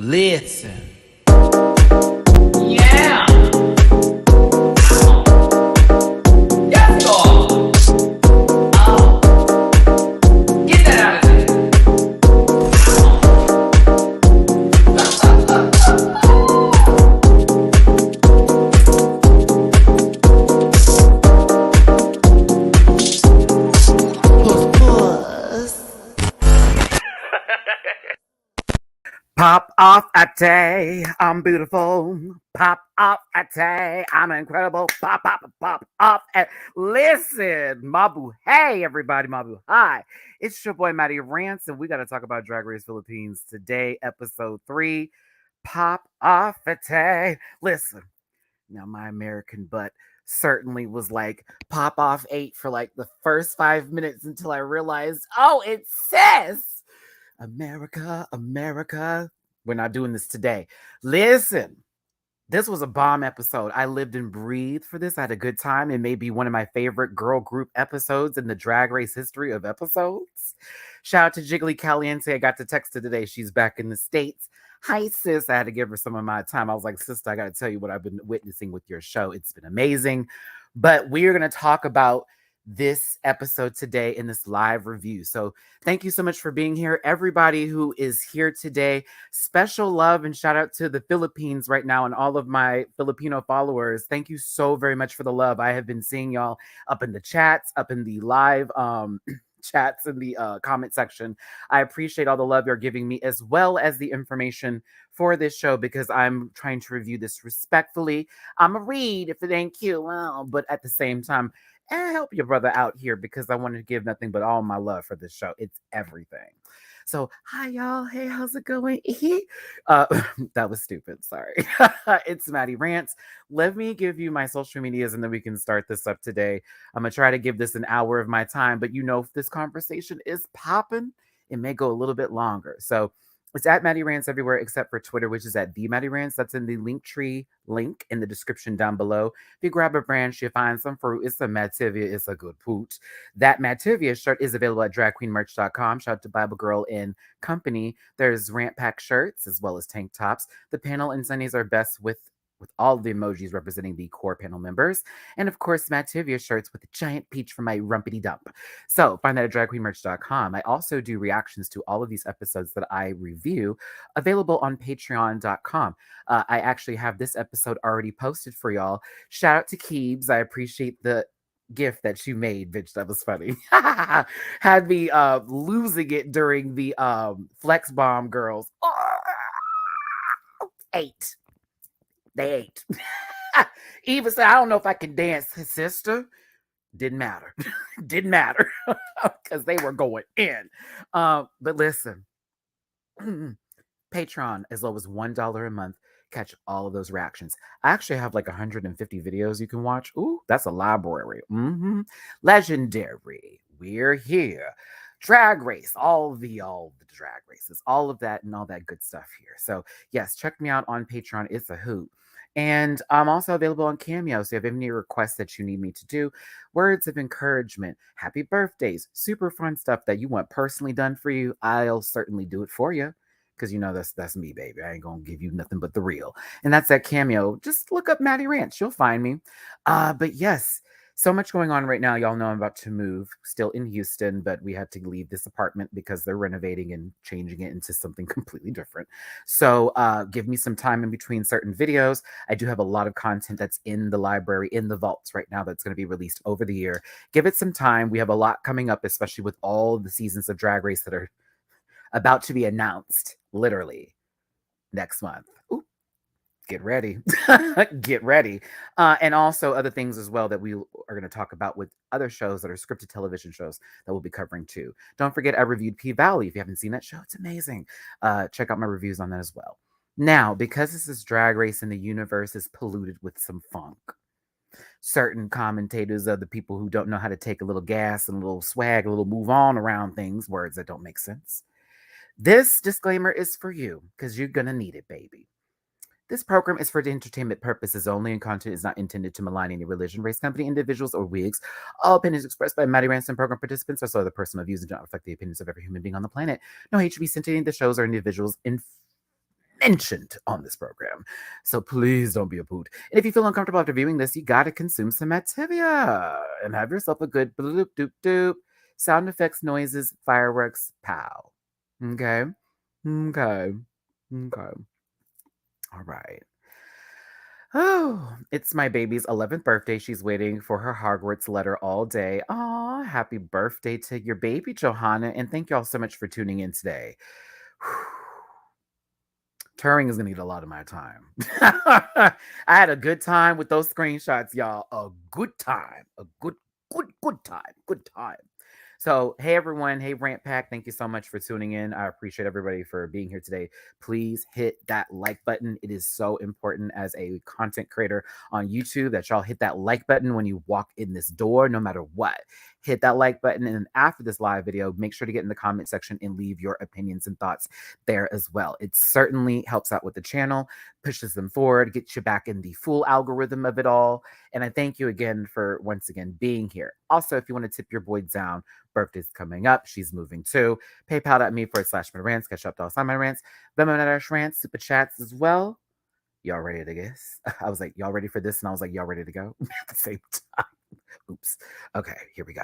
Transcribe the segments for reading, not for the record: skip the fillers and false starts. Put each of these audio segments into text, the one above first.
Listen. Yeah. Yes, God. Get that out of there. Pop off a day, I'm beautiful. Pop off a day, I'm incredible. Pop off. Listen, Mabu, hey everybody, Mabu, hi. It's your boy Matty Rants, and we got to talk about Drag Race Philippines today, episode 3. Pop off a day. Listen, now my American butt certainly was like pop off 8 for like the first 5 minutes until I realized, oh, it says America, America. We're not doing this today. Listen, this was a bomb episode. I lived and breathed for this. I had a good time. It may be one of my favorite girl group episodes in the Drag Race history of episodes. Shout out to Jiggly Caliente. I got to text her today. She's back in the States. Hi, sis. I had to give her some of my time. I was like, sister, I got to tell you what I've been witnessing with your show. It's been amazing. But we're going to talk about this episode today in this live review. So thank you so much for being here. Everybody who is here today, special love and shout out to the Philippines right now and all of my Filipino followers. Thank you so very much for the love. I have been seeing y'all up in the chats, up in the live chats in the comment section. I appreciate all the love you're giving me as well as the information for this show because I'm trying to review this respectfully. I'm a read if it ain't cute, well, but at the same time, and help your brother out here because I want to give nothing but all my love for this show. It's everything. So, hi, y'all. Hey, how's it going? That was stupid. Sorry. It's Matty Rants. Let me give you my social medias and then we can start this up today. I'm going to try to give this an hour of my time, but you know, if this conversation is popping, it may go a little bit longer. So, it's at Matty Rants everywhere except for Twitter, which is at the Matty Rants. That's in the Linktree link in the description down below. If you grab a branch, you find some fruit. It's a Mativia. It's a good poot. That Mativia shirt is available at dragqueenmerch.com. Shout out to Bible Girl and Company. There's Rant Pack shirts as well as tank tops. The panel and sunnies are best with all the emojis representing the core panel members. And of course, Mativia shirts with a giant peach for my rumpity dump. So find that at dragqueenmerch.com. I also do reactions to all of these episodes that I review available on patreon.com. I actually have this episode already posted for y'all. Shout out to Keebs. I appreciate the gift that you made, bitch. That was funny. Had me losing it during the Flex Bomb girls. 8. They ate. Eva said, I don't know if I can dance, sister. Didn't matter. Didn't matter. Because they were going in. But listen. Patreon, as low as $1 a month. Catch all of those reactions. I actually have like 150 videos you can watch. Ooh, that's a library. Legendary. We're here. Drag Race, all the drag races, all of that and all that good stuff here. So yes, check me out on Patreon. It's a hoot. And I'm also available on Cameo. So if you have any requests that you need me to do, words of encouragement, happy birthdays, super fun stuff that you want personally done for you, I'll certainly do it for you. Because you know that's me, baby. I ain't gonna give you nothing but the real. And that's that Cameo. Just look up Matty Rants. You'll find me. But yes, so much going on right now. Y'all know I'm about to move, still in Houston, but we had to leave this apartment because they're renovating and changing it into something completely different. So give me some time in between certain videos. I do have a lot of content that's in the library, in the vaults right now that's going to be released over the year. Give it some time. We have a lot coming up, especially with all the seasons of Drag Race that are about to be announced, literally, next month. Ooh. Get ready. Get ready. And also other things as well that we are going to talk about with other shows that are scripted television shows that we'll be covering too. Don't forget I reviewed P-Valley. If you haven't seen that show, it's amazing. Check out my reviews on that as well. Now, because this is Drag Race and the universe is polluted with some funk, certain commentators are the people who don't know how to take a little gas and a little swag, a little move on around things, words that don't make sense. This disclaimer is for you because you're going to need it, baby. This program is for entertainment purposes only, and content is not intended to malign any religion, race, company, individuals, or wigs. All opinions expressed by Matty Rants and program participants are solely the personal views and do not reflect the opinions of every human being on the planet. No hate should be sent to any of the shows or individuals mentioned on this program. So please don't be a poot. And if you feel uncomfortable after viewing this, you gotta consume some Activia and have yourself a good bloop doop doop. Sound effects, noises, fireworks, pow. Okay? Okay. Okay. All right. Oh, it's my baby's 11th birthday. She's waiting for her Hogwarts letter all day. Aw, happy birthday to your baby, Johanna. And thank you all so much for tuning in today. Turing is going to get a lot of my time. I had a good time with those screenshots, y'all. A good time. A good time. Good time. So, hey everyone, hey Rant Pack, thank you so much for tuning in. I appreciate everybody for being here today. Please hit that like button. It is so important as a content creator on YouTube that y'all hit that like button when you walk in this door, no matter what. Hit that like button, and then after this live video, make sure to get in the comment section and leave your opinions and thoughts there as well. It certainly helps out with the channel, pushes them forward, gets you back in the full algorithm of it all. And I thank you again for once again being here. Also, if you want to tip your boy down, birthday's coming up. She's moving too. PayPal.me/MattyRants. Catch up to all MattyRants. Venmo MattyRants. Super chats as well. Y'all ready to guess? I was like, y'all ready for this? And I was like, y'all ready to go at the same time. Oops. Okay, here we go.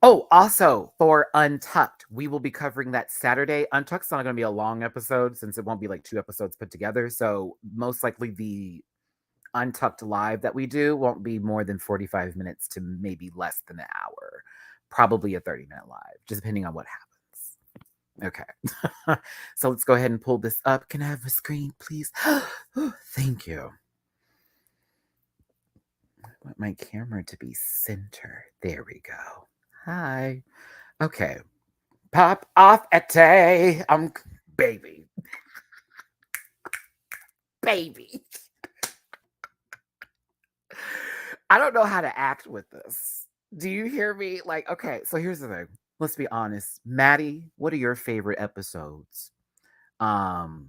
Oh, also for Untucked, we will be covering that Saturday. Untucked's not going to be a long episode since it won't be like 2 episodes put together. So most likely the Untucked live that we do won't be more than 45 minutes to maybe less than an hour. Probably a 30-minute live, just depending on what happens. Okay. So let's go ahead and pull this up. Can I have a screen, please? Thank you. I want my camera to be center. There we go. Hi. Okay. Pop off at I'm baby. Baby. I don't know how to act with this. Do you hear me? Like, okay, so here's the thing. Let's be honest. Matty, what are your favorite episodes? From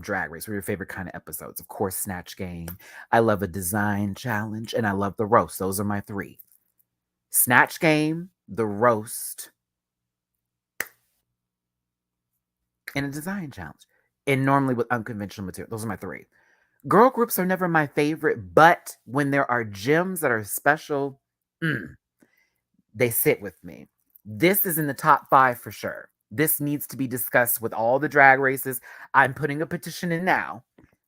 Drag Race? What are your favorite kind of episodes? Of course, Snatch Game. I love a design challenge, and I love the roast. Those are my 3. Snatch Game, the roast, and a design challenge. And normally with unconventional material. Those are my 3. Girl groups are never my favorite, but when there are gems that are special, they sit with me. This is in the top 5 for sure. This needs to be discussed with all the drag races. I'm putting a petition in now.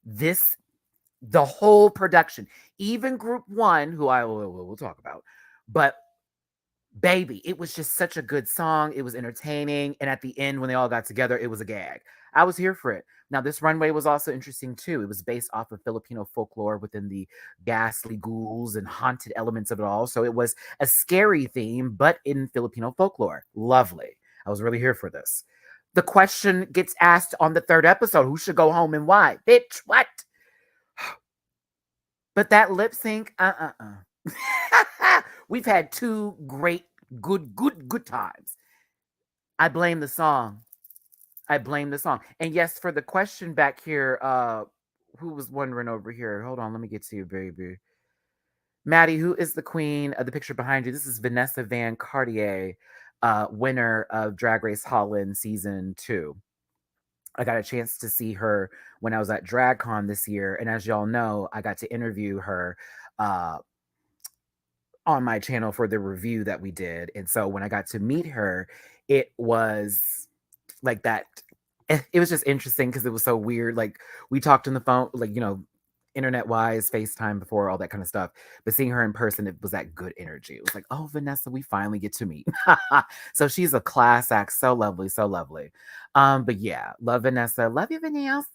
The whole production, even group 1, who I will talk about, but baby, it was just such a good song. It was entertaining. And at the end, when they all got together, it was a gag. I was here for it. Now, this runway was also interesting too. It was based off of Filipino folklore within the ghastly ghouls and haunted elements of it all. So it was a scary theme, but in Filipino folklore. Lovely. I was really here for this. The question gets asked on the 3rd episode, who should go home and why? Bitch, what? But that lip sync, We've had 2 great, good times. I blame the song. And yes, for the question back here, who was wondering over here? Hold on, let me get to you, baby. Matty, who is the queen of the picture behind you? This is Vanessa Van Cartier, winner of Drag Race Holland Season 2. I got a chance to see her when I was at DragCon this year. And as y'all know, I got to interview her on my channel for the review that we did. And so when I got to meet her, it was like that. It was just interesting because it was so weird. Like we talked on the phone, like, internet wise, FaceTime before, all that kind of stuff. But seeing her in person, it was that good energy. It was like, oh, Vanessa, we finally get to meet. So she's a class act. So lovely, so lovely. But yeah, love Vanessa. Love you, Vanessa.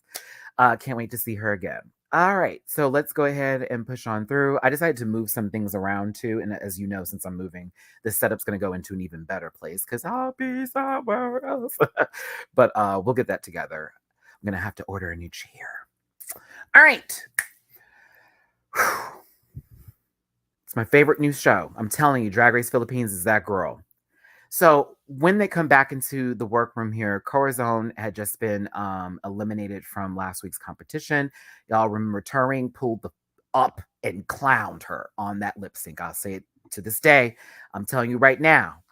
Can't wait to see her again. All right, so let's go ahead and push on through. I decided to move some things around too. And as you know, since I'm moving, the setup's going to go into an even better place because I'll be somewhere else. But we'll get that together. I'm going to have to order a new chair. All right. It's my favorite new show. I'm telling you, Drag Race Philippines is that girl. So when they come back into the workroom here, Corazon had just been eliminated from last week's competition. Y'all remember Turing pulled up and clowned her on that lip sync. I'll say it to this day. I'm telling you right now.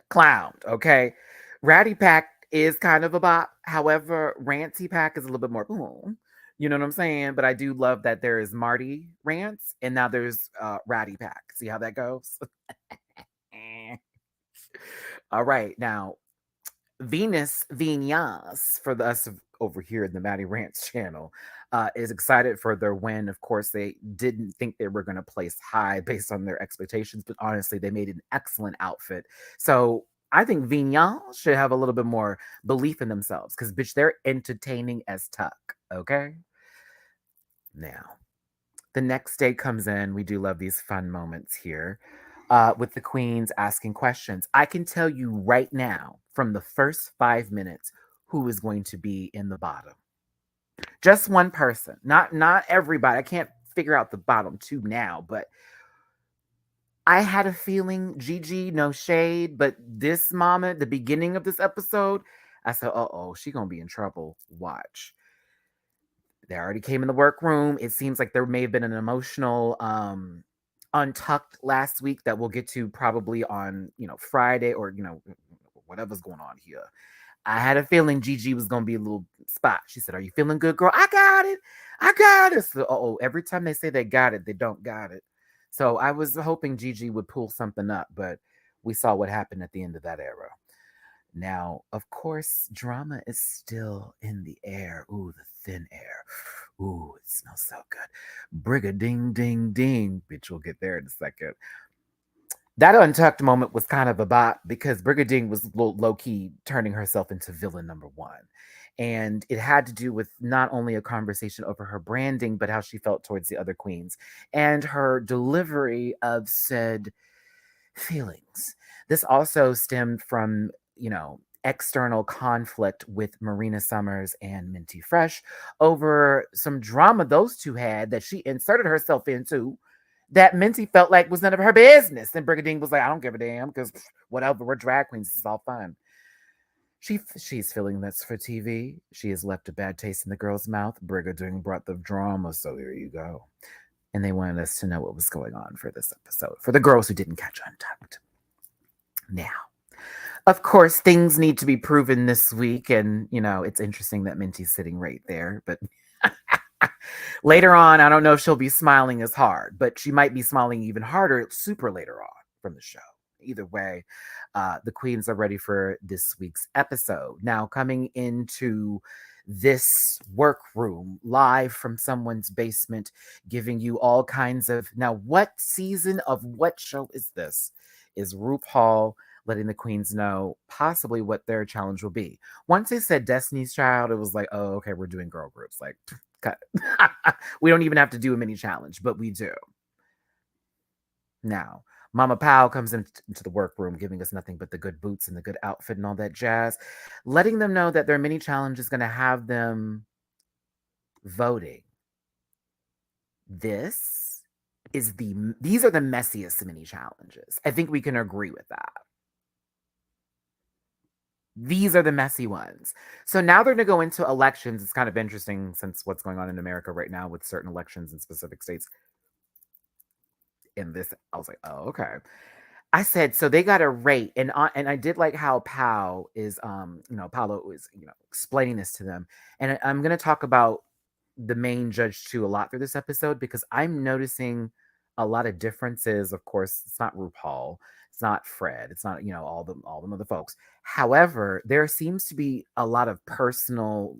Clowned, okay? Ratty Pack is kind of a bop. However, Ranty Pack is a little bit more boom. You know what I'm saying? But I do love that there is Marty Rants and now there's Ratty Pack. See how that goes? Eh. All right. Now, Venus Vinyas for the us over here in the Matty Rants channel is excited for their win. Of course, they didn't think they were going to place high based on their expectations, but honestly, they made an excellent outfit. So I think Vinyas should have a little bit more belief in themselves because, bitch, they're entertaining as tuck. Okay. Now, the next day comes in. We do love these fun moments here with the queens asking questions. I can tell you right now, from the first 5 minutes, who is going to be in the bottom. Just one person, not everybody. I can't figure out the bottom two now, but I had a feeling Gigi, no shade, but this moment, the beginning of this episode, I said, oh, she gonna be in trouble. Watch. They already came in the workroom. It seems like there may have been an emotional Untucked last week that we'll get to probably on, Friday or, whatever's going on here. I had a feeling Gigi was going to be a little spot. She said, "Are you feeling good, girl?" I got it. I got it. So, every time they say they got it, they don't got it. So I was hoping Gigi would pull something up, but we saw what happened at the end of that era. Now, of course, drama is still in the air. Ooh, the thin air. Ooh, it smells so good. Brig-a-ding, ding, ding. Bitch, we'll get there in a second. That Untucked moment was kind of a bot because Brigadine was low key turning herself into villain number one. And it had to do with not only a conversation over her branding, but how she felt towards the other queens and her delivery of said feelings. This also stemmed from, external conflict with Marina Summers and Minty Fresh over some drama those two had that she inserted herself into that Minty felt like was none of her business. And Brigadine was like, I don't give a damn because whatever, we're drag queens. It's all fun. She's feeling this for TV. She has left a bad taste in the girl's mouth. Brigadine brought the drama, so here you go. And they wanted us to know what was going on for this episode, for the girls who didn't catch Untucked. Now, of course, things need to be proven this week, and it's interesting that Minty's sitting right there, but later on, I don't know if she'll be smiling as hard, but she might be smiling even harder super later on from the show. Either way, the queens are ready for this week's episode. Now, coming into this workroom live from someone's basement, giving you all kinds of. Now, what season of what show is this? Is RuPaul letting the queens know possibly what their challenge will be? Once they said Destiny's Child, it was like, oh, okay, we're doing girl groups. Like, cut. We don't even have to do a mini challenge, but we do. Now, Mama Powell comes into the workroom giving us nothing but the good boots and the good outfit and all that jazz, letting them know that their mini challenge is going to have them voting. These are the messiest mini challenges. I think we can agree with that. These are the messy ones. So now they're going to go into elections. It's kind of interesting since what's going on in America right now with certain elections in specific states. In this, I was like, oh, okay. I said, so they got a rate, and I did like how Paolo is explaining this to them, and I'm gonna talk about the main judge too a lot through this episode because I'm noticing a lot of differences. Of course, it's not RuPaul, it's not Fred, it's not all them other folks. However, there seems to be a lot of personal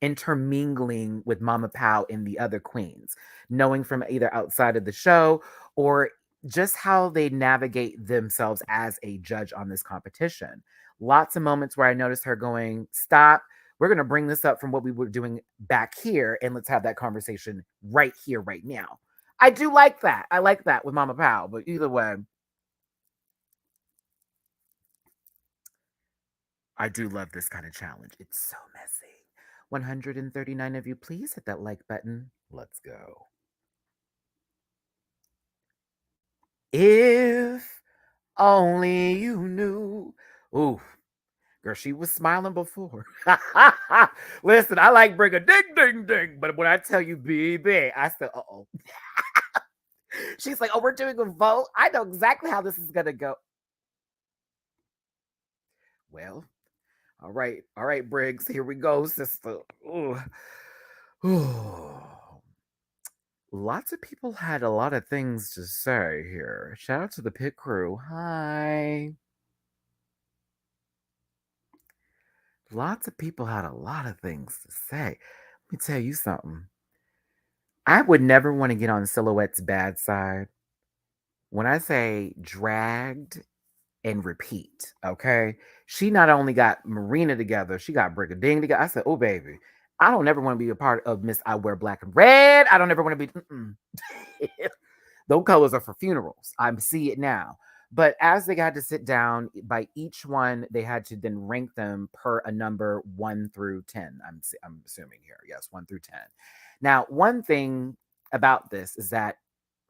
intermingling with Mama Pow and the other queens, knowing from either outside of the show or just how they navigate themselves as a judge on this competition. Lots of moments where I noticed her going, stop, we're going to bring this up from what we were doing back here, and let's have that conversation right here, right now. I do like that. I like that with Mama Pow, but either way, I do love this kind of challenge. It's so messy. 139 of you, please hit that like button. Let's go. If only you knew. Ooh, girl, she was smiling before. Listen, I like bring a ding, ding, ding. But when I tell you, baby, I said, uh-oh. She's like, oh, we're doing a vote. I know exactly how this is gonna go. Well, all right, Briggs. Here we go, sister. Ooh. Ooh. Lots of people had a lot of things to say here. Shout out to the pit crew. Hi. Lots of people had a lot of things to say. Let me tell you something. I would never want to get on Silhouette's bad side. When I say dragged and repeat, okay? She not only got Marina together, she got Brigading together. I said, oh, baby, I don't ever want to be a part of Miss I Wear Black and Red. I don't ever want to be. Those colors are for funerals. I see it now. But as they got to sit down, by each one, they had to then rank them per a number 1 through 10. I'm assuming here. Yes, 1 through 10. Now, one thing about this is that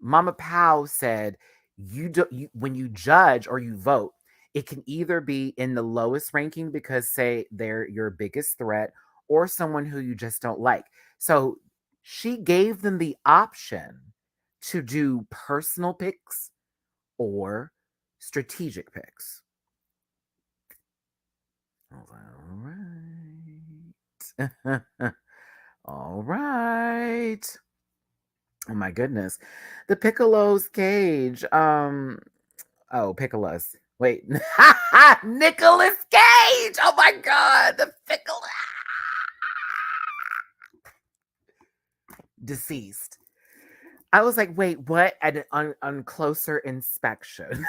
Mama Pow said when you judge or you vote, it can either be in the lowest ranking because say they're your biggest threat or someone who you just don't like. So she gave them the option to do personal picks or strategic picks. All right. All right. Oh my goodness. The Piccolo's cage. Oh, Pickles. Wait. Nicholas Cage. Oh my god. The Piccolo. Deceased. I was like, wait, what? On closer inspection.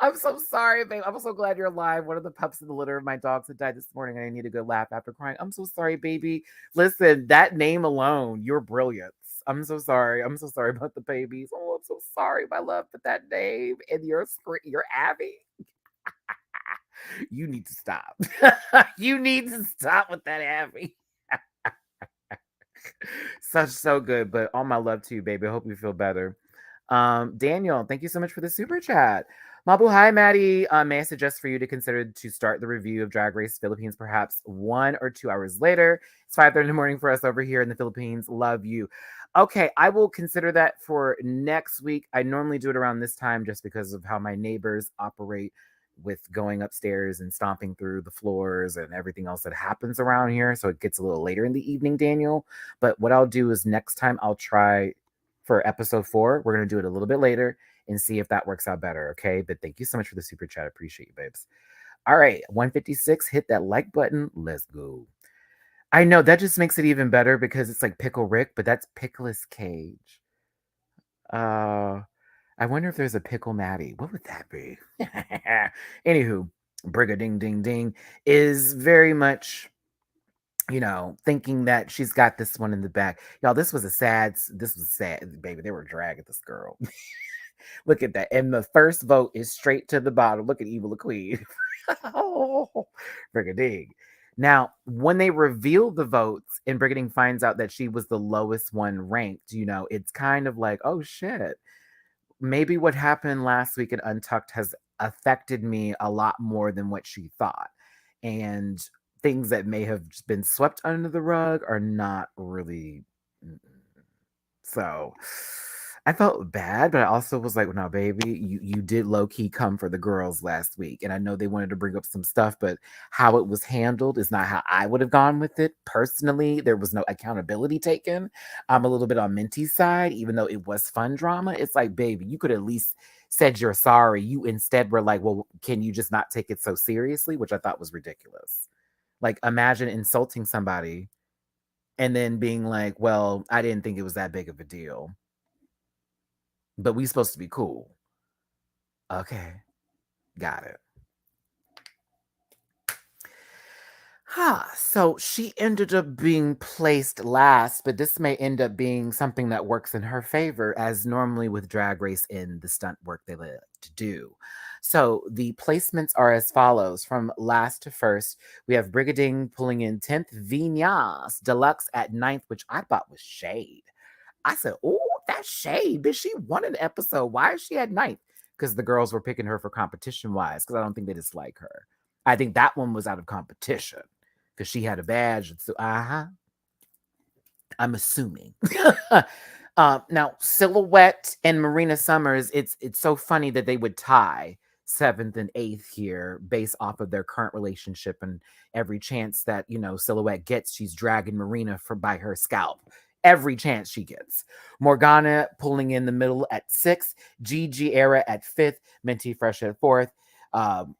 I'm so sorry, babe. I'm so glad you're alive. One of the pups in the litter of my dogs had died this morning, and I need a good laugh after crying. I'm so sorry, baby. Listen, that name alone, you're brilliant. I'm so sorry. I'm so sorry about the babies. Oh, I'm so sorry, my love, but that name and your Abby. You need to stop. You need to stop with that Abby. So good, but all my love to you, baby. I hope you feel better. Daniel, thank you so much for the super chat. Mabu, hi, Maddie. May I suggest for you to consider to start the review of Drag Race Philippines perhaps 1 or 2 hours later? It's 5:30 in the morning for us over here in the Philippines. Love you. Okay, I will consider that for next week. I normally do it around this time just because of how my neighbors operate with going upstairs and stomping through the floors and everything else that happens around here. So it gets a little later in the evening, Daniel. But what I'll do is next time I'll try for episode 4. We're going to do it a little bit later and see if that works out better. Okay. But thank you so much for the super chat. I appreciate you, babes. All right. 156. Hit that like button. Let's go. I know that just makes it even better because it's like Pickle Rick, but that's Pickles Cage. I wonder if there's a Pickle Matty. What would that be? Anywho, Brigading Ding Ding is very much, thinking that she's got this one in the back. Y'all, this was sad, baby. They were dragging this girl. Look at that. And the first vote is straight to the bottom. Look at Evil the Queen. Oh, Brigading. Now, when they reveal the votes and Brigading finds out that she was the lowest one ranked, it's kind of like, oh shit. Maybe what happened last week at Untucked has affected me a lot more than what she thought. And things that may have just been swept under the rug are not really. So I felt bad, but I also was like, no, baby, you did low key come for the girls last week. And I know they wanted to bring up some stuff, but how it was handled is not how I would have gone with it. Personally, there was no accountability taken. I'm a little bit on Minty's side, even though it was fun drama. It's like, baby, you could at least said you're sorry. You instead were like, well, can you just not take it so seriously? Which I thought was ridiculous. Like, imagine insulting somebody and then being like, well, I didn't think it was that big of a deal. But we supposed to be cool. Okay. Got it. So she ended up being placed last, but this may end up being something that works in her favor, as normally with Drag Race in the stunt work they like to do. So the placements are as follows from last to first. We have Brigading pulling in 10th, Vinyas Deluxe at 9th, which I thought was shade. I said, oh, that's shade. Bitch, she won an episode. Why is she at 9th? Because the girls were picking her for competition wise, because I don't think they dislike her. I think that one was out of competition because she had a badge. So, I'm assuming. Now Silhouette and Marina Summers, it's so funny that they would tie seventh and eighth here based off of their current relationship, and every chance that Silhouette gets, she's dragging Marina for by her scalp. Every chance she gets. Morgana pulling in the middle at sixth, Gigi Era at fifth, Minty Fresh at fourth, um,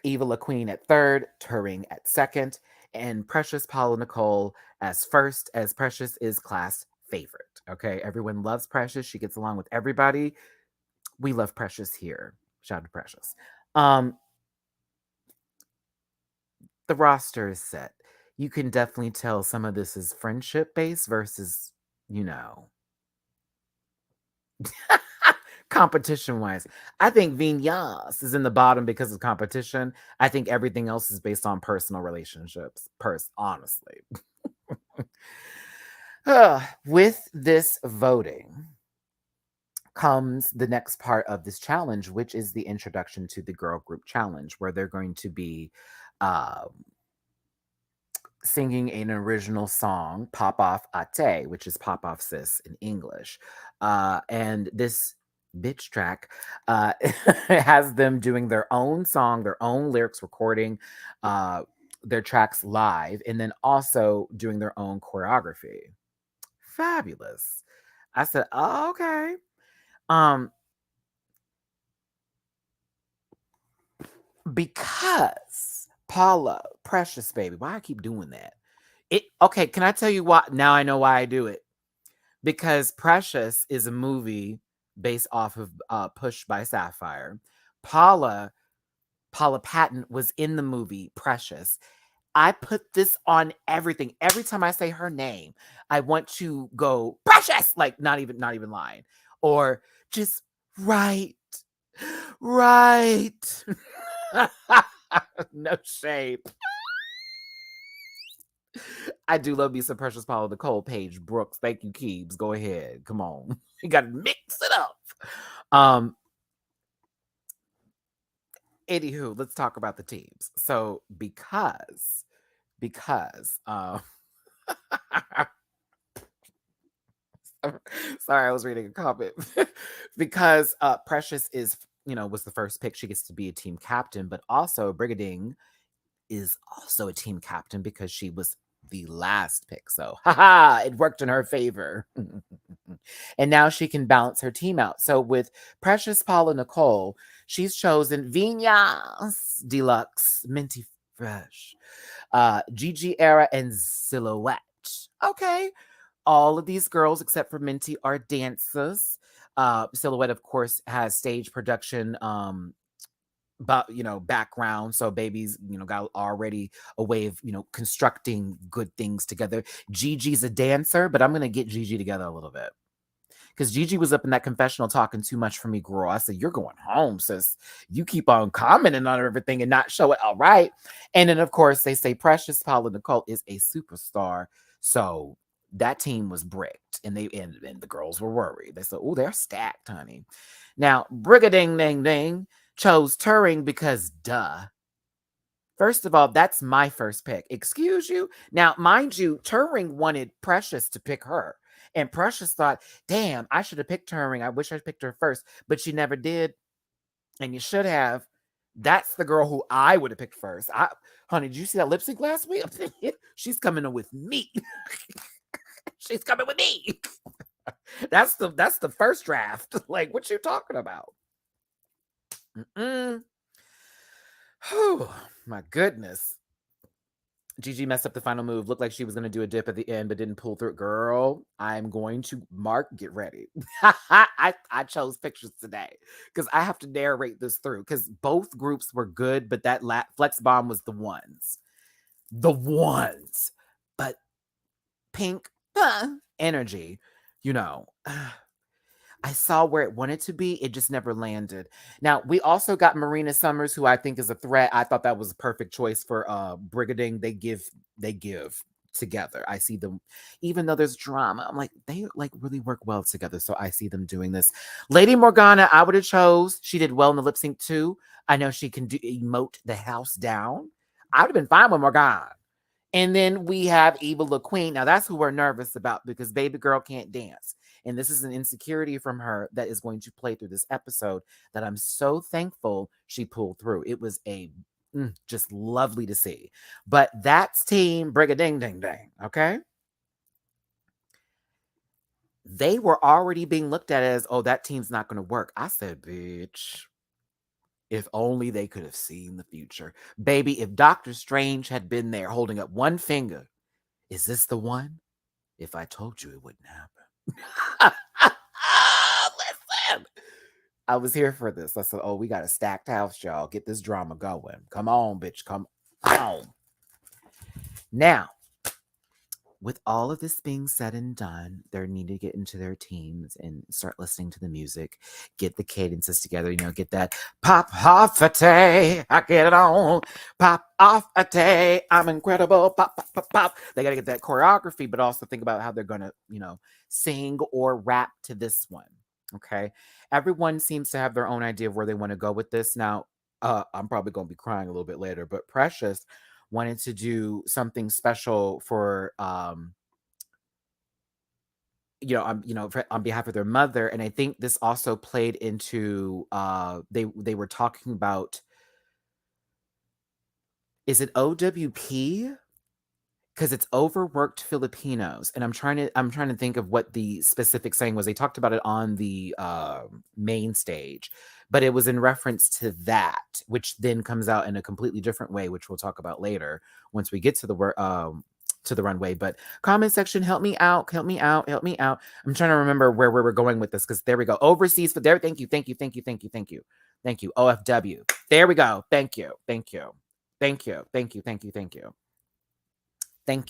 Eva La Queen at third, Turing at second, and Precious Paula Nicole as first, as Precious is class favorite. Okay, everyone loves Precious. She gets along with everybody. We love Precious here. Shout out to Precious. Um, the roster is set. You can definitely tell some of this is friendship based versus, you know, competition wise. I think Vinyas is in the bottom because of competition. I think everything else is based on personal relationships. Honestly. With this voting comes the next part of this challenge, which is the introduction to the girl group challenge, where they're going to be singing an original song, Pop Off Ate, which is Pop Off Sis in English. And this bitch track has them doing their own song, their own lyrics, recording their tracks live, and then also doing their own choreography. Fabulous. I said, oh, okay. Because Paula, Precious Baby, why I keep doing that? Okay, can I tell you why? Now I know why I do it. Because Precious is a movie based off of Push by Sapphire. Paula Patton was in the movie Precious. I put this on everything. Every time I say her name, I want to go Precious, like not even lying, or just right. No shade. I do love me some Precious Paula Nicole, Paige Brooks. Thank you, Keebs. Go ahead. Come on. You gotta mix it up. Anywho, let's talk about the teams. So because sorry, I was reading a comment. Because Precious is, was the first pick, she gets to be a team captain, but also Brigading is also a team captain because she was the last pick. So, haha, it worked in her favor. And now she can balance her team out. So, with Precious Paula Nicole, she's chosen Vinyas Deluxe, Minty Fresh, Gigi Era, and Silhouette. Okay. All of these girls, except for Minty, are dancers. Silhouette, of course, has stage production but background, so babies got already a way of constructing good things together. Gigi's a dancer, but I'm gonna get Gigi together a little bit because Gigi was up in that confessional talking too much for me, girl. I said, you're going home, sis. You keep on commenting on everything and not show it. All right. And then of course they say Precious Paula Nicole is a superstar, so that team was bricked, and the girls were worried. They said, oh, they're stacked, honey. Now Brigading Ding Ding chose Turing because duh. First of all, that's my first pick. Excuse you? Now, mind you, Turing wanted Precious to pick her. And Precious thought, damn, I should have picked Turing. I wish I picked her first. But she never did. And you should have. That's the girl who I would have picked first. Honey, did you see that lip sync last week? She's coming in with me. She's coming with me. That's the first draft. Like, what you talking about? Oh, my goodness. Gigi messed up the final move. Looked like she was going to do a dip at the end, but didn't pull through. Girl, I'm going to get ready. I chose pictures today because I have to narrate this through because both groups were good, but that Flex Bomb was the ones. But Pink energy, I saw where it wanted to be. It just never landed. Now, we also got Marina Summers, who I think is a threat. I thought that was a perfect choice for Brigading. They give together. I see them, even though there's drama, I'm like, they like really work well together. So I see them doing this. Lady Morgana, I would have chose. She did well in the lip sync too. I know she can emote the house down. I would have been fine with Morgana. And then we have Evil the Queen. Now that's who we're nervous about because baby girl can't dance. And this is an insecurity from her that is going to play through this episode that I'm so thankful she pulled through. It was just lovely to see. But that's Team Brigading Ding Ding, okay? They were already being looked at as, oh, that team's not going to work. I said, bitch, if only they could have seen the future. Baby, if Doctor Strange had been there holding up one finger, is this the one? If I told you, it wouldn't happen. Listen, I was here for this. I said, oh, we got a stacked house, y'all. Get this drama going. Come on, bitch. Come on. Now, with all of this being said and done, they need to get into their teams and start listening to the music, get the cadences together, get that pop off a tay, I get it on, pop off a tay, I'm incredible, pop, pop, pop, pop. They got to get that choreography, but also think about how they're going to, sing or rap to this one. Okay. Everyone seems to have their own idea of where they want to go with this. Now, I'm probably going to be crying a little bit later, but Precious wanted to do something special for on behalf of their mother, and I think this also played into they were talking about, is it OWP? Because it's overworked Filipinos, and I'm trying to think of what the specific saying was. They talked about it on the main stage, but it was in reference to that, which then comes out in a completely different way, which we'll talk about later once we get to the runway. But comment section, help me out. I'm trying to remember where we were going with this, because there we go. Overseas for there. Thank you. OFW. There we go. Thank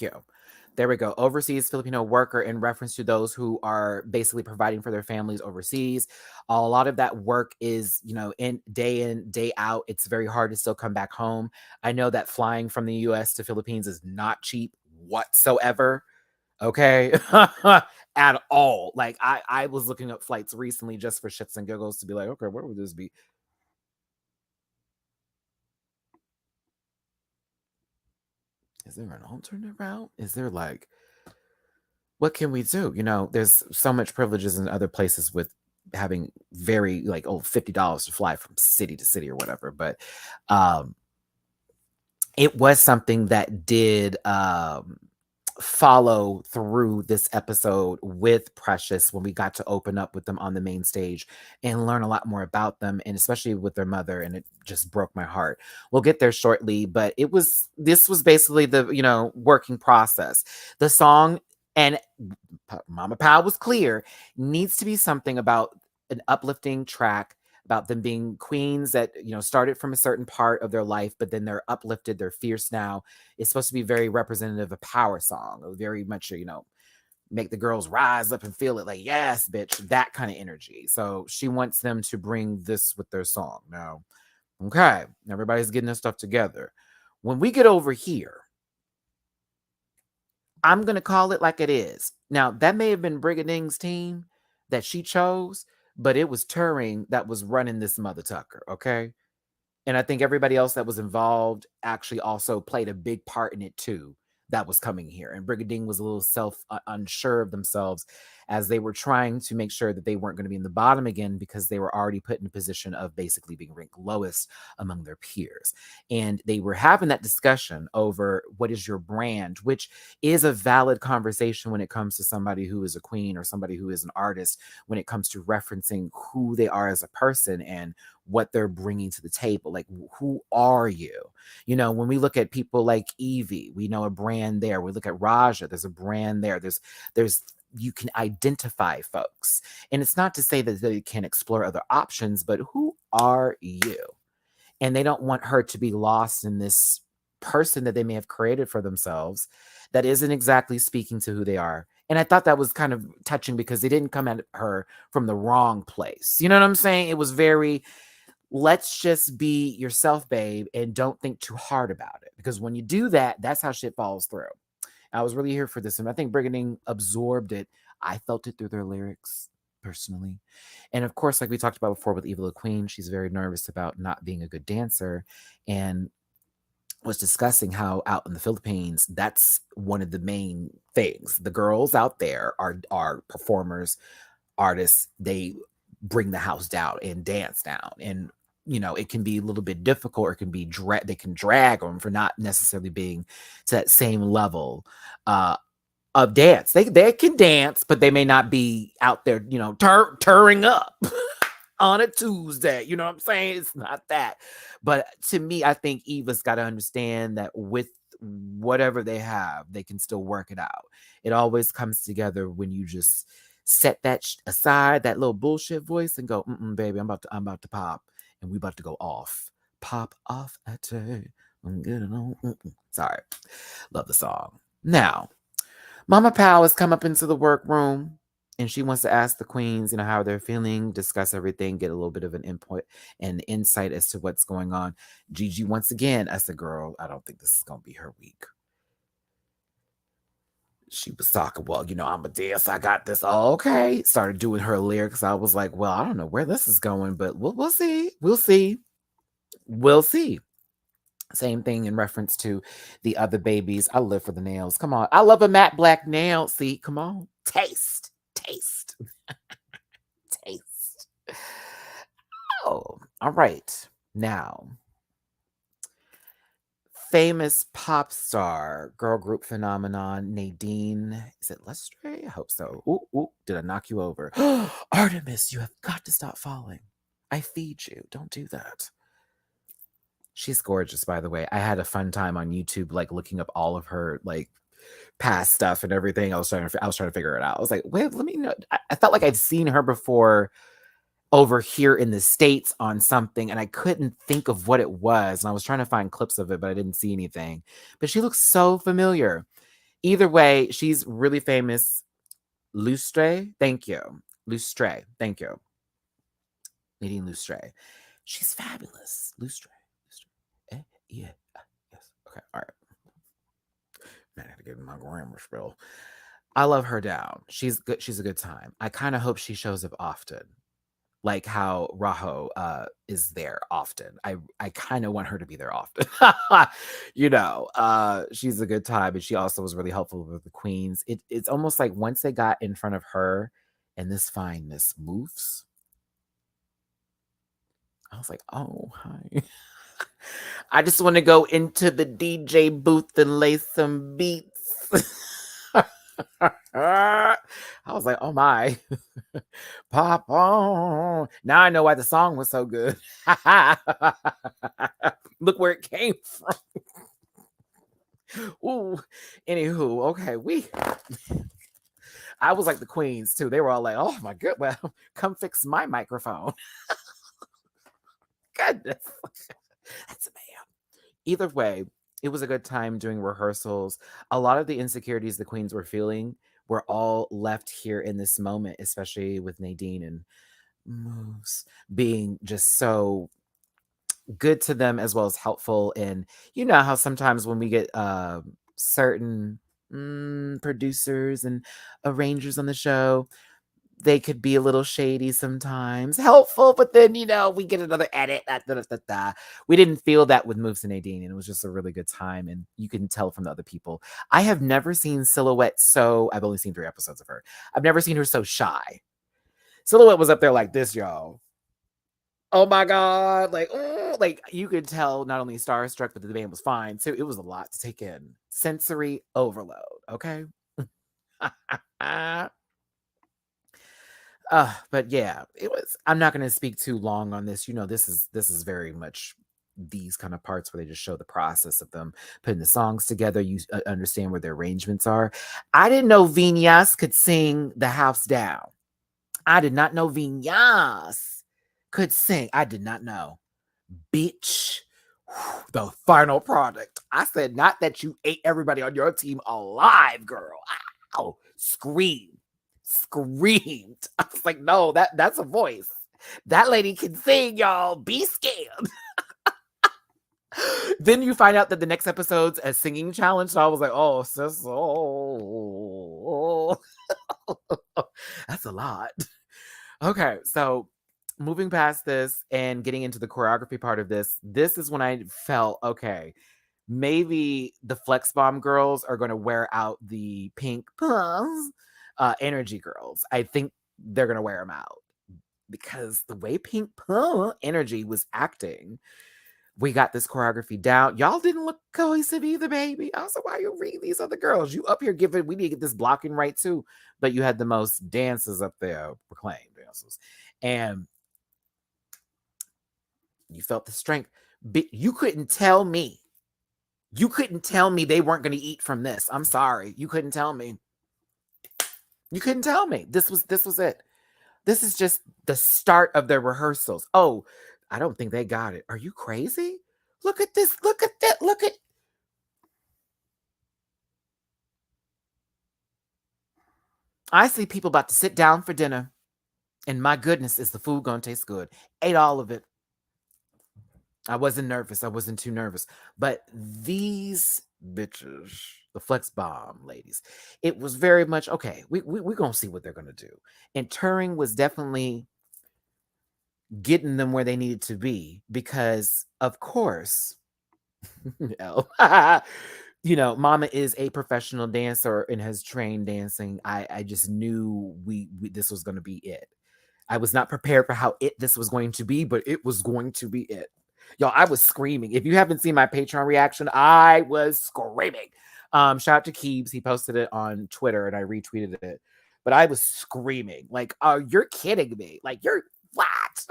you. There we go. Overseas Filipino worker, in reference to those who are basically providing for their families overseas. A lot of that work is, in, day out. It's very hard to still come back home. I know that flying from the US to Philippines is not cheap whatsoever. Okay. At all. Like I was looking up flights recently just for shits and giggles to be like, okay, where would this be? Is there an alternate route? Is there what can we do? There's so much privileges in other places with having very $50 to fly from city to city or whatever. But it was something that did follow through this episode with Precious when we got to open up with them on the main stage and learn a lot more about them, and especially with their mother, and it just broke my heart. We'll get there shortly, but this was basically the working process. The song, and Mama Pal was clear, needs to be something about an uplifting track about them being queens that started from a certain part of their life, but then they're uplifted, they're fierce now. It's supposed to be very representative of a power song, very much make the girls rise up and feel it, like, yes bitch, that kind of energy. So she wants them to bring this with their song. Now, okay, everybody's getting their stuff together. When we get over here, I'm gonna call it like it is. Now, that may have been Brigading's team that she chose, but it was Turing that was running this mother tucker, okay? And I think everybody else that was involved actually also played a big part in it too, that was coming here. And Brigading was a little unsure of themselves as they were trying to make sure that they weren't going to be in the bottom again, because they were already put in a position of basically being ranked lowest among their peers. And they were having that discussion over what is your brand, which is a valid conversation when it comes to somebody who is a queen or somebody who is an artist, when it comes to referencing who they are as a person and what they're bringing to the table. Like, who are you? When we look at people like Evie, we know a brand there. We look at Raja, there's a brand there. There's you can identify folks. And it's not to say that they can't explore other options, but who are you? And they don't want her to be lost in this person that they may have created for themselves that isn't exactly speaking to who they are. And I thought that was kind of touching because they didn't come at her from the wrong place. You know what I'm saying? It was very, let's just be yourself, babe, and don't think too hard about it. Because when you do that, that's how shit falls through. I was really here for this, and I think Brigading absorbed it. I felt it through their lyrics, personally. And of course, like we talked about before with Evil the Queen, she's very nervous about not being a good dancer. And was discussing how out in the Philippines, that's one of the main things. The girls out there are performers, artists. They bring the house down and dance down, and it can be a little bit difficult, or it can be they can drag them for not necessarily being to that same level of dance. They can dance, but they may not be out there, turning up on a Tuesday. You know what I'm saying? It's not that. But to me, I think Eva's got to understand that with whatever they have, they can still work it out. It always comes together when you just set that aside, that little bullshit voice, and go, baby, I'm about to pop, and we about to go off. Pop off at you. I'm getting on. Sorry. Love the song. Now, Mama Pal has come up into the workroom, and she wants to ask the queens, how they're feeling, discuss everything, get a little bit of an input and insight as to what's going on. Gigi, once again, I said, girl, I don't think this is going to be her week. She was talking, well, I'm a dance, I got this. Oh, okay. Started doing her lyrics. I was like, well, I don't know where this is going, but we'll see. We'll see. We'll see. Same thing in reference to the other babies. I live for the nails. Come on. I love a matte black nail. See, come on. Taste. Taste. Oh, all right. Now, famous pop star, girl group phenomenon, Nadine. Is it Lestre? I hope so. Ooh, did I knock you over? Artemis, you have got to stop falling. I feed you. Don't do that. She's gorgeous, by the way. I had a fun time on YouTube, looking up all of her past stuff and everything. I was trying to figure it out. I was like, wait, let me know. I felt like I'd seen her before over here in the States on something, and I couldn't think of what it was. And I was trying to find clips of it, but I didn't see anything. But she looks so familiar. Either way, she's really famous. Lustre, thank you. Lustre, thank you. Nadine Lustre. She's fabulous. Lustre. Yeah. Yes. Okay. All right. Man, I had to get my grammar spell. I love her down. She's good. She's a good time. I kind of hope she shows up often, like how Raho is there often. I kind of want her to be there often. She's a good time, and she also was really helpful with the queens. It's almost like once they got in front of her and this fine Miss Moofs, I was like, oh, hi. I just want to go into the DJ booth and lay some beats. I was like, oh my. Pop on. Now I know why the song was so good. Look where it came from. Ooh. Anywho, okay, I was like the queens too. They were all like, oh my good, well, come fix my microphone. Goodness. That's a man. Either way, it was a good time doing rehearsals. A lot of the insecurities the queens were feeling were all left here in this moment, especially with Nadine and Moose being just so good to them as well as helpful. And you know how sometimes when we get certain producers and arrangers on the show, they could be a little shady sometimes, helpful, but then, we get another edit. We didn't feel that with Moves and Nadine, and it was just a really good time, and you can tell from the other people. I have never seen Silhouette I've only seen 3 episodes of her. I've never seen her so shy. Silhouette was up there like this, y'all. Oh my God. You could tell not only starstruck, but the band was fine. So it was a lot to take in. Sensory overload, okay? But yeah, I'm not going to speak too long on this. This is very much these kind of parts where they just show the process of them putting the songs together. You understand where their arrangements are. I didn't know Vinyas could sing The House Down. I did not know Vinyas could sing. I did not know. Bitch. The final product. I said, not that you ate everybody on your team alive, girl. Ow. Screamed. I was like, no, that's a voice. That lady can sing, y'all. Be scared. Then you find out that the next episode's a singing challenge. So I was like, oh, sis, oh. That's a lot. Okay, so moving past this and getting into the choreography part of this is when I felt, okay, maybe the Flex Bomb girls are going to wear out the pink energy girls. I think they're going to wear them out because the way pink energy was acting, we got this choreography down. Y'all didn't look cohesive either, baby. I was like, why you read these other girls? You up here giving, we need to get this blocking right too. But you had the most dances up there, proclaimed dances. And you felt the strength. You couldn't tell me. You couldn't tell me they weren't going to eat from this. I'm sorry. You couldn't tell me. You couldn't tell me. This was it. This is just the start of their rehearsals. Oh, I don't think they got it. Are you crazy? Look at this. Look at that. Look at. I see people about to sit down for dinner. And my goodness, is the food going to taste good? Ate all of it. I wasn't nervous. I wasn't too nervous. But these bitches, the Flex Bomb ladies, it was very much, okay, we're going to see what they're going to do. And Turing was definitely getting them where they needed to be because, of course, you know, Mama is a professional dancer and has trained dancing. I just knew we this was going to be it. I was not prepared for how this was going to be, but it was going to be it. Y'all, I was screaming. If you haven't seen my Patreon reaction, I was screaming. Shout out to Keebs. He posted it on Twitter and I retweeted it. But I was screaming. Like, oh, you're kidding me. Like, you're what?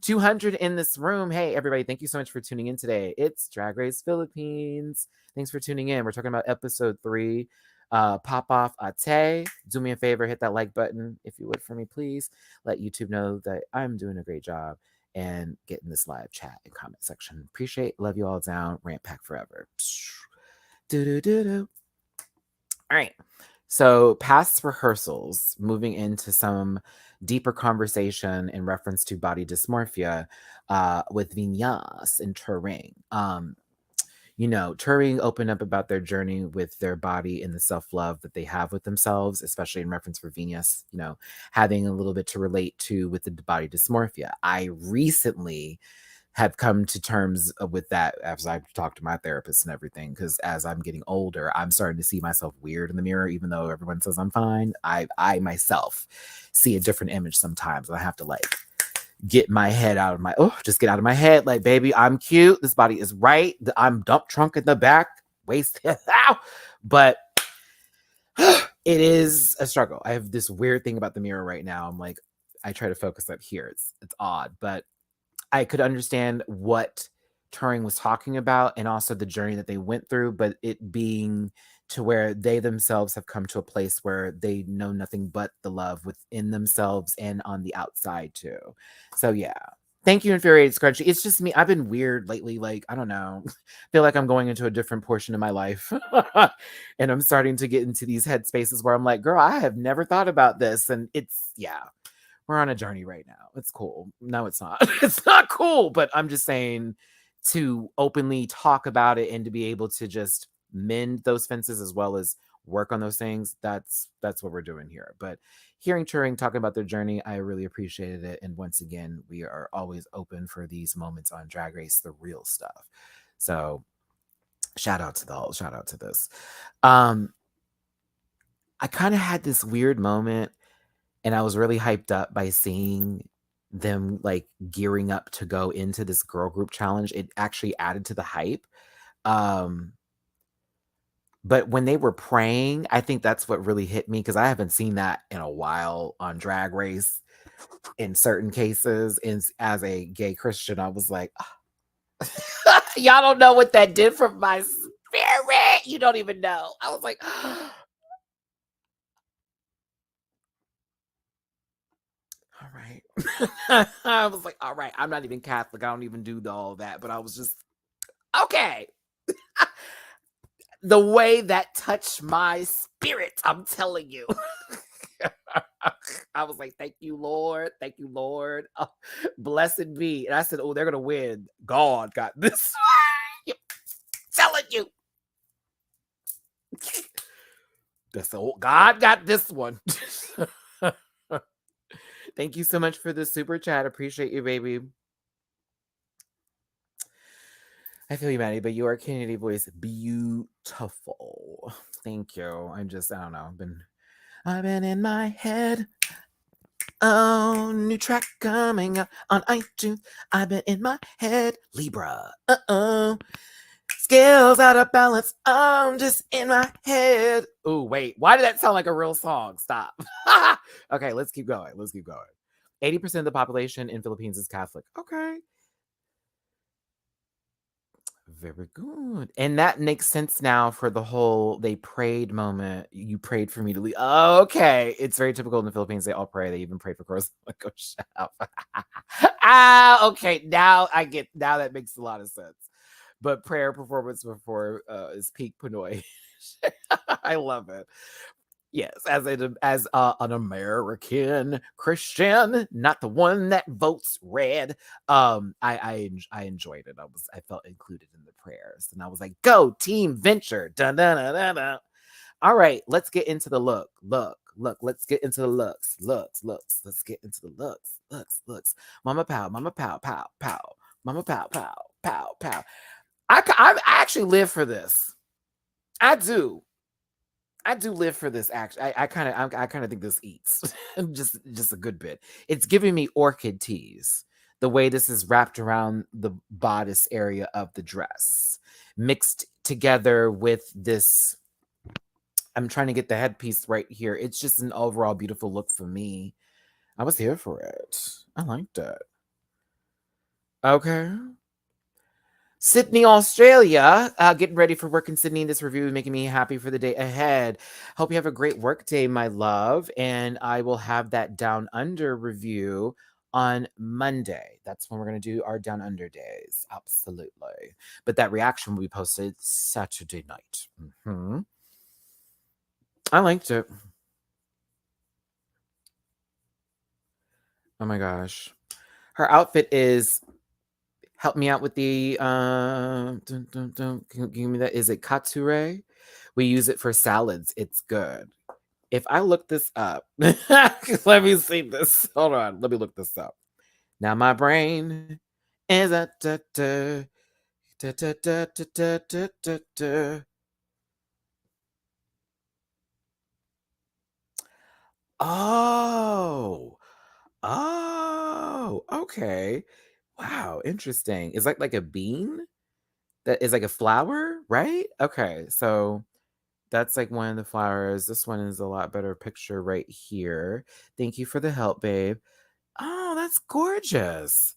200 in this room. Hey, everybody. Thank you so much for tuning in today. It's Drag Race Philippines. Thanks for tuning in. We're talking about episode 3. Pop off Ate. Do me a favor, hit that like button if you would for me, please. Let YouTube know that I'm doing a great job and get in this live chat and comment section. Appreciate, love you all down. Rant Pack forever. Do. All right. So past rehearsals, moving into some deeper conversation in reference to body dysmorphia with Vinyas and Turing. You know, Turing opened up about their journey with their body and the self-love that they have with themselves, especially in reference for Venus, you know, having a little bit to relate to with the body dysmorphia. I recently have come to terms with that as I've talked to my therapist and everything, because as I'm getting older, I'm starting to see myself weird in the mirror, even though everyone says I'm fine. I myself see a different image sometimes, and I have to like get my head out of my just get out of my head. Like, baby, I'm cute. This body is right. I'm dump trunk in the back, waist out. But it is a struggle. I have this weird thing about the mirror right now. I'm like, I try to focus up here. It's odd, but I could understand what Turing was talking about and also the journey that they went through, but it being to where they themselves have come to a place where they know nothing but the love within themselves and on the outside too. So yeah. Thank you, Infuriated Scrunchy. It's just me. I've been weird lately. Like, I don't know. Feel like I'm going into a different portion of my life. And I'm starting to get into these headspaces where I'm like, girl, I have never thought about this. And it's, yeah, we're on a journey right now. It's cool. No, it's not. It's not cool. But I'm just saying, to openly talk about it and to be able to just mend those fences as well as work on those things, that's what we're doing here. But hearing Turing talking about their journey, I really appreciated it. And once again, we are always open for these moments on Drag Race, the real stuff. So shout out to this. I kind of had this weird moment, and I was really hyped up by seeing them like gearing up to go into this girl group challenge. It actually added to the hype. But when they were praying, I think that's what really hit me, because I haven't seen that in a while on Drag Race in certain cases. And as a gay Christian, I was like, y'all don't know what that did for my spirit. You don't even know. I was like, all right. I was like, all right, I'm not even Catholic. I don't even do all that. But I was just, okay. The way that touched my spirit, I'm telling you. I was like, thank you, Lord. Thank you, Lord. Oh, blessed be. And I said, oh, they're going to win. God got this. Telling you. That's old. God got this one. Thank you so much for the super chat. Appreciate you, baby. I feel you, Maddie, but your Kennedy voice beautiful. Thank you. I don't know. I've been in my head. Oh, new track coming out on iTunes. I've been in my head. Libra. Scales out of balance. I'm just in my head. Oh, wait. Why did that sound like a real song? Stop. Okay, let's keep going. 80% of the population in Philippines is Catholic. Okay. Very good. And that makes sense now for the whole they prayed moment. You prayed for me to leave. Okay. It's very typical in the Philippines. They all pray. They even pray for girls. Like, oh, shut up. Okay. Now that makes a lot of sense. But prayer performance before is peak Pinoy. I love it. Yes, as an American Christian, not the one that votes red. I enjoyed it. I felt included in the prayers, and I was like, "Go Team Venture!" Dun, dun, dun, dun, dun. All right, let's get into the look. Let's get into the looks. Let's get into the looks. Mama pow, mama pow, pow, pow. Mama pow, pow, pow, pow. I actually live for this. I do. I do live for this action. I kind of think this eats just a good bit. It's giving me orchid tease. The way this is wrapped around the bodice area of the dress, mixed together with this. I'm trying to get the headpiece right here. It's just an overall beautiful look for me. I was here for it. I liked it. Okay. Sydney, Australia. Getting ready for work in Sydney. This review is making me happy for the day ahead. Hope you have a great work day, my love. And I will have that Down Under review on Monday. That's when we're going to do our Down Under days. Absolutely. But that reaction will be posted Saturday night. I liked it. Oh my gosh. Her outfit is. Help me out with the give me that. Is it katsure? We use it for salads. It's good. If I look this up, let me see this. Hold on. Let me look this up. Now my brain is a da, da, da, da, da, da, da, da, da. Oh, okay. Wow, interesting. Is like a bean that is like a flower, right? Okay, so that's like one of the flowers. This one is a lot better picture right here. Thank you for the help, babe. Oh, that's gorgeous.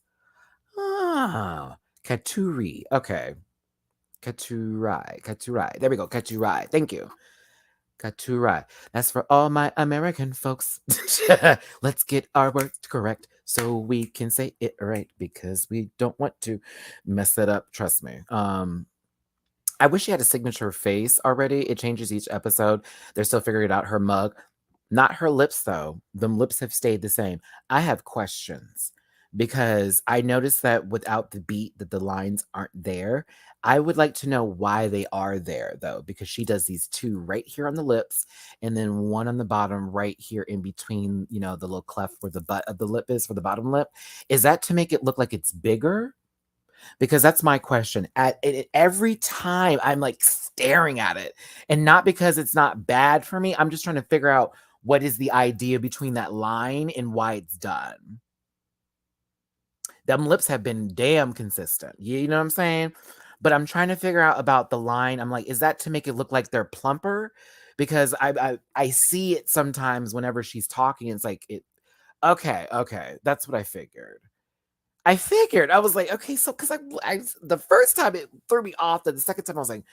Ah, Katuri. Okay. Katurai. There we go. Katurai. Thank you. Katurai. That's for all my American folks. Let's get our words correct so we can say it right because we don't want to mess it up. Trust me. I wish she had a signature face already. It changes each episode. They're still figuring out her mug. Not her lips, though. The lips have stayed the same. I have questions because I noticed that without the beat, that the lines aren't there. I would like to know why they are there, though, because she does these two right here on the lips and then one on the bottom right here in between, the little cleft where the butt of the lip is for the bottom lip. Is that to make it look like it's bigger? Because that's my question. Every time I'm like staring at it, and not because it's not bad for me. I'm just trying to figure out what is the idea between that line and why it's done. Them lips have been damn consistent. You know what I'm saying? But I'm trying to figure out about the line. I'm like, is that to make it look like they're plumper? Because I see it sometimes whenever she's talking. It's like it. Okay, that's what I figured. I was like, okay, so because I the first time it threw me off, then the second time I was like,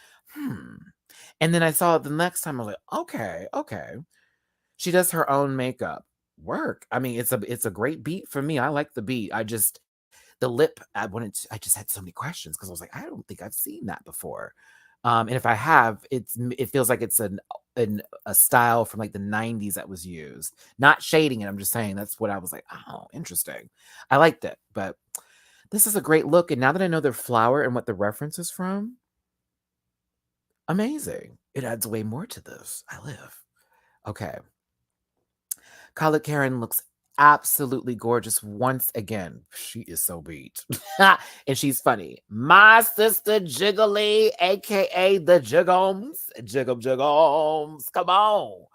and then I saw it the next time. I was like, okay. She does her own makeup. Work. I mean, it's a great beat for me. I like the beat. I just the lip. I just had so many questions because I was like, I don't think I've seen that before. And if I have, it feels like it's a style from like the 90s that was used. Not shading it. I'm just saying that's what I was like, oh, interesting. I liked it, but this is a great look. And now that I know their flower and what the reference is from, amazing. It adds way more to this. I live. Okay. Khaled Karen looks Absolutely gorgeous once again. She is so beat. And she's funny. My sister Jiggly, aka the Jiggums. Jiggums. Come on.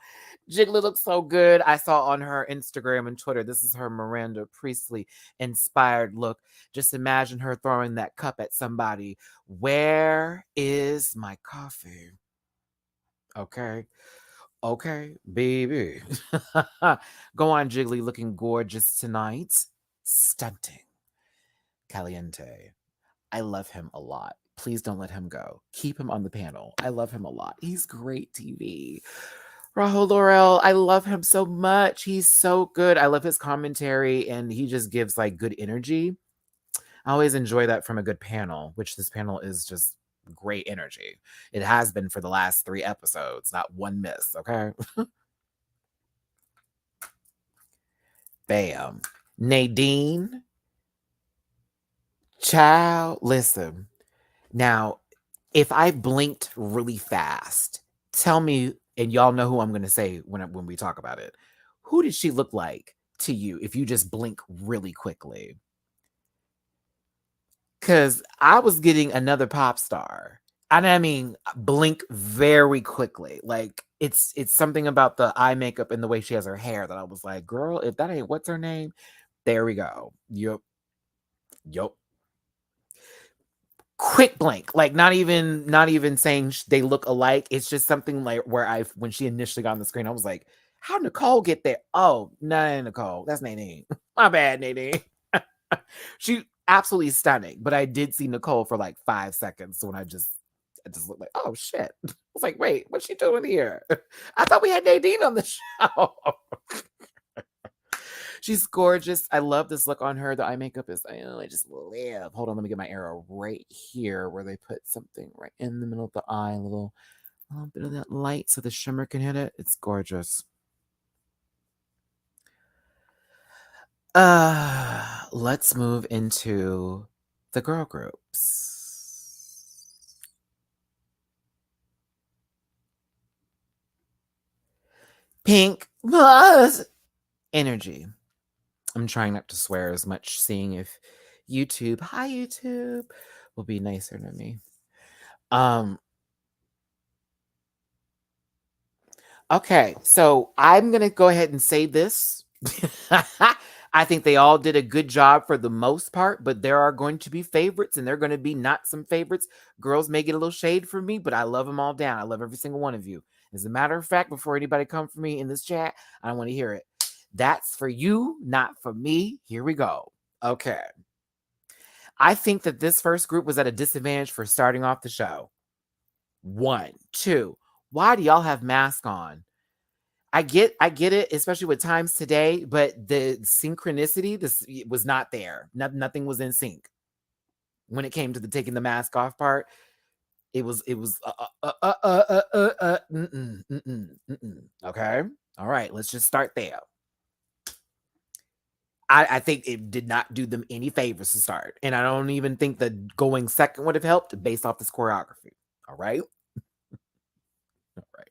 Jiggly looks so good. I saw on her Instagram and Twitter. This is her Miranda Priestley inspired look. Just imagine her throwing that cup at somebody. Where is my coffee? Okay. Okay, baby. Go on, Jiggly, looking gorgeous tonight. Stunting. Caliente. I love him a lot. Please don't let him go. Keep him on the panel. I love him a lot. He's great TV. Rahul Laurel, I love him so much. He's so good. I love his commentary and he just gives like good energy. I always enjoy that from a good panel, which this panel is just great energy. It has been for the last 3 episodes, not one miss, okay? Bam. Nadine, child, listen. Now, if I blinked really fast, tell me, and y'all know who I'm going to say when we talk about it. Who did she look like to you if you just blink really quickly? Because I was getting another pop star. And I mean, blink very quickly. Like it's something about the eye makeup and the way she has her hair that I was like, girl, if that ain't what's her name, there we go. Yup. Quick blink, like not even saying they look alike. It's just something like where when she initially got on the screen, I was like, how Nicole get there? Oh, no, Nicole, that's Nadine. My bad, Nadine. She absolutely stunning, but I did see Nicole for like 5 seconds when I just looked like, oh shit. I was like, wait, what's she doing here? I thought we had Nadine on the show. She's gorgeous. I love this look on her. The eye makeup is, I just live. Hold on, let me get my arrow right here where they put something right in the middle of the eye, a little bit of that light so the shimmer can hit it. It's gorgeous. Let's move into the girl groups. Pink plus energy. I'm trying not to swear as much, seeing if YouTube, hi YouTube, will be nicer to me. Okay, so I'm gonna go ahead and say this. I think they all did a good job for the most part, but there are going to be favorites and there are going to be not some favorites. Girls may get a little shade from me, but I love them all down. I love every single one of you. As a matter of fact, before anybody come for me in this chat, I want to hear it. That's for you, not for me. Here we go. Okay. I think that this first group was at a disadvantage for starting off the show. 1, 2. Why do y'all have masks on? I get it, especially with times today, but the synchronicity this was not there. Nothing was in sync when it came to the taking the mask off part. It was okay. All right, let's just start there. I think it did not do them any favors to start, and I don't even think that going second would have helped based off this choreography. All right. All right.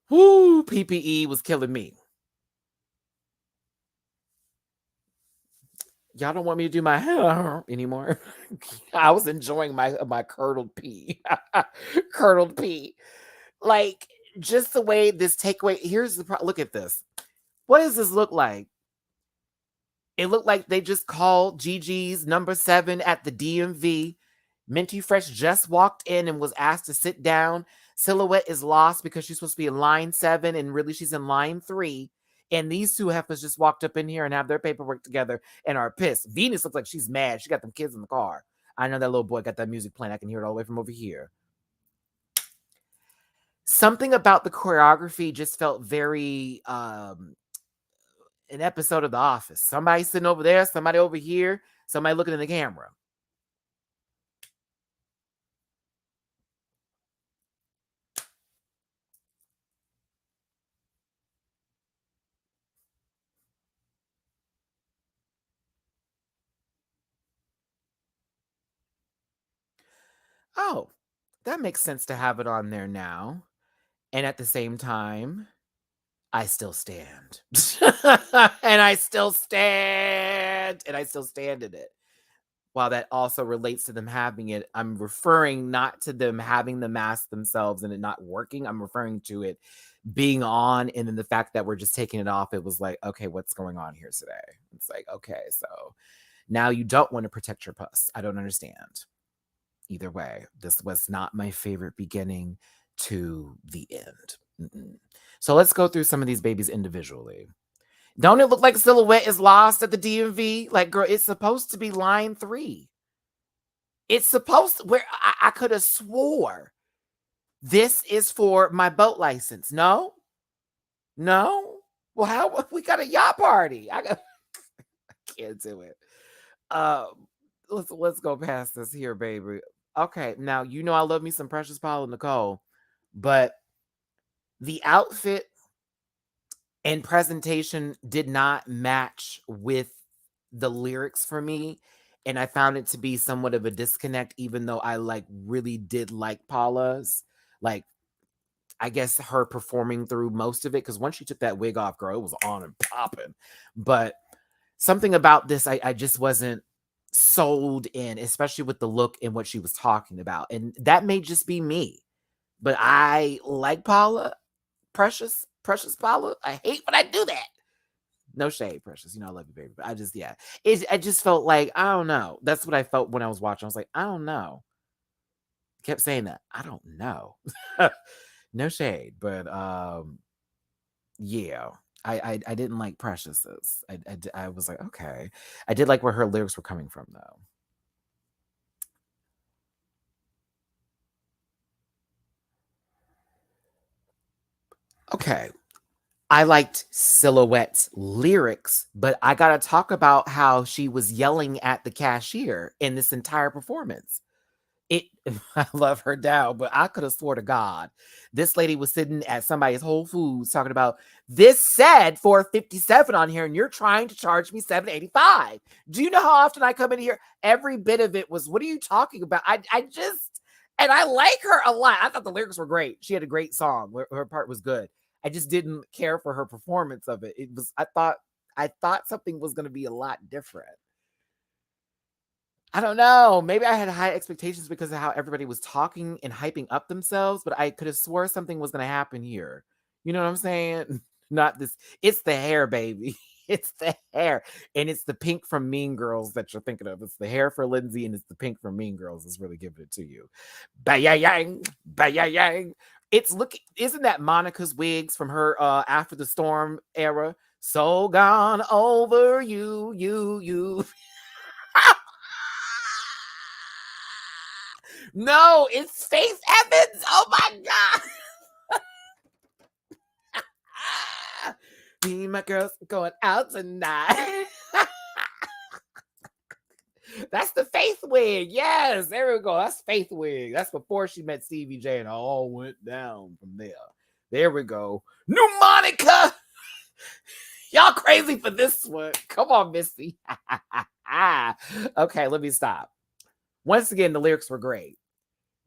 Woo, PPE was killing me. Y'all don't want me to do my hair anymore. I was enjoying my curdled pee. Curdled pee. Like just the way this takeaway. Here's the look at this. What does this look like? It looked like they just called Gigi's number 7 at the DMV. Minty Fresh just walked in and was asked to sit down. Silhouette is lost because she's supposed to be in line 7 and really she's in line 3. And these two heifers just walked up in here and have their paperwork together and are pissed. Venus looks like she's mad. She got them kids in the car. I know that little boy got that music playing. I can hear it all the way from over here. Something about the choreography just felt very an episode of The Office. Somebody sitting over there, somebody over here, somebody looking in the camera. Oh, that makes sense to have it on there now. And at the same time, I still stand. And I still stand. And I still stand in it. While that also relates to them having it, I'm referring not to them having the mask themselves and it not working. I'm referring to it being on, and then the fact that we're just taking it off. It was like, okay, what's going on here today? It's like, okay, so now you don't want to protect your puss. I don't understand. Either way, this was not my favorite beginning to the end. Mm-mm. So let's go through some of these babies individually. Don't it look like Silhouette is lost at the DMV? Like, girl, it's supposed to be line 3. It's supposed to, where I could have swore this is for my boat license. No? Well, how we got a yacht party? I can't do it. Let's go past this here, baby. Okay, now you know I love me some Precious Paula Nicole, but the outfit and presentation did not match with the lyrics for me, and I found it to be somewhat of a disconnect, even though I really did like Paula's, like, I guess her performing through most of it, because once she took that wig off, girl, it was on and popping. But something about this, I just wasn't sold in, especially with the look and what she was talking about. And that may just be me, but I like Paula, Precious Paula. I hate when I do that. No shade, Precious. You know I love you, baby. But I just, yeah. I just felt like, I don't know. That's what I felt when I was watching. I was like, I don't know. Kept saying that. I don't know. No shade. But yeah. I didn't like Precious's. I was like, okay. I did like where her lyrics were coming from, though. Okay. I liked Silhouette's lyrics, but I got to talk about how she was yelling at the cashier in this entire performance. I love her now, but I could have swore to God this lady was sitting at somebody's Whole Foods talking about this said $4.57 on here, and you're trying to charge me $7.85. Do you know how often I come in here? Every bit of it was, what are you talking about? I just, and I like her a lot. I thought the lyrics were great. She had a great song. Her part was good. I just didn't care for her performance of it. It was, I thought something was going to be a lot different. I don't know. Maybe I had high expectations because of how everybody was talking and hyping up themselves, but I could have swore something was going to happen here. You know what I'm saying? Not this. It's the hair, baby. It's the hair. And it's the pink from Mean Girls that you're thinking of. It's the hair for Lindsay and it's the pink from Mean Girls is really giving it to you. Ba-ya-yang, ba-ya-yang. It's looking, isn't that Monica's wigs from her After the Storm era? So gone over you. No, it's Faith Evans. Oh my God. Me and my girls going out tonight. That's the Faith wig. Yes, there we go. That's Faith wig. That's before she met Stevie J and it all went down from there. There we go. New Monica. Y'all crazy for this one. Come on, Missy. Okay, let me stop. Once again, the lyrics were great.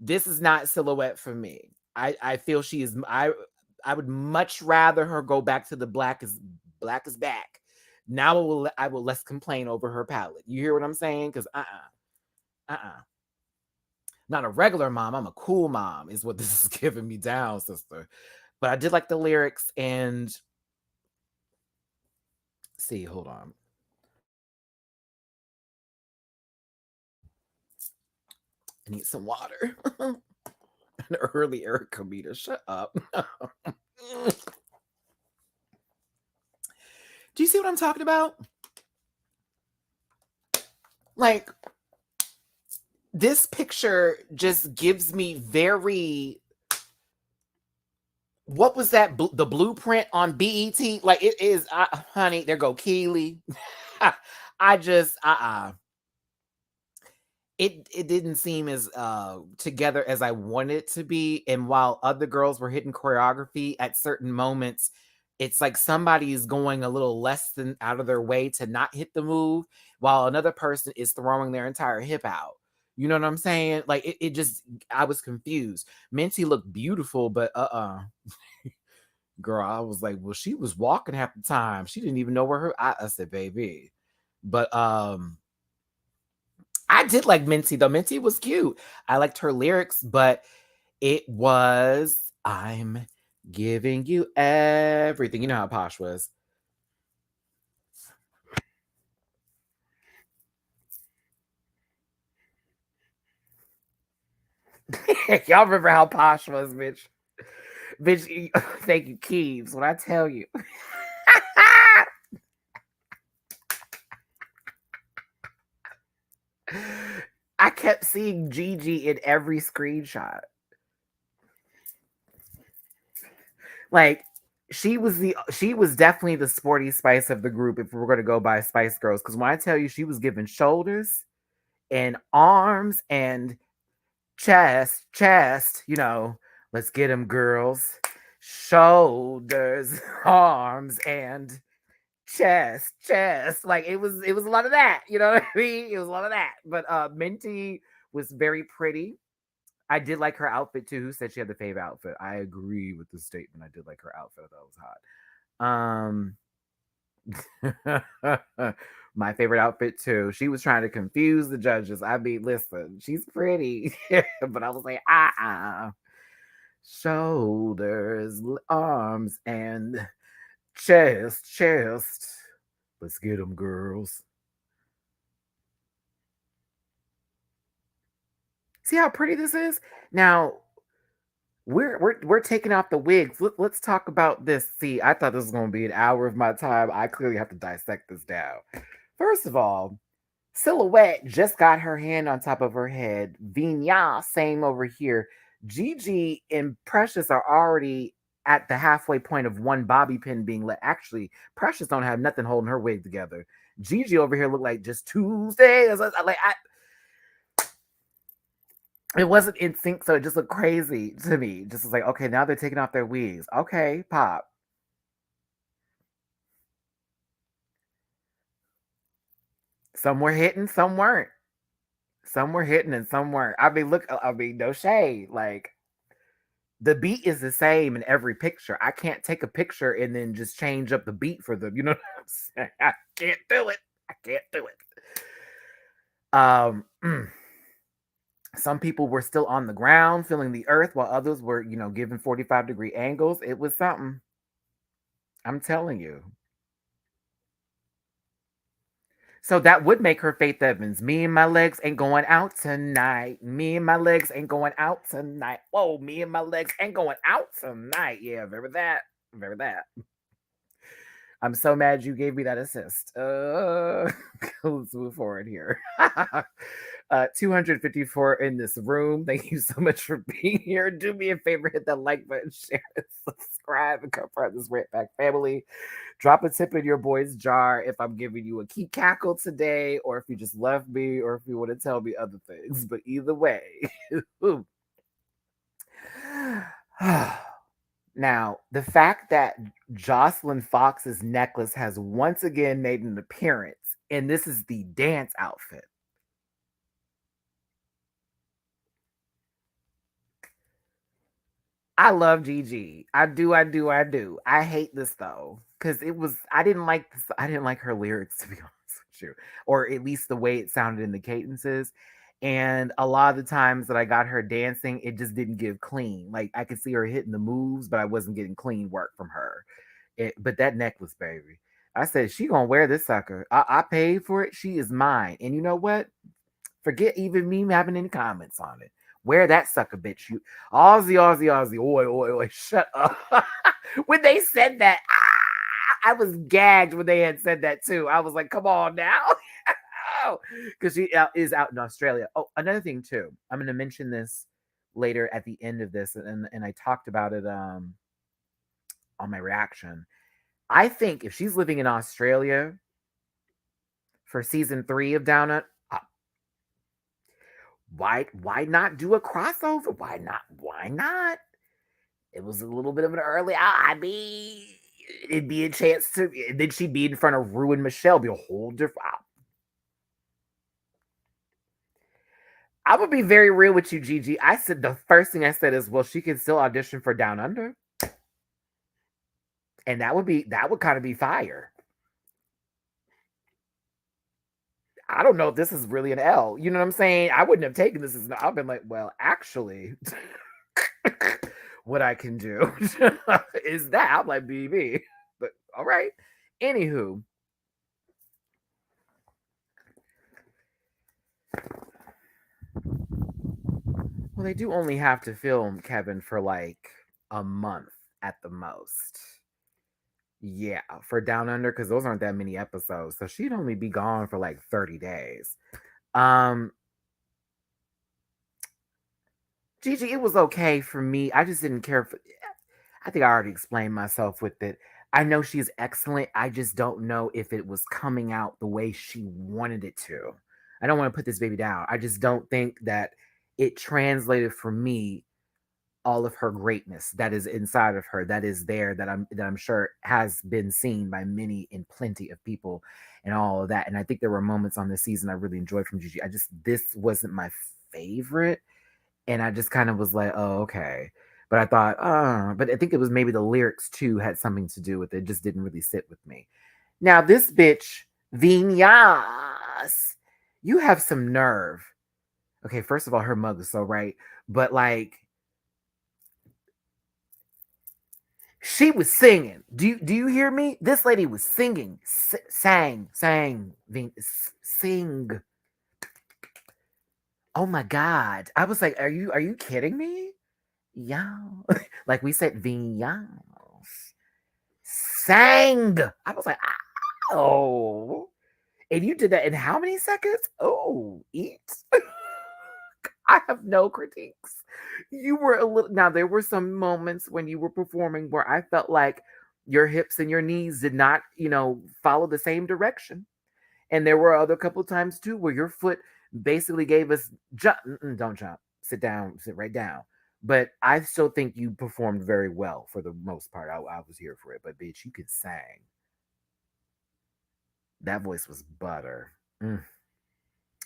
This is not Silhouette for me. I feel she is. I would much rather her go back to the black is back. Now I will less complain over her palette. You hear what I'm saying? Because not a regular mom. I'm a cool mom. Is what this is giving me down, sister. But I did like the lyrics and see. Hold on. I need some water. An early Erica meter. Shut up. Do you see what I'm talking about? Like, this picture just gives me very, what was that? The blueprint on BET? Like, it is, honey, there go Keely. I just, it didn't seem as together as I wanted it to be. And while other girls were hitting choreography at certain moments, it's like somebody is going a little less than out of their way to not hit the move, while another person is throwing their entire hip out. You know what I'm saying? Like it just, I was confused. Minty looked beautiful, but Girl, I was like, well, she was walking half the time. She didn't even know where I said, baby. But I did like Minty though. Minty was cute. I liked her lyrics, but it was I'm giving you everything. You know how Posh was. Y'all remember how Posh was, bitch? Bitch, thank you, Keeves. When I tell you. I kept seeing Gigi in every screenshot. Like she was definitely the sporty Spice of the group if we were going to go by Spice Girls. Because when I tell you she was giving shoulders and arms and chest, let's get them girls. Shoulders, arms, and chest. Like it was a lot of that. You know what I mean? It was a lot of that. But Minty was very pretty. I did like her outfit too. Who said she had the fave outfit? I agree with the statement. I did like her outfit. That was hot. My favorite outfit too. She was trying to confuse the judges. I mean, listen, she's pretty, but I was like, shoulders, arms, and chest. Let's get them, girls. See how pretty this is? Now we're taking off the wigs. Let's talk about this. See, I thought this was going to be an hour of my time. I clearly have to dissect this down. First of all, Silhouette just got her hand on top of her head. Vigna, same over here. Gigi and Precious are already at the halfway point of one bobby pin being let. Actually, Precious don't have nothing holding her wig together. Gigi over here looked like just Tuesday. It wasn't in sync, so it just looked crazy to me. Just was like, okay, now they're taking off their wigs. Okay, pop. Some were hitting, some weren't. Some were hitting and some weren't. No shade. Like the beat is the same in every picture. I can't take a picture and then just change up the beat for them. You know what I'm saying? I can't do it. I can't do it. Some people were still on the ground feeling the earth while others were, given 45-degree angles. It was something. I'm telling you. So that would make her Faith Evans. Me and my legs ain't going out tonight. Me and my legs ain't going out tonight. Whoa, me and my legs ain't going out tonight. Yeah, remember that? Remember that? I'm so mad you gave me that assist. Let's move forward here. 254 in this room. Thank you so much for being here. Do me a favor, hit that like button, share, and subscribe, and come part of this Rant Pack family. Drop a tip in your boy's jar if I'm giving you a key cackle today, or if you just love me, or if you want to tell me other things. But either way. Now, the fact that Jocelyn Fox's necklace has once again made an appearance, and this is the dance outfit. I love Gigi. I do. I hate this though, because I didn't like this. I didn't like her lyrics, to be honest with you, or at least the way it sounded in the cadences. And a lot of the times that I got her dancing, it just didn't give clean. Like I could see her hitting the moves, but I wasn't getting clean work from her. But that necklace, baby, I said she gonna wear this sucker. I paid for it. She is mine. And you know what? Forget even me having any comments on it. Wear that sucker, bitch. You Aussie, oi, shut up. When they said that, I was gagged when they had said that too. I was like, come on now. Because she is out in Australia. Oh, another thing too. I'm going to mention this later at the end of this, and I talked about it on my reaction. I think if she's living in Australia for season 3 of Down Under, why not do a crossover? Why not? It was a little bit of an early. I mean, it'd be a chance to. Then she'd be in front of Ruin Michelle. Be a whole different. I'm gonna be very real with you, Gigi. I said the first thing I said is, well, she can still audition for Down Under. And that would kind of be fire. I don't know if this is really an L. You know what I'm saying? I wouldn't have taken this as no. I've been like, well, actually, what I can do is that. I'm like, BB. But all right. Anywho, well, they do only have to film Kevin for like a month at the most. Yeah, for Down Under, because those aren't that many episodes. So she'd only be gone for like 30 days. Um, Gigi, it was okay for me. I just didn't care for. I think I already explained myself with it. I know she's excellent. I just don't know if it was coming out the way she wanted it to. I don't want to put this baby down. I just don't think that it translated for me all of her greatness that is inside of her, that is there, that I'm sure has been seen by many and plenty of people and all of that. And I think there were moments on this season I really enjoyed from Gigi. This wasn't my favorite, and I just kind of was like, oh, okay. But I thought, but I think it was maybe the lyrics too had something to do with it. It just didn't really sit with me. Now, this bitch, Vinyas, you have some nerve. Okay, first of all, her mug is so right. But like, she was singing. Do you hear me? This lady was singing, sang, sing. Oh my god! I was like, are you kidding me? Yeah, like we said, vinyas sang. I was like, oh, and you did that in how many seconds? Oh, eat. I have no critiques. You were a little now there were some moments when you were performing where I felt like your hips and your knees did not, follow the same direction. And there were other couple times too where your foot basically gave us jump. Don't jump. Sit down. Sit right down. But I still think you performed very well for the most part. I was here for it. But bitch, you could sing. That voice was butter. Mm.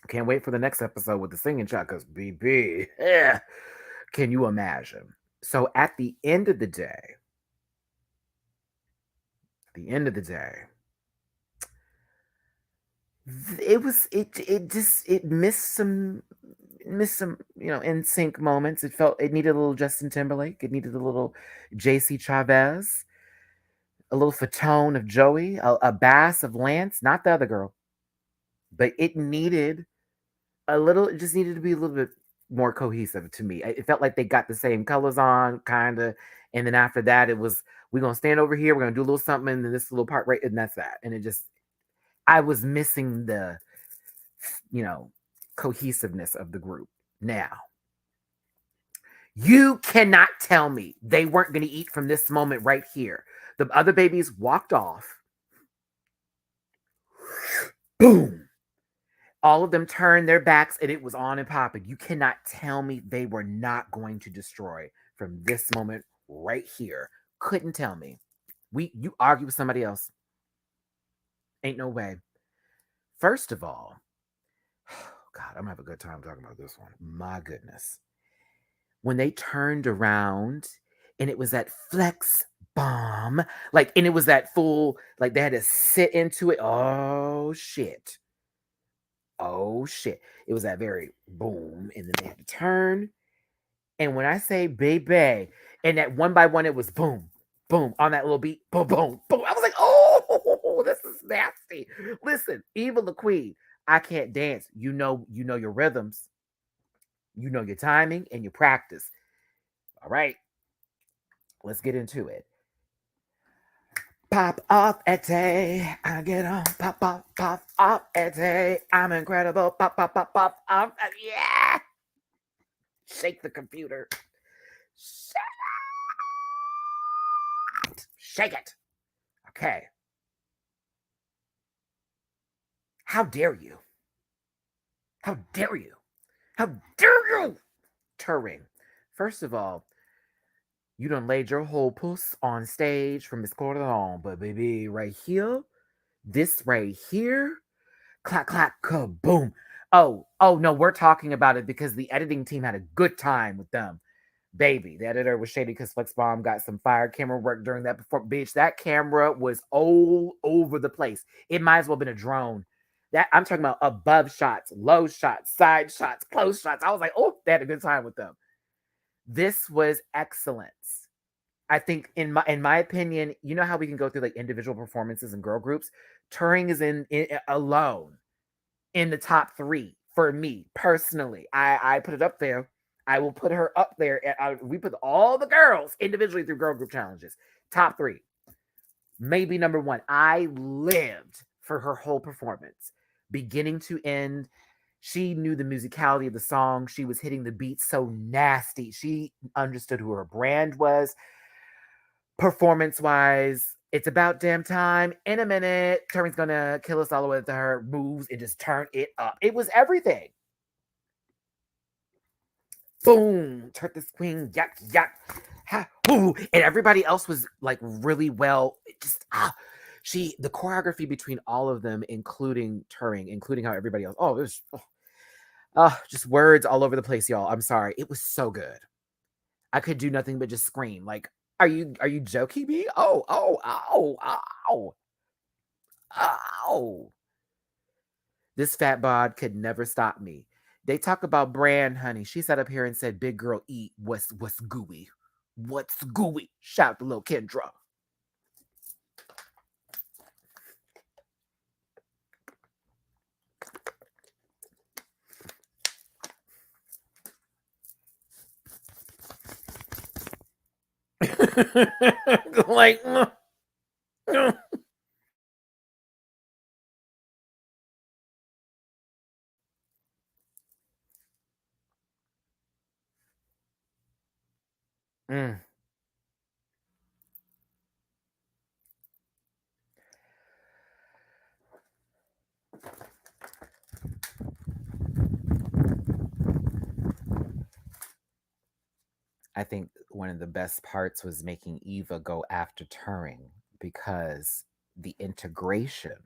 Can't wait for the next episode with the singing shot because BB. Yeah. Can you imagine? So at the end of the day, it missed some in sync moments. It needed a little Justin Timberlake. It needed a little JC Chavez, a little Fatone of Joey, a bass of Lance, not the other girl, but it needed a little. It just needed to be a little bit more cohesive to me. It felt like they got the same colors on, kind of, and then after that, it was we're gonna stand over here, we're gonna do a little something, and then this little part right, and that's that. And it just I was missing the you know cohesiveness of the group. Now, you cannot tell me they weren't going to eat from this moment right here. The other babies walked off. Boom. All of them turned their backs and it was on and popping. You cannot tell me they were not going to destroy from this moment right here. Couldn't tell me. You argue with somebody else. Ain't no way. First of all, God, I'm gonna have a good time talking about this one. My goodness. When they turned around and it was that flex bomb, like, and it was that full, like they had to sit into it. Oh shit. Oh shit. It was that very boom, and then they had to turn. And when I say baby, and that one by one, it was boom, boom on that little beat, boom, boom, boom. I was like, oh, this is nasty. Listen, Evil the Queen, I can't dance. You know your rhythms, you know your timing, and your practice. All right, let's get into it. Pop off at day, I get on. Pop off at day. I'm incredible. Pop off. Yeah. Shake the computer. Shake it. Shake it. Okay. How dare you? How dare you? How dare you? Turing. First of all, you done laid your whole puss on stage from Miss Cordon, but baby, right here, this right here, clack, clack, kaboom. Oh no, we're talking about it because the editing team had a good time with them. Baby, the editor was shady because Flex Bomb got some fire camera work during that before. Bitch, that camera was all over the place. It might as well have been a drone. That I'm talking about above shots, low shots, side shots, close shots. I was like, oh, they had a good time with them. This was excellence. I think in my opinion, you know how we can go through like individual performances and girl groups. Turing is in alone in the top 3 for me personally. I put it up there. I will put her up there. We put all the girls individually through girl group challenges. Top 3. Maybe number 1. I lived for her whole performance, beginning to end. She knew the musicality of the song. She was hitting the beat so nasty. She understood who her brand was. Performance wise, it's about damn time. In a minute, Turing's gonna kill us all the way to her moves and just turn it up. It was everything. Boom, turn this queen, yuck, yuck. Ha, ooh. And everybody else was like really well. Just the choreography between all of them, including Turing, including how everybody else. Oh, it was just words all over the place, y'all. I'm sorry. It was so good. I could do nothing but just scream. Like, are you joking me? Oh, oh, ow, ow, ow. This fat bod could never stop me. They talk about brand, honey. She sat up here and said, "Big girl, eat what's gooey. What's gooey?" Shout to little Kendra. Like, mm. I think one of the best parts was making Eva go after Turing because the integration,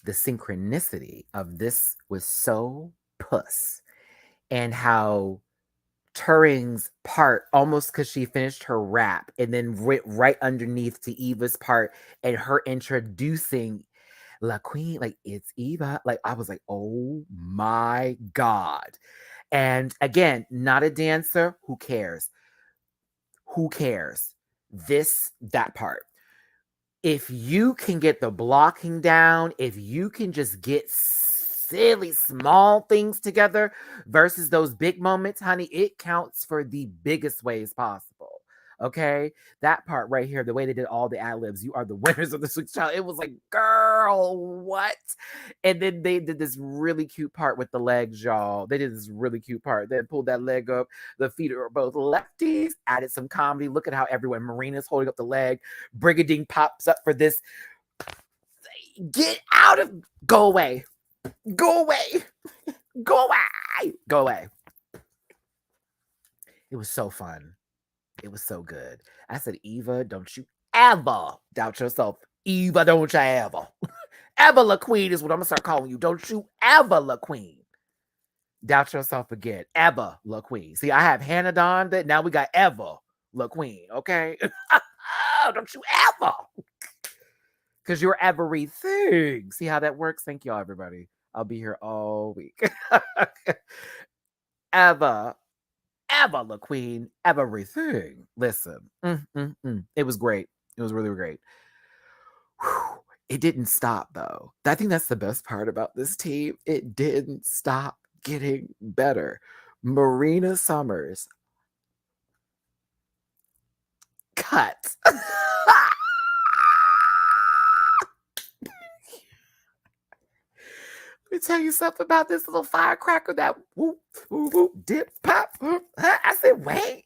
the synchronicity of this was so puss. And how Turing's part, almost because she finished her rap and then went right underneath to Eva's part and her introducing La Queen, like, it's Eva. Like, I was like, oh my God. And again, not a dancer. Who cares? Who cares? That part. If you can get the blocking down, if you can just get silly small things together versus those big moments, honey, it counts for the biggest ways possible. Okay, that part right here, the way they did all the ad libs, you are the winners of the Sweet Child. It was like, girl, what? And then they did this really cute part with the legs, y'all. They did this really cute part. They pulled that leg up. The feet are both lefties. Added some comedy. Look at how everyone. Marina's holding up the leg. Brigadine pops up for this. Get out of. Go away. Go away. Go away. Go away. It was so fun. It was so good. I said, Eva, don't you ever doubt yourself. Eva, don't you ever. Ever La Queen is what I'm going to start calling you. Don't you ever La Queen. Doubt yourself again. Ever La Queen. See, I have Hannah Dawn. Now we got Ever La Queen. Okay? Don't you ever. Because you're everything. See how that works? Thank y'all, everybody. I'll be here all week. Ever La Queen, everything. Listen, it was great. It was really great. Whew. It didn't stop, though. I think that's the best part about this team. It didn't stop getting better. Marina Summers. Cut. Let me tell you something about this little firecracker that whoop, whoop, whoop, dip, pop. I said, wait,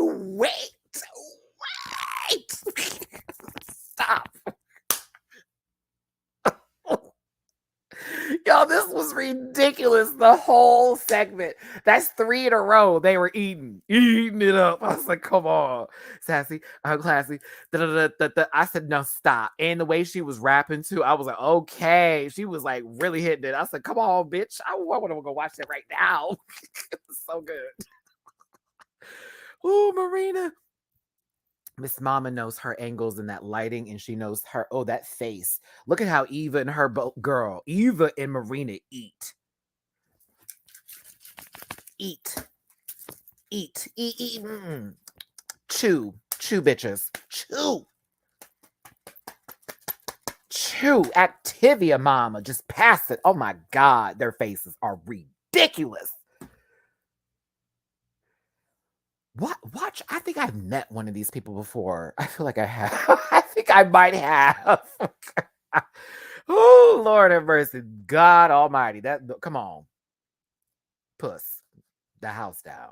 wait. Stop. Y'all, this was ridiculous. The whole segment. That's 3 in a row. They were eating it up. I was like, come on. Sassy, classy. I said, no, stop. And the way she was rapping too, I was like, okay. She was like really hitting it. I said, come on, bitch. I want to go watch it right now. It was so good. Oh, Marina. Miss Mama knows her angles and that lighting, and she knows her. Oh, that face. Look at how Eva and her girl, Eva and Marina eat. Eat. Eat. Eat. Eat. Chew. Chew, bitches. Chew. Chew. Activia, mama. Just pass it. Oh my God. Their faces are ridiculous. What? Watch. I think I've met one of these people before. I feel like I have. I think I might have. Oh, Lord have mercy. God Almighty. Come on. Puss. The house down.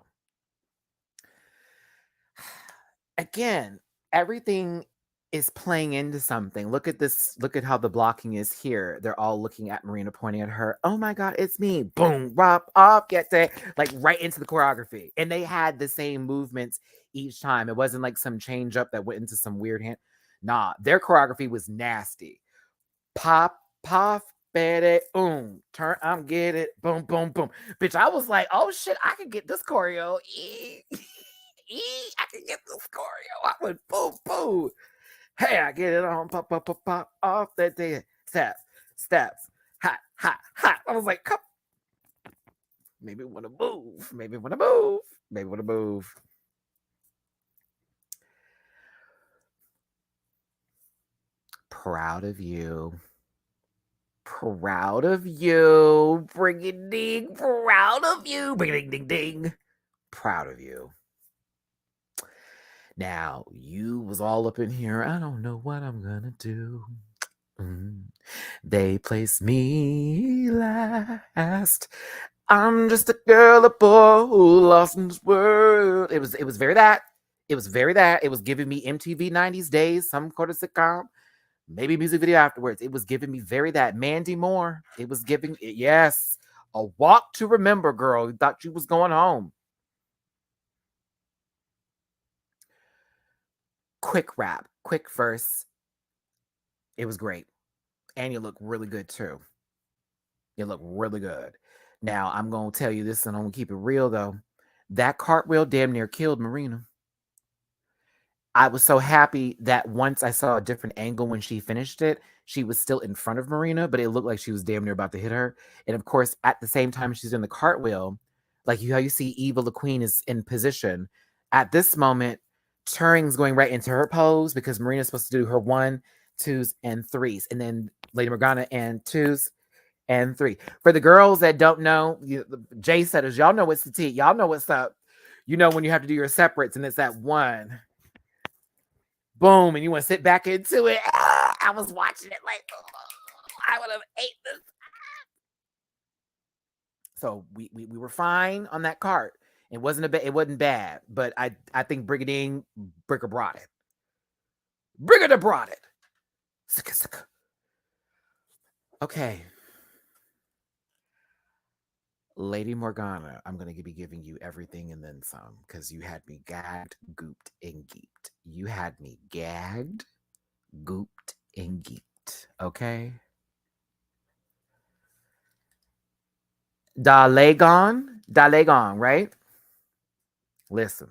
Again, everything is playing into something. Look at this. Look at how the blocking is here. They're all looking at Marina, pointing at her. Oh my God, it's me. Boom, rop, off, get there. Like right into the choreography. And they had the same movements each time. It wasn't like some change up that went into some weird hand. Nah, their choreography was nasty. Pop, pop, bet turn, get it, boom, boom, boom. Bitch, I was like, oh shit, I can get this choreo. I can get this choreo. I went boom, boom. Hey, I get it on, pop, pop, pop, pop, off that day. Steps, hot, hot, hot. I was like, come. Maybe want to move. Maybe want to move. Maybe want to move. Proud of you. Proud of you. Bring it ding. Proud of you. Bring it ding, ding, ding. Proud of you. Now, you was all up in here. I don't know what I'm gonna do. They place me last. I'm just a girl, a boy who lost in this world. It was very that. It was very that. It was giving me MTV 90s days, some kind of sitcom, maybe music video afterwards. It was giving me very that. Mandy Moore. It was giving, yes, a walk to remember, girl. You thought you was going home. Quick rap, quick verse. It was great. And you look really good too. You look really good. Now, I'm going to tell you this and I'm going to keep it real though. That cartwheel damn near killed Marina. I was so happy that once I saw a different angle when she finished it, she was still in front of Marina, but it looked like she was damn near about to hit her. And of course, at the same time she's in the cartwheel, like how you see Eva the Queen is in position. At this moment, Turing's going right into her pose because Marina's supposed to do her 1, 2s, and 3s. And then Lady Morgana and 2s and 3. For the girls that don't know, Jay setters, y'all know what's the T. Y'all know what's up. You know when you have to do your separates and it's that 1. Boom, and you want to sit back into it. I was watching it like, I would have ate this. So we were fine on that cart. It wasn't bad, but I think Brigger brought it. Brigger brought it. Okay. Lady Morgana, I'm going to be giving you everything and then some because you had me gagged, gooped, and geeked. You had me gagged, gooped, and geeked. Okay? Dalegon, right? Listen.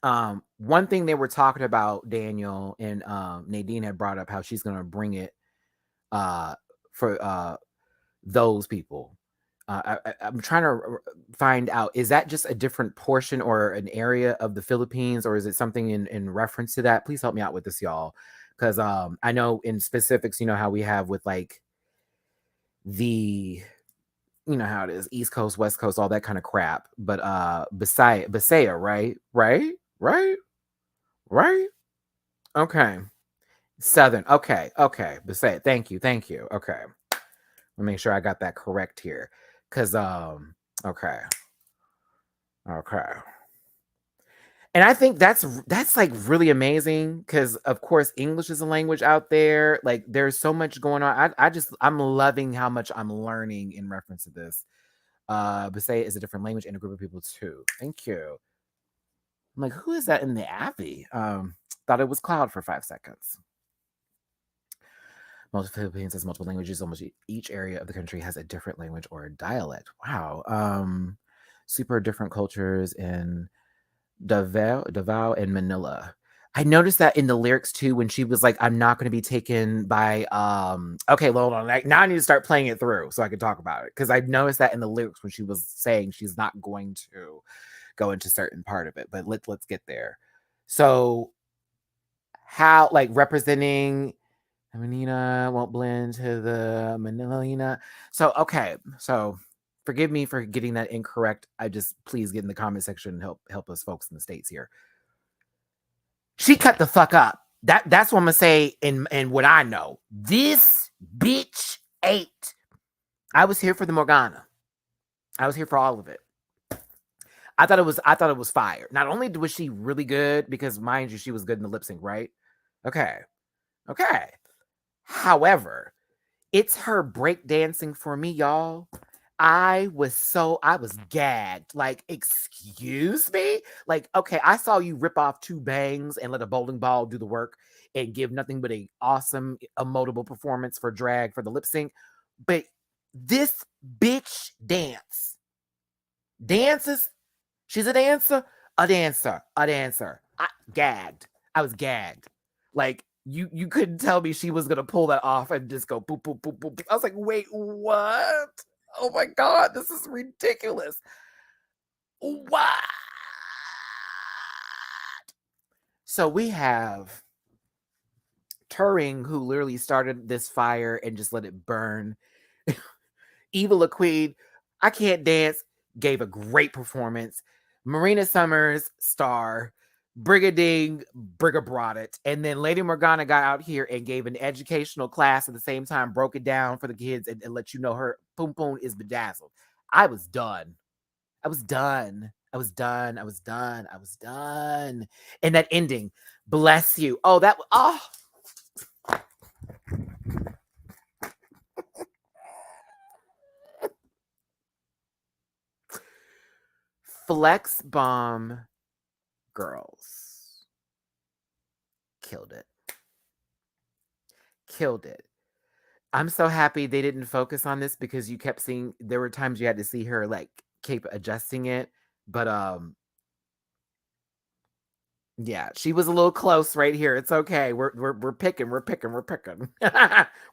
One thing they were talking about, Daniel and Nadine had brought up how she's going to bring it for those people. I'm trying to find out, is that just a different portion or an area of the Philippines, or is it something in reference to that? Please help me out with this, y'all. Because I know in specifics, you know how we have with like the, you know how it is, East Coast, West Coast, all that kind of crap. But Bisaya, right? Okay. Southern. Okay. Bisaya. Thank you. Okay. Let me make sure I got that correct here. Cause okay. And I think that's like really amazing because of course English is a language out there. Like there's so much going on. I'm loving how much I'm learning in reference to this. Bisaya is a different language and a group of people too. Thank you. I'm like, who is that in the Abbey? Thought it was Cloud for 5 seconds. Most Philippines has multiple languages. Almost each area of the country has a different language or a dialect. Wow. Super different cultures and Davao and Manila. I noticed that in the lyrics too when she was like, "I'm not going to be taken by." Okay, hold on. Like, now I need to start playing it through so I can talk about it because I noticed that in the lyrics when she was saying she's not going to go into certain part of it. But let's get there. So how like representing Manila won't blend to the Manila. So okay, so forgive me for getting that incorrect. I just please get in the comment section and help us folks in the States here. She cut the fuck up. That's what I'm gonna say in what I know. This bitch ate. I was here for the Morgana. I was here for all of it. I thought it was fire. Not only was she really good, because mind you, she was good in the lip sync, right? Okay. Okay. However, it's her break dancing for me, y'all. I was gagged. Like, excuse me? Like, okay, I saw you rip off two bangs and let a bowling ball do the work and give nothing but a awesome emotable performance for drag for the lip sync. But this bitch dances. She's a dancer, a dancer, a dancer. Gagged. I was gagged. Like, you couldn't tell me she was gonna pull that off and just go boop boop boop boop. I was like, wait, what? Oh my god, this is ridiculous. What? So we have Turing, who literally started this fire and just let it burn. Evil Queen, I can't dance, gave a great performance. Marina Summers, star. Brigading, Brigga brought it. And then Lady Morgana got out here and gave an educational class at the same time, broke it down for the kids and let you know her poom poom is bedazzled. I was done. I was done. I was done. I was done. I was done. And that ending, bless you. Oh, that, oh. Flex Bomb girls killed it. Killed it. I'm so happy they didn't focus on this because you kept seeing there were times you had to see her like keep adjusting it. But yeah, she was a little close right here. It's okay. We're picking, we're picking, we're picking.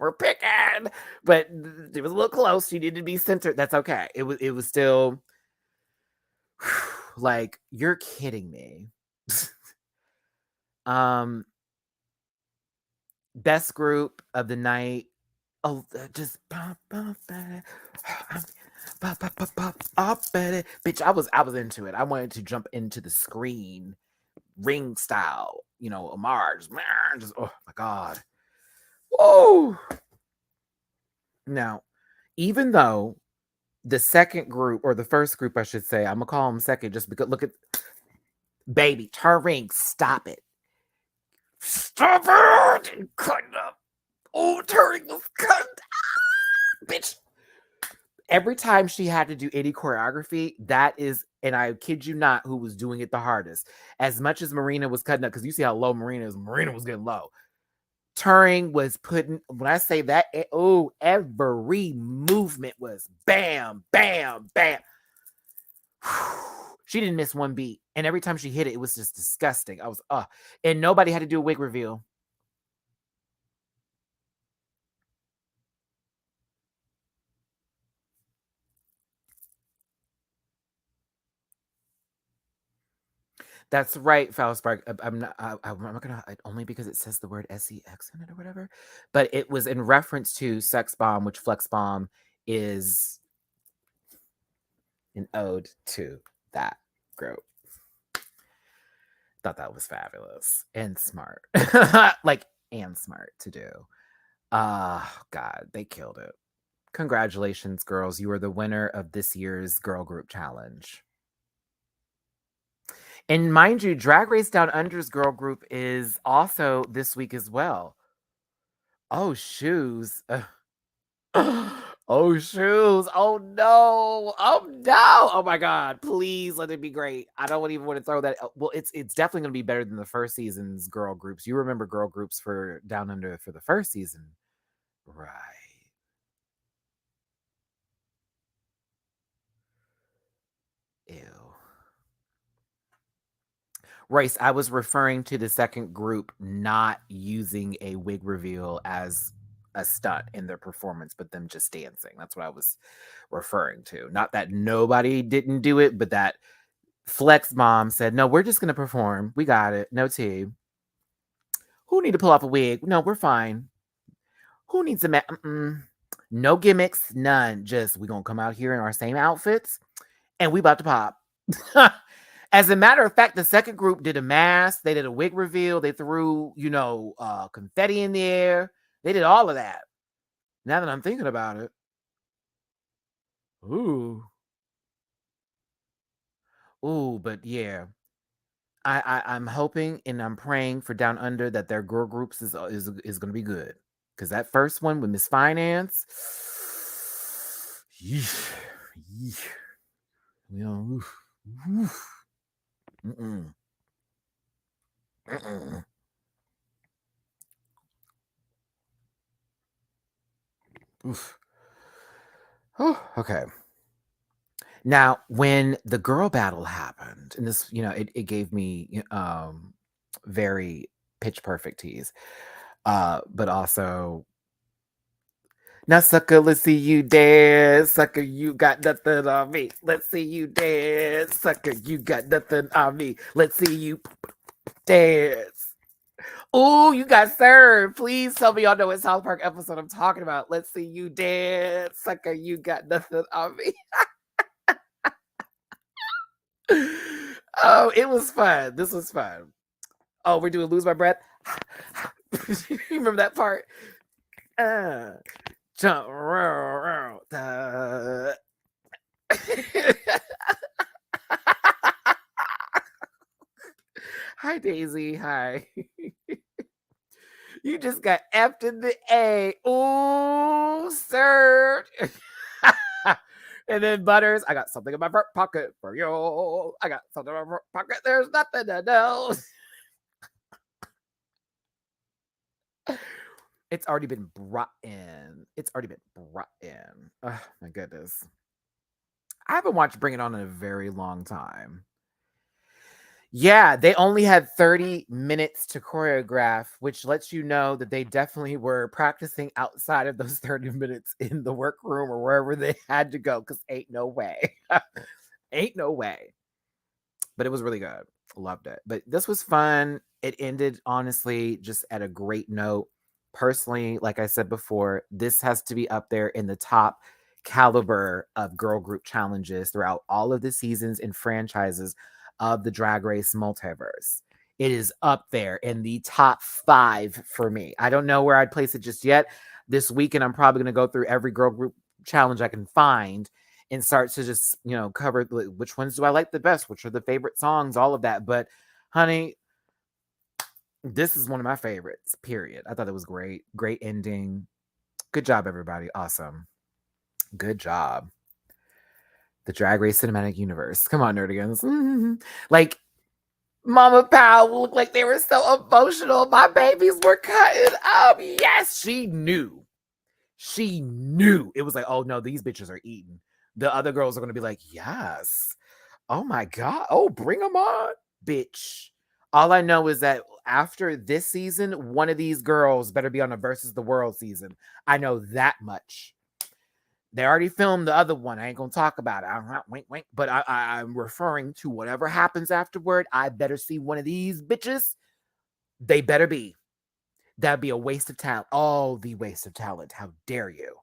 We're picking. But it was a little close. She needed to be centered. That's okay. It was still like, you're kidding me. Best group of the night. Oh, just bitch. I was into it. I wanted to jump into the screen, ring style. You know, Amar just oh my god. Oh. Now, even though the second group or the first group, I should say, I'm gonna call them second, just because look at baby, turn ring, stop it. Stop it! Cut up. Oh, turning was cut. Bitch. Every time she had to do any choreography, that is, and I kid you not, who was doing it the hardest. As much as Marina was cutting up, because you see how low Marina is, Marina was getting low. Turing was putting, when I say that, oh, every movement was bam, bam, bam. She didn't miss one beat. And every time she hit it, it was just disgusting. I was, and nobody had to do a wig reveal. That's right, Fauspark. I'm not gonna only because it says the word sex in it or whatever, but it was in reference to Sex Bomb, which Flex Bomb is an ode to that group. Thought that was fabulous and smart, like and smart to do. God, they killed it. Congratulations, girls! You are the winner of this year's girl group challenge. And mind you, Drag Race Down Under's girl group is also this week as well. Oh, shoes. Oh, shoes. Oh, no. Oh, no. Oh, my God. Please let it be great. I don't even want to throw that. Well, it's definitely going to be better than the first season's girl groups. You remember girl groups for Down Under for the first season. Right. Ew. Royce, I was referring to the second group not using a wig reveal as a stunt in their performance, but them just dancing. That's what I was referring to. Not that nobody didn't do it, but that Flex Mom said, "No, we're just gonna perform. We got it. No tea. Who need to pull off a wig? No, we're fine. Who needs a no gimmicks, none. Just we gonna come out here in our same outfits, and we about to pop." As a matter of fact, the second group did a mask. They did a wig reveal. They threw, confetti in the air. They did all of that. Now that I'm thinking about it, ooh, but yeah, I'm hoping and I'm praying for Down Under that their girl groups is going to be good, because that first one with Miss Finance, yeesh, yeesh, oof, oof, mm-mm, mm-mm, oof. Oh, okay. Now, when the girl battle happened, and this, it gave me very pitch perfect tease. But also, now sucker, let's see you dance. Sucker, you got nothing on me. Let's see you dance. Sucker, you got nothing on me. Let's see you dance. Oh, you got served. Please tell me y'all know what South Park episode I'm talking about. Let's see you dance. Sucker, you got nothing on me. Oh, it was fun. This was fun. Oh, we're doing Lose My Breath. You remember that part? Jump. Hi, Daisy. Hi. You just got F'd in the A. Ooh, sir. And then Butters, I got something in my front pocket for you. I got something in my front pocket. There's nothing to know. It's already been brought in. Oh, my goodness. I haven't watched Bring It On in a very long time. Yeah, they only had 30 minutes to choreograph, which lets you know that they definitely were practicing outside of those 30 minutes in the workroom or wherever they had to go, because ain't no way. Ain't no way. But it was really good. Loved it. But this was fun. It ended, honestly, just at a great note. Personally, like I said before, this has to be up there in the top caliber of girl group challenges throughout all of the seasons and franchises of the Drag Race multiverse. It is up there in the top 5 for me. I don't know where I'd place it just yet. This weekend, I'm probably going to go through every girl group challenge I can find and start to just, cover which ones do I like the best, which are the favorite songs, all of that. But honey, this is one of my favorites, period. I thought it was great. Great ending. Good job, everybody. Awesome. Good job. The Drag Race Cinematic Universe. Come on, Nerdigans. Like, Mama Powell looked like they were so emotional. My babies were cutting up. Yes, she knew. She knew. It was like, oh no, these bitches are eating. The other girls are going to be like, yes. Oh my God. Oh, bring them on, bitch. All I know is that after this season, one of these girls better be on a Versus the World season. I know that much. They already filmed the other one. I ain't gonna talk about it. I'm not wink wink, but I'm referring to whatever happens afterward. I better see one of these bitches. They better be. That'd be a waste of talent. Oh, the waste of talent. How dare you?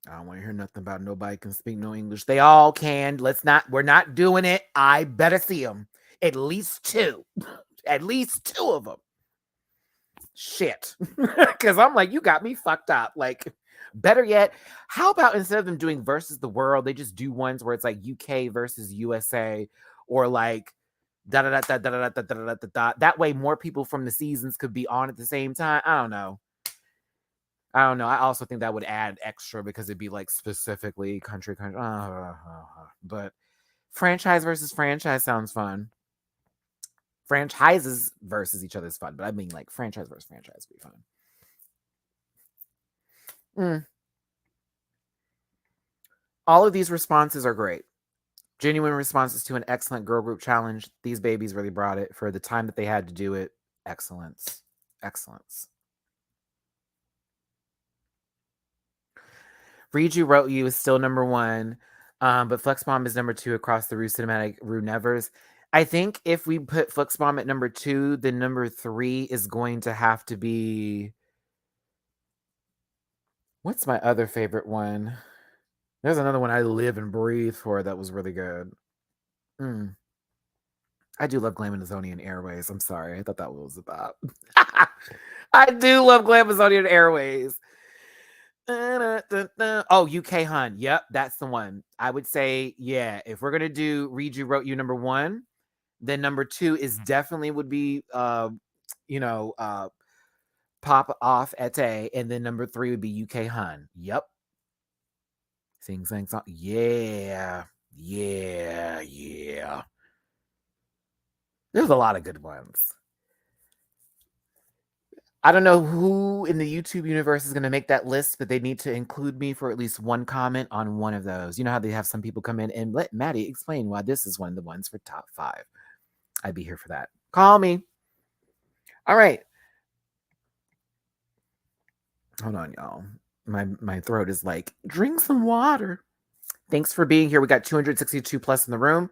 I don't want to hear nothing about nobody can speak no English. They all can. We're not doing it. I better see them. At least 2. At least 2 of them. Shit. Because I'm like, you got me fucked up. Like, better yet, how about instead of them doing Versus the World, they just do ones where it's like UK versus USA, or like da da da da da da da da da da. That way more people from the seasons could be on at the same time. I don't know. I also think that would add extra because it'd be like specifically country. But franchise versus franchise sounds fun. Franchises versus each other is fun, but I mean like franchise versus franchise would be fun. All of these responses are great. Genuine responses to an excellent girl group challenge. These babies really brought it for the time that they had to do it. Excellence. Excellence. Read You Wrote You is still number one, but Flex Bomb is number two across the Rue Cinematic Rue Nevers. I think if we put Flex Bomb at number two, then number three is going to have to be. What's my other favorite one? There's another one I live and breathe for that was really good. I do love Glamazonian Airways. I'm sorry. I thought that was about. I do love Glamazonian Airways. Oh, UK Hun. Yep, that's the one. I would say, yeah, if we're gonna do Read You Wrote You number one, then number two is definitely would be you know, Pop Off Ete, and then number three would be UK Hun. Yep. Sing song. Yeah. Yeah. Yeah. There's a lot of good ones. I don't know who in the YouTube universe is going to make that list, but they need to include me for at least one comment on one of those. You know how they have some people come in and let Maddie explain why this is one of the ones for top 5. I'd be here for that. Call me. All right. Hold on, y'all. My throat is like, drink some water. Thanks for being here. We got 262 plus in the room.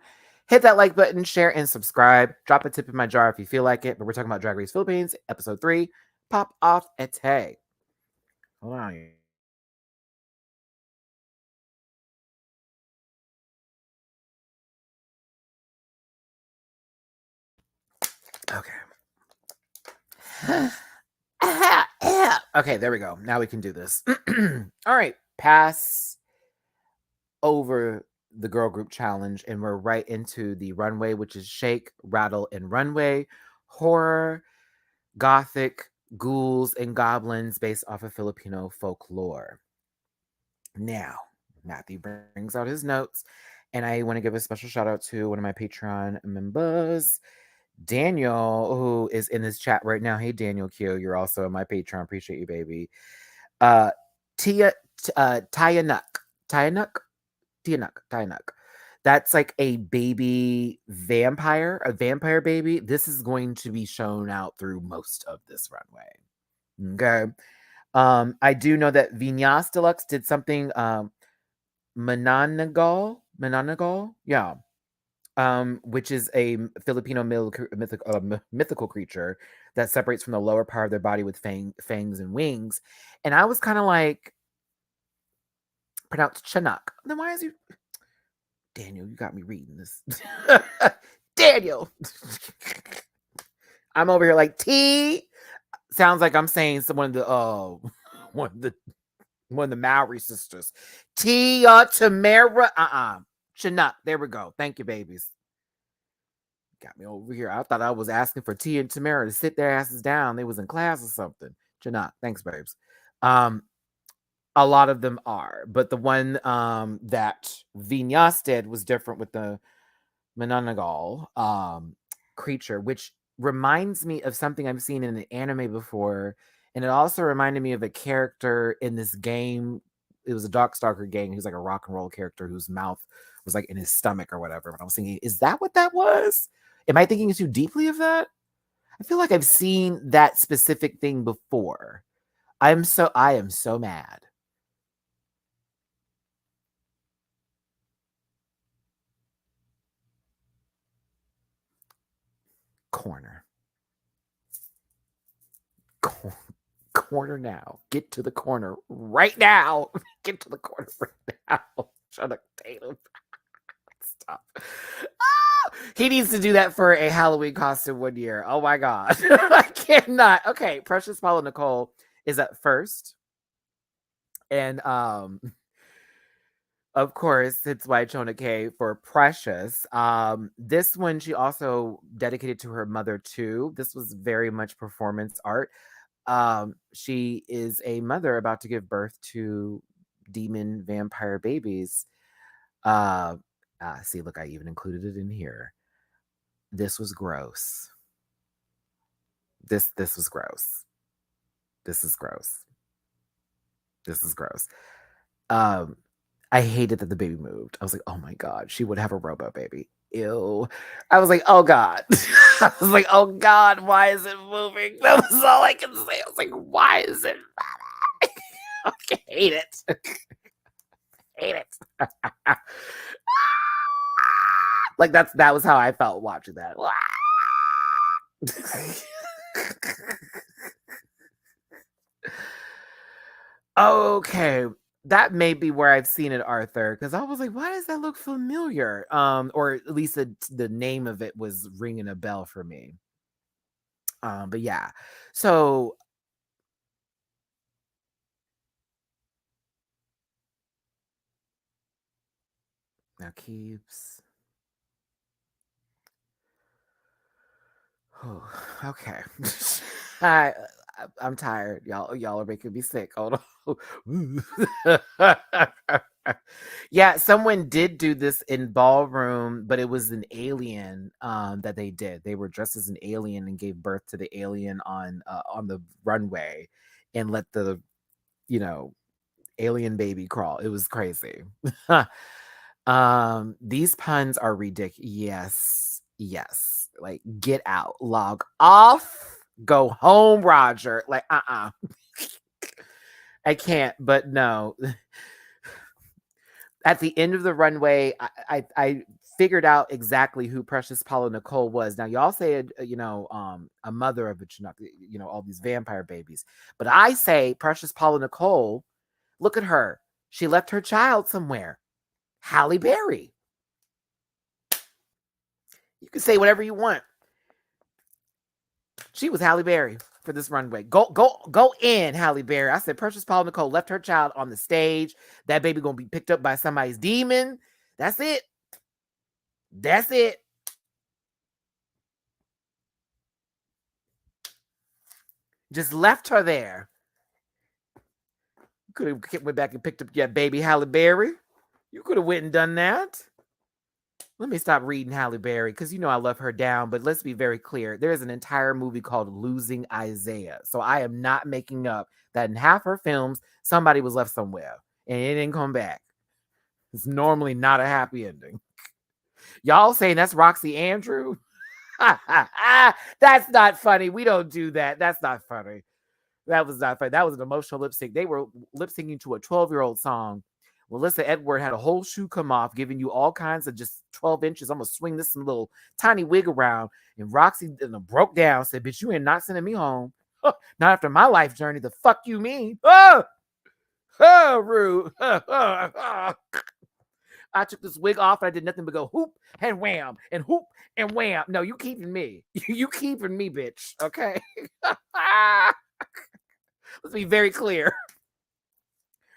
Hit that like button, share, and subscribe. Drop a tip in my jar if you feel like it. But we're talking about Drag Race Philippines, episode 3. Pop off Ete. Hold on. Okay. Okay, there we go. Now we can do this. All right. Pass over the girl group challenge, and we're right into the runway, which is Shake, Rattle, and Runway. Horror, gothic, ghouls, and goblins based off of Filipino folklore. Now, Matthew brings out his notes, and I want to give a special shout out to one of my Patreon members, Daniel, who is in this chat right now. Hey, Daniel Q, you're also in my Patreon. Appreciate you, baby. Tia Nuck. That's like a baby vampire, a vampire baby. This is going to be shown out through most of this runway. Okay. I do know that Vinyas Deluxe did something Mananagal, yeah. Which is a Filipino mythical creature that separates from the lower part of their body with fangs and wings. And I was kind of like, pronounced Chinook. Then why is you, Daniel? You got me reading this, Daniel. I'm over here like T. Sounds like I'm saying one of the one of the Maori sisters. Tia Tamara. Chinook. There we go. Thank you, babies. Got me over here. I thought I was asking for Tia and Tamara to sit their asses down. They was in class or something. Chinook. Thanks, babes. A lot of them are, but the one that Vinyas did was different with the Mananagal creature, which reminds me of something I've seen in an anime before. And it also reminded me of a character in this game. It was a Darkstalker game. He was like a rock and roll character whose mouth was like in his stomach or whatever. And I was thinking, is that what that was? Am I thinking too deeply of that? I feel like I've seen that specific thing before. I am so mad. Corner. Corner now. Get to the corner right now. Get to the corner right now. Shut up, Tatum. Stop. Ah! He needs to do that for a Halloween costume one year. Oh my God. I cannot. Okay. Precious Paula Nicole is at first. And of course, it's Chona K for Precious. This one she also dedicated to her mother too. This was very much performance art. She is a mother about to give birth to demon vampire babies. See, look, I even included it in here. This was gross. This was gross. This is gross. This is gross. I hated that the baby moved. I was like, oh my God, she would have a robo baby. Ew. I was like, oh God. I was like, oh God, why is it moving? That was all I could say. I was like, why is it moving? I hate it. Hate it. Like that was how I felt watching that. Okay, that may be where I've seen it, Arthur, because I was like, why does that look familiar? Or at least the name of it was ringing a bell for me. But yeah, so now keeps. Oh, okay. I I'm tired. Y'all are making me sick. Hold on. Yeah, someone did do this in ballroom, but it was an alien that they did. They were dressed as an alien and gave birth to the alien on the runway and let the, you know, alien baby crawl. It was crazy. These puns are ridiculous. Yes. Yes. Like get out, log off, go home, Roger. Like I can't, but no. At the end of the runway, I figured out exactly who Precious Paula Nicole was. Now y'all said, a mother of a Chinook, all these vampire babies. But I say Precious Paula Nicole, look at her. She left her child somewhere. Halle Berry. You can say whatever you want. She was Halle Berry for this runway. Go in, Halle Berry. I said Precious Paula Nicole left her child on the stage. That baby gonna be picked up by somebody's demon. That's it. That's it. Just left her there. You could have went back and picked up your baby Halle Berry. You could have went and done that. Let me stop reading Halle Berry because I love her down. But let's be very clear. There is an entire movie called Losing Isaiah. So I am not making up that in half her films, somebody was left somewhere and it didn't come back. It's normally not a happy ending. Y'all saying that's Roxy Andrew? That's not funny. We don't do that. That's not funny. That was not funny. That was an emotional lip sync. They were lip syncing to a 12-year-old song. Melissa Edward had a whole shoe come off, giving you all kinds of just 12 inches. I'm going to swing this little tiny wig around. And Roxy broke down, said, bitch, you ain't not sending me home. Not after my life journey. The fuck you mean? Rude. I took this wig off and I did nothing but go hoop and wham and hoop and wham. No, you keeping me. You keeping me, bitch. Okay. Let's be very clear.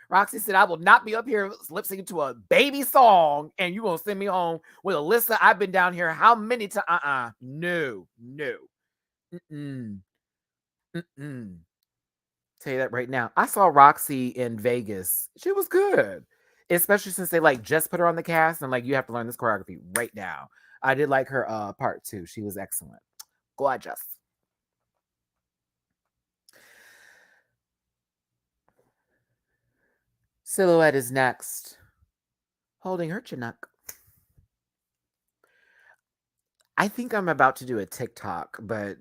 Roxy said, I will not be up here lip syncing to a baby song and you gonna send me home with Alyssa. I've been down here how many times? No. Mm-mm. Mm-mm. Tell you that right now. I saw Roxy in Vegas. She was good. Especially since they just put her on the cast and you have to learn this choreography right now. I did like her part too. She was excellent. Gorgeous. Silhouette is next. Holding her Chinook. I think I'm about to do a TikTok, but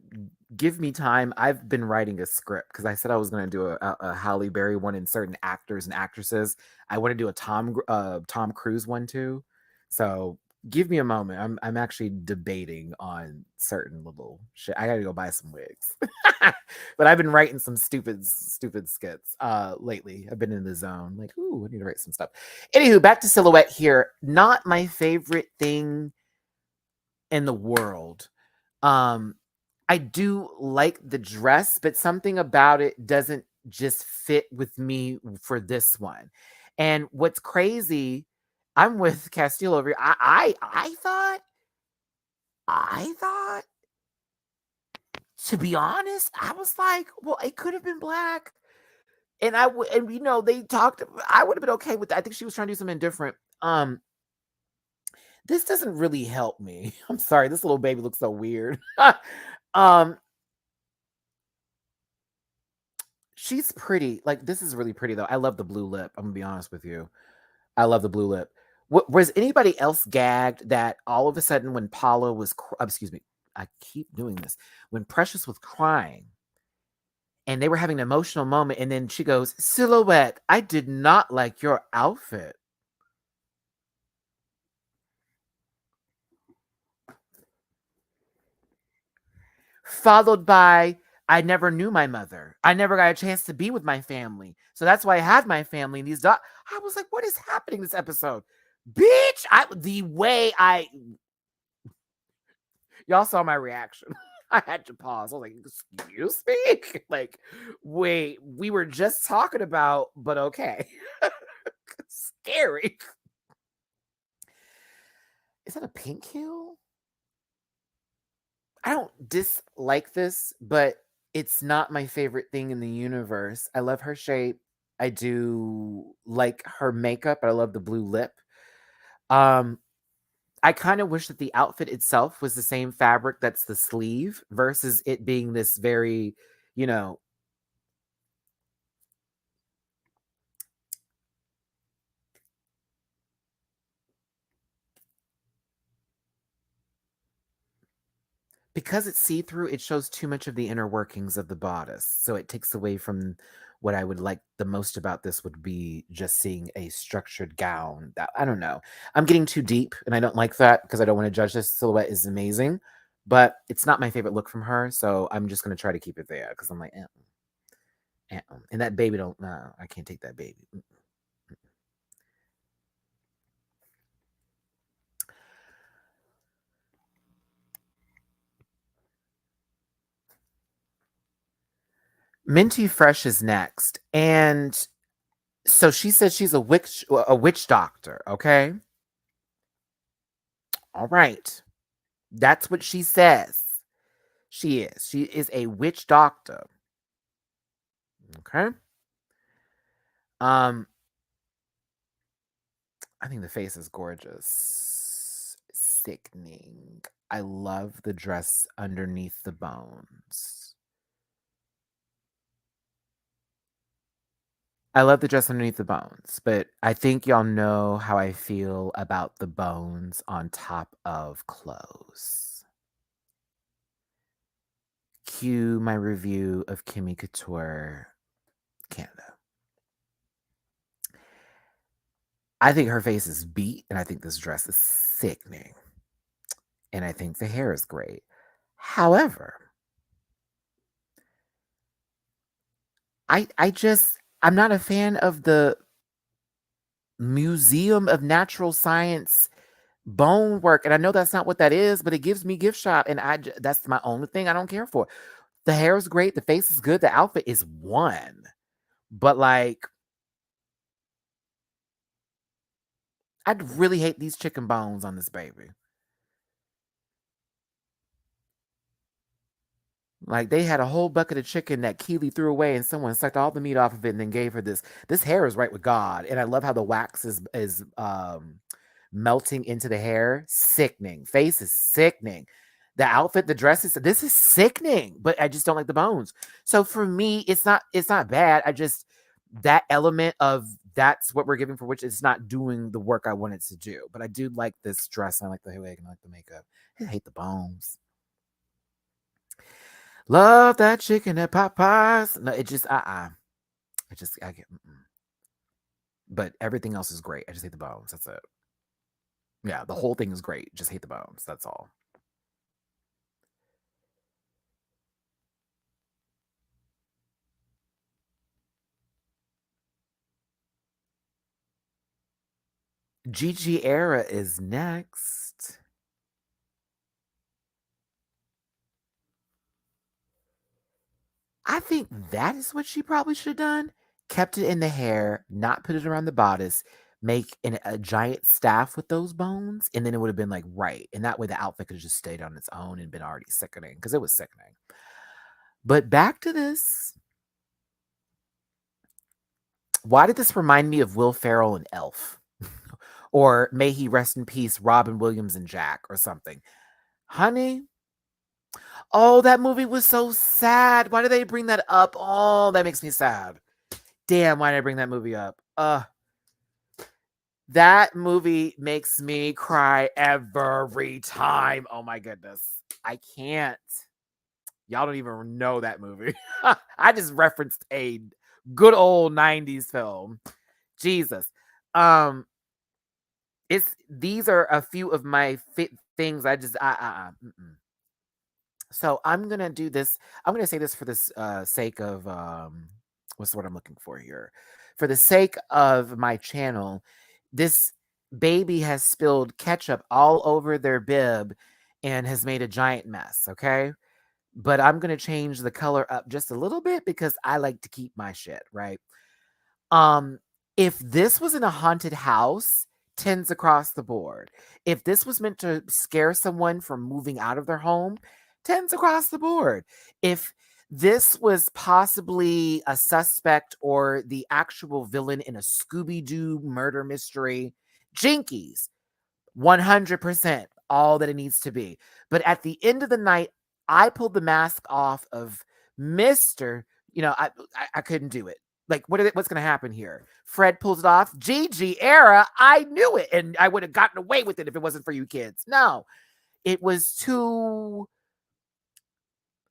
give me time. I've been writing a script because I said I was going to do a Halle Berry one in certain actors and actresses. I want to do a Tom Cruise one too. So give me a moment. I'm actually debating on certain little shit. I got to go buy some wigs, but I've been writing some stupid skits lately. I've been in the zone. Like, ooh, I need to write some stuff. Anywho, back to Silhouette here. Not my favorite thing in the world. I do like the dress, but something about it doesn't just fit with me for this one. And what's crazy, I'm with Castile over here. I thought, to be honest, I was like, well, it could have been black. And they talked, I would have been okay with that. I think she was trying to do something different. This doesn't really help me. I'm sorry, this little baby looks so weird. She's pretty. Like, this is really pretty though. I love the blue lip. I'm gonna be honest with you. I love the blue lip. Was anybody else gagged that all of a sudden when Paula was, excuse me, I keep doing this, when Precious was crying and they were having an emotional moment, and then she goes, Silhouette, I did not like your outfit. Followed by, I never knew my mother. I never got a chance to be with my family. So that's why I had my family and these I was like, what is happening this episode? Bitch, the way y'all saw my reaction. I had to pause. I was like, excuse me? Like, wait, we were just talking about, but okay. Scary. Is that a pink heel? I don't dislike this, but it's not my favorite thing in the universe. I love her shape. I do like her makeup. I love the blue lip. I kind of wish that the outfit itself was the same fabric that's the sleeve versus it being this very, you know, because it's see-through, it shows too much of the inner workings of the bodice. So it takes away from what I would like the most about this would be just seeing a structured gown. That I don't know. I'm getting too deep and I don't like that because I don't want to judge this. Silhouette is amazing, but it's not my favorite look from her. So I'm just going to try to keep it there because I'm like, and that baby don't, no, I can't take that baby. Minty Fresh is next. And so she says she's a witch doctor, okay? All right. That's what she says. She is. She is a witch doctor. Okay. I think the face is gorgeous. Sickening. I love the dress underneath the bones. I love the dress underneath the bones, but I think y'all know how I feel about the bones on top of clothes. Cue my review of Kimmy Couture Canada. I think her face is beat, and I think this dress is sickening. And I think the hair is great. However, I'm not a fan of the Museum of Natural Science bone work. And I know that's not what that is, but it gives me gift shop. And that's my only thing I don't care for. The hair is great. The face is good. The outfit is one. But like, I'd really hate these chicken bones on this baby. Like they had a whole bucket of chicken that Keely threw away, and someone sucked all the meat off of it and then gave her this. This hair is right with God, and I love how the wax is melting into the hair. Sickening. Face is sickening. The outfit, the dresses, this is sickening. But I just don't like the bones. So for me, it's not bad. I just that element of that's what we're giving for which it's not doing the work I want it to do. But I do like this dress. I like the wig and I like the makeup. I hate the bones. Love that chicken at Popeyes. No, it just It just I get. But everything else is great. I just hate the bones. That's it. Yeah, the whole thing is great. Just hate the bones. That's all. Gigi Era is next. I think that is what she probably should have done. Kept it in the hair, not put it around the bodice, make a giant staff with those bones, and then it would have been like right. And that way the outfit could have just stayed on its own and been already sickening because it was sickening. But back to this. Why did this remind me of Will Ferrell and Elf? Or may he rest in peace, Robin Williams and Jack or something. Honey, oh, that movie was so sad. Why did they bring that up? Oh, that makes me sad. Damn, why did I bring that movie up? That movie makes me cry every time. Oh my goodness. I can't. Y'all don't even know that movie. I just referenced a good old 90s film. Jesus. Um these are a few of my things I just So I'm going to do this. I'm going to say this for this sake of what's the word I'm looking for here? For the sake of my channel, this baby has spilled ketchup all over their bib and has made a giant mess, okay? But I'm going to change the color up just a little bit because I like to keep my shit, right? Um, if this was in a haunted house, tens across the board. If this was meant to scare someone from moving out of their home, tens across the board. If this was possibly a suspect or the actual villain in a Scooby-Doo murder mystery, jinkies, 100% all that it needs to be. But at the end of the night, I pulled the mask off of Mr. I couldn't do it. Like, what's going to happen here? Fred pulls it off. Gigi era, I knew it. And I would have gotten away with it if it wasn't for you kids. No, it was too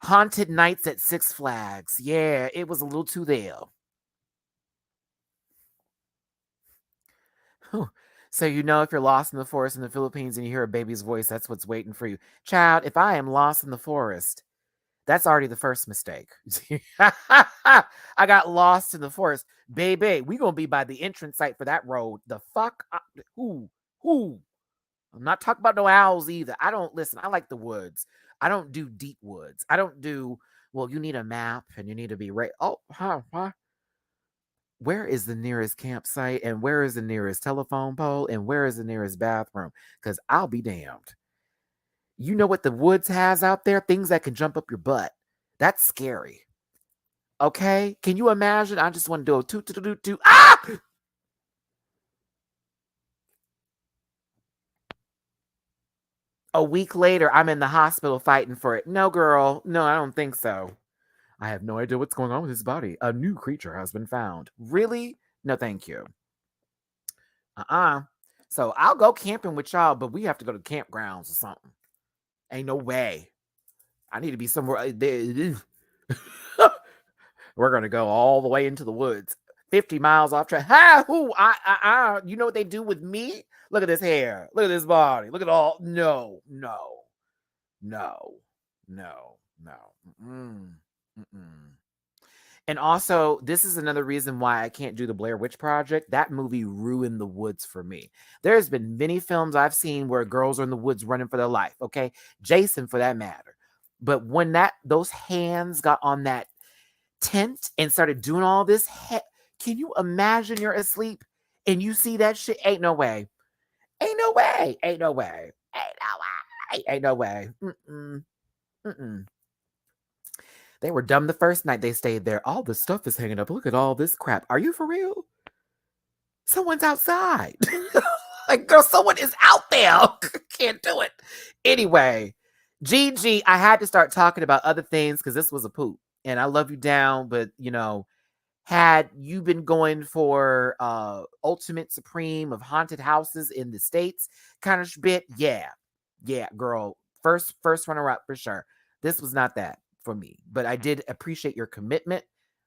haunted nights at Six Flags. Yeah, it was a little too there. So if you're lost in the forest in the Philippines and you hear a baby's voice, that's what's waiting for you. Child, if I am lost in the forest, that's already the first mistake. I got lost in the forest. Baby, we going to be by the entrance site for that road. The fuck? Who? I'm not talking about no owls either. I don't listen. I like the woods. I don't do deep woods. I don't do, well, you need a map and you need to be right. Oh, huh? Where is the nearest campsite and where is the nearest telephone pole and where is the nearest bathroom? Because I'll be damned. You know what the woods has out there? Things that can jump up your butt. That's scary. Okay? Can you imagine? I just want to do a toot, toot, toot, toot. Ah! A week later, I'm in the hospital fighting for it. No, girl. No, I don't think so. I have no idea what's going on with his body. A new creature has been found. Really? No, thank you. So I'll go camping with y'all, but we have to go to campgrounds or something. Ain't no way. I need to be somewhere. We're gonna go all the way into the woods, 50 miles off track. Ha! Who? You know what they do with me? Look at this hair. Look at this body. Look at all. No. Mm-mm. Mm-mm. And also, this is another reason why I can't do the Blair Witch Project. That movie ruined the woods for me. There's been many films I've seen where girls are in the woods running for their life. Okay, Jason for that matter. But when those hands got on that tent and started doing all this, can you imagine you're asleep and you see that shit? Ain't no way. Ain't no way. Ain't no way. Ain't no way. Ain't no way. Mm-mm. Mm-mm. They were dumb the first night they stayed there. All the stuff is hanging up. Look at all this crap. Are you for real? Someone's outside. Like, girl, someone is out there. Can't do it. Anyway, Gigi, I had to start talking about other things because this was a poop. And I love you down, but had you been going for ultimate supreme of haunted houses in the States kind of bit, yeah, girl, first runner up for sure. This was not that for me, but I did appreciate your commitment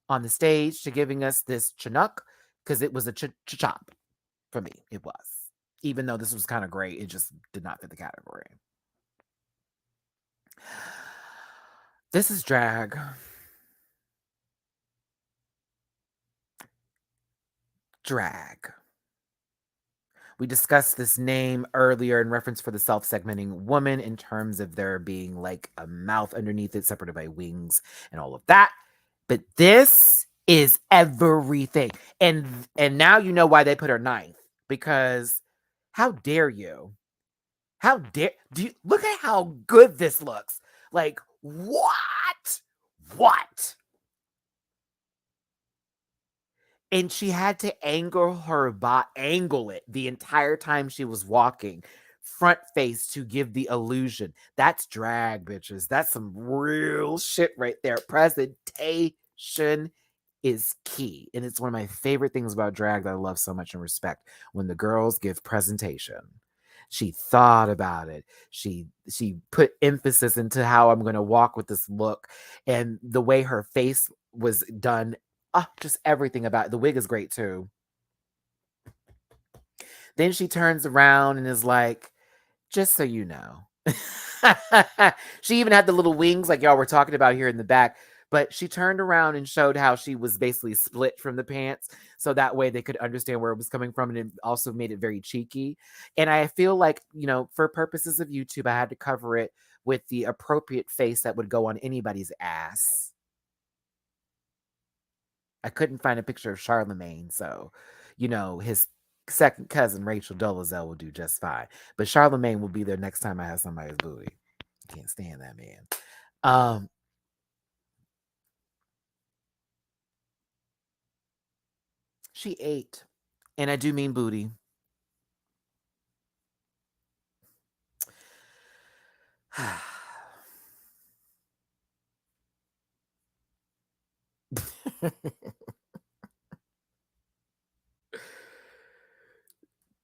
on the stage to giving us this Chinook because it was a chop for me. It was, even though this was kind of great, it just did not fit the category. This is drag. Drag. We discussed this name earlier in reference for the self-segmenting woman in terms of there being like a mouth underneath it separated by wings and all of that. But this is everything. And now you know why they put her ninth. Because how dare you? How dare do you look at how good this looks? Like, what? What? And she had to angle it the entire time she was walking front face to give the illusion. That's drag, bitches. That's some real shit right there. Presentation is key. And it's one of my favorite things about drag that I love so much and respect when the girls give presentation. She thought about it. She put emphasis into how I'm going to walk with this look and the way her face was done. Just everything about it. The wig is great too. Then she turns around and is like, just so you know. She even had the little wings like y'all were talking about here in the back, but she turned around and showed how she was basically split from the pants so that way they could understand where it was coming from, and it also made it very cheeky. And I feel like, for purposes of YouTube, I had to cover it with the appropriate face that would go on anybody's ass. I couldn't find a picture of Charlemagne, so his second cousin Rachel Dolezal will do just fine. But Charlemagne will be there next time I have somebody's booty. Can't stand that man. She ate, and I do mean booty.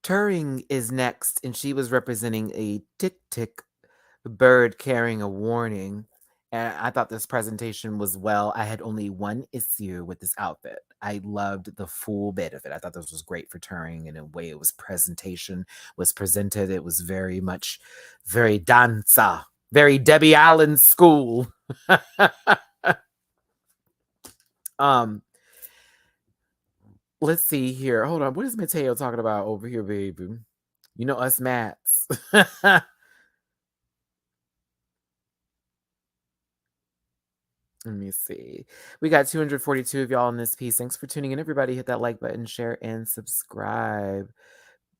Turing is next, and she was representing a tick bird carrying a warning. And I thought this presentation was I had only one issue with this outfit. I loved the full bit of it. I thought this was great for Turing, and the way it was presented. It was very much, very danza, very Debbie Allen school. Let's see here. Hold on. What is Mateo talking about over here, baby? You know us Mats. Let me see. We got 242 of y'all in this piece. Thanks for tuning in, everybody. Hit that like button, share, and subscribe.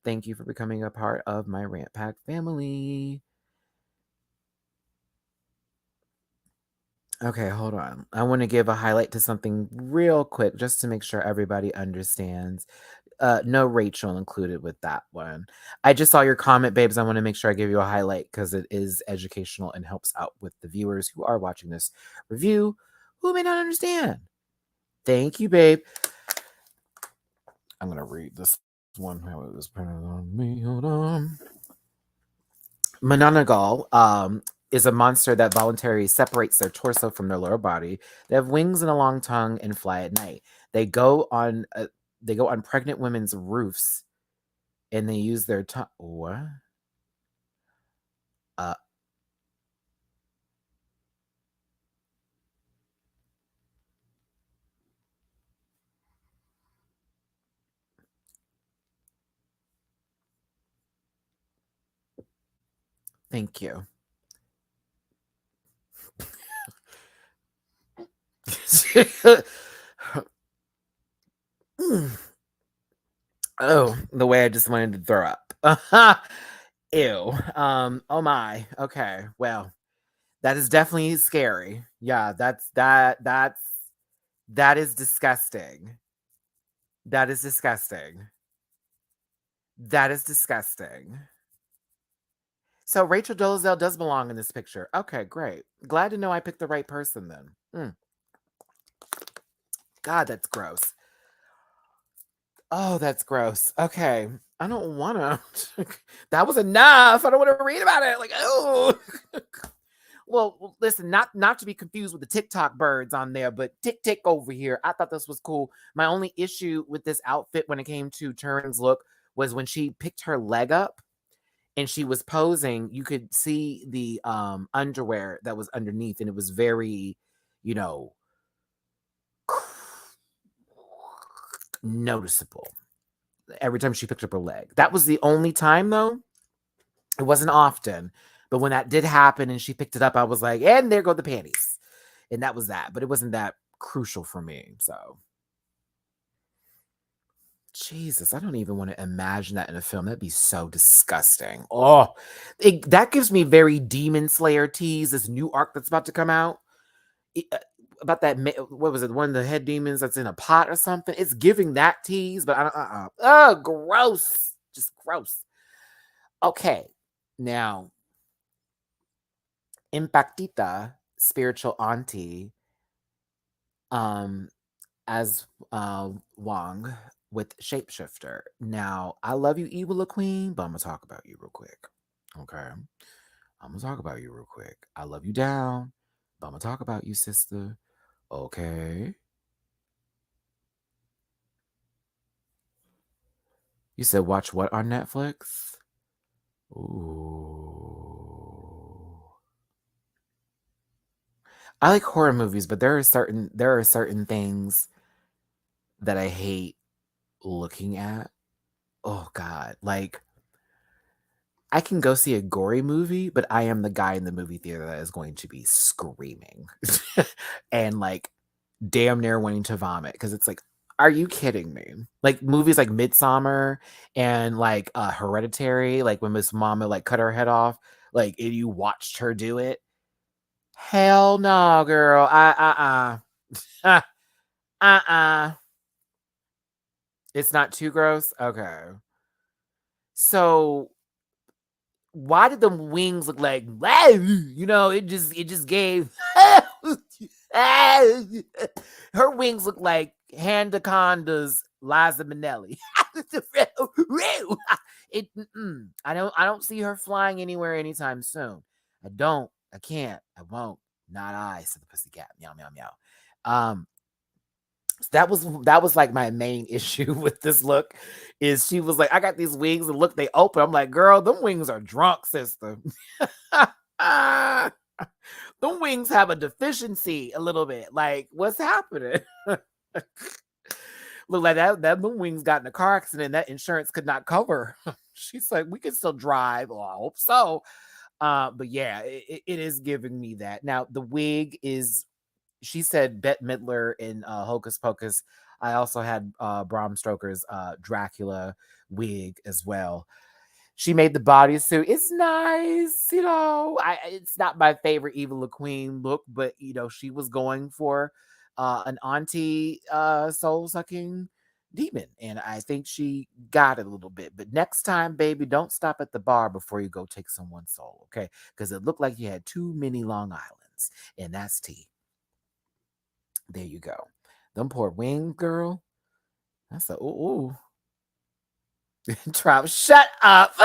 Thank you for becoming a part of my Rant Pack family. Okay, hold on. I want to give a highlight to something real quick just to make sure everybody understands. No Rachel included with that one. I just saw your comment, babes. I want to make sure I give you a highlight because it is educational and helps out with the viewers who are watching this review who may not understand. Thank you, babe. I'm going to read this one. How it was printed on me. Hold on. Mananagal is a monster that voluntarily separates their torso from their lower body. They have wings and a long tongue and fly at night. They go on pregnant women's roofs, and they use their tongue. What? Thank you. Oh, the way I just wanted to throw up. Ew. Oh my. Okay. Well, that is definitely scary. Yeah, that is disgusting. That is disgusting. That is disgusting. So Rachel Dolezal does belong in this picture. Okay, great. Glad to know I picked the right person then. God, that's gross. Oh, that's gross. Okay. I don't want to. That was enough. I don't want to read about it. Like, oh. Well, listen, not to be confused with the TikTok birds on there, but tick over here. I thought this was cool. My only issue with this outfit when it came to Turing's look was when she picked her leg up and she was posing, you could see the underwear that was underneath, and it was very, noticeable every time she picked up her leg. That was the only time, though. It wasn't often. But when that did happen and she picked it up, I was like, and there go the panties. And that was that. But it wasn't that crucial for me. So, Jesus, I don't even want to imagine that in a film. That'd be so disgusting. Oh, that gives me very Demon Slayer tease, this new arc that's about to come out. About that, what was it? One of the head demons that's in a pot or something. It's giving that tease, but I don't. Oh, gross. Just gross. Okay, now, Impactita, spiritual auntie, as Wong with Shapeshifter. Now, I love you, Evil Queen, but I'm gonna talk about you real quick. Okay, I'm gonna talk about you real quick. I love you down, but I'm gonna talk about you, sister. Okay. You said watch what on Netflix? Ooh. I like horror movies, but there are certain things that I hate looking at. Oh god, like I can go see a gory movie, but I am the guy in the movie theater that is going to be screaming and like damn near wanting to vomit because it's like, are you kidding me? Like movies like Midsummer and like Hereditary, like when Miss Mama like cut her head off, like and you watched her do it. Hell no, girl. Uh. It's not too gross. Okay. So why did the wings look like it just gave her wings look like Handaconda's Liza Minnelli. I don't see her flying anywhere anytime soon. I can't, I won't, not I, said the pussycat. Meow meow meow. So that was like my main issue with this look is she was like, I got these wings and look, they open. I'm like, girl, them wings are drunk, sister. Them wings have a deficiency a little bit. Like, what's happening? Look like that them wings got in a car accident. That insurance could not cover. She's like, we can still drive. Well, I hope so. But yeah, it is giving me that. Now the wig is, she said Bette Midler in Hocus Pocus. I also had Bram Stoker's Dracula wig as well. She made the bodysuit. It's nice, it's not my favorite Evil Queen look, but she was going for an auntie soul sucking demon, and I think she got it a little bit. But next time, baby, don't stop at the bar before you go take someone's soul, okay? Because it looked like you had too many Long Islands, and that's tea. There you go. Them poor wings, girl. That's a ooh. Trout, shut up.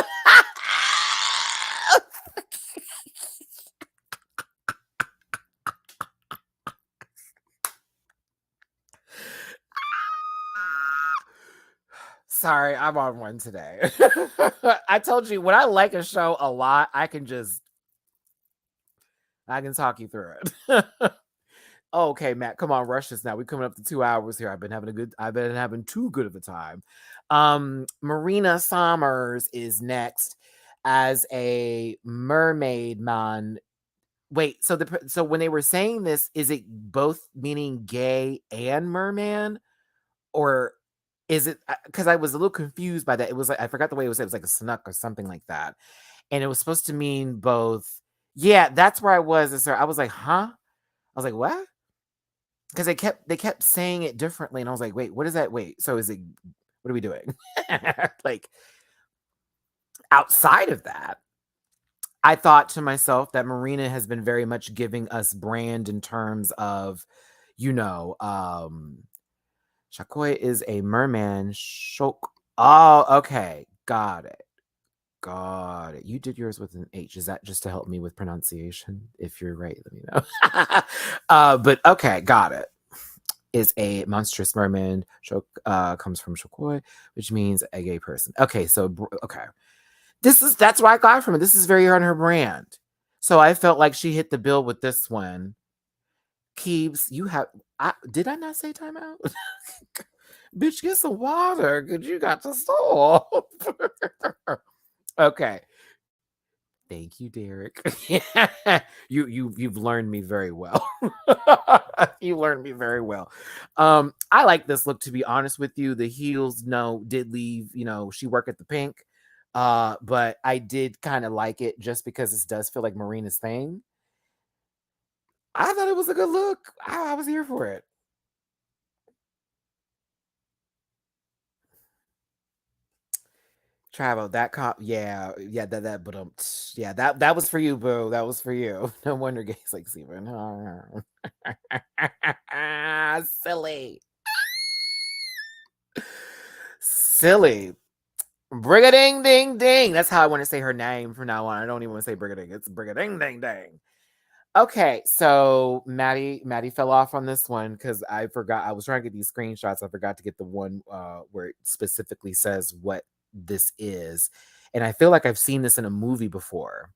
Sorry, I'm on one today. I told you when I like a show a lot, I can talk you through it. Okay, Matt, come on, rush this now. We're coming up to 2 hours here. I've been having too good of a time. Marina Summers is next as a mermaid man. Wait, so when they were saying this, is it both meaning gay and merman? Or is it because I was a little confused by that? It was like, I forgot the way it was. It was like a snuck or something like that. And it was supposed to mean both. Yeah, that's where I was. I was like, huh? I was like, what? Because they kept saying it differently, and I was like, wait, what is that? Wait, so is it? What are we doing? Like outside of that, I thought to myself that Marina has been very much giving us brand in terms of, Shakoi is a merman. Shok. Oh, okay, got it. Got it. You did yours with an H. Is that just to help me with pronunciation? If you're right, let me know. But okay, got it. Is a monstrous merman. Comes from Shokoi, which means a gay person. Okay, so okay, that's what I got from it. This is very on her brand. So I felt like she hit the bill with this one. Keeps, did I not say timeout? Bitch, get some water because you got to stop. Okay. Thank you, Derek. You've learned me very well. You learned me very well. I like this look, to be honest with you. The heels, no, did leave, she worked at the Pink. But I did kind of like it just because this does feel like Marina's thing. I thought it was a good look. I was here for it. Travel that cop, yeah, but yeah, that was for you, boo. That was for you. No wonder gays like Steven. Silly. silly. Brigading ding ding. That's how I want to say her name from now on. I don't even want to say brigading. It's brigading ding ding. Okay, so Matty fell off on this one because I forgot. I was trying to get these screenshots. I forgot to get the one where it specifically says what this is, and I feel like I've seen this in a movie before.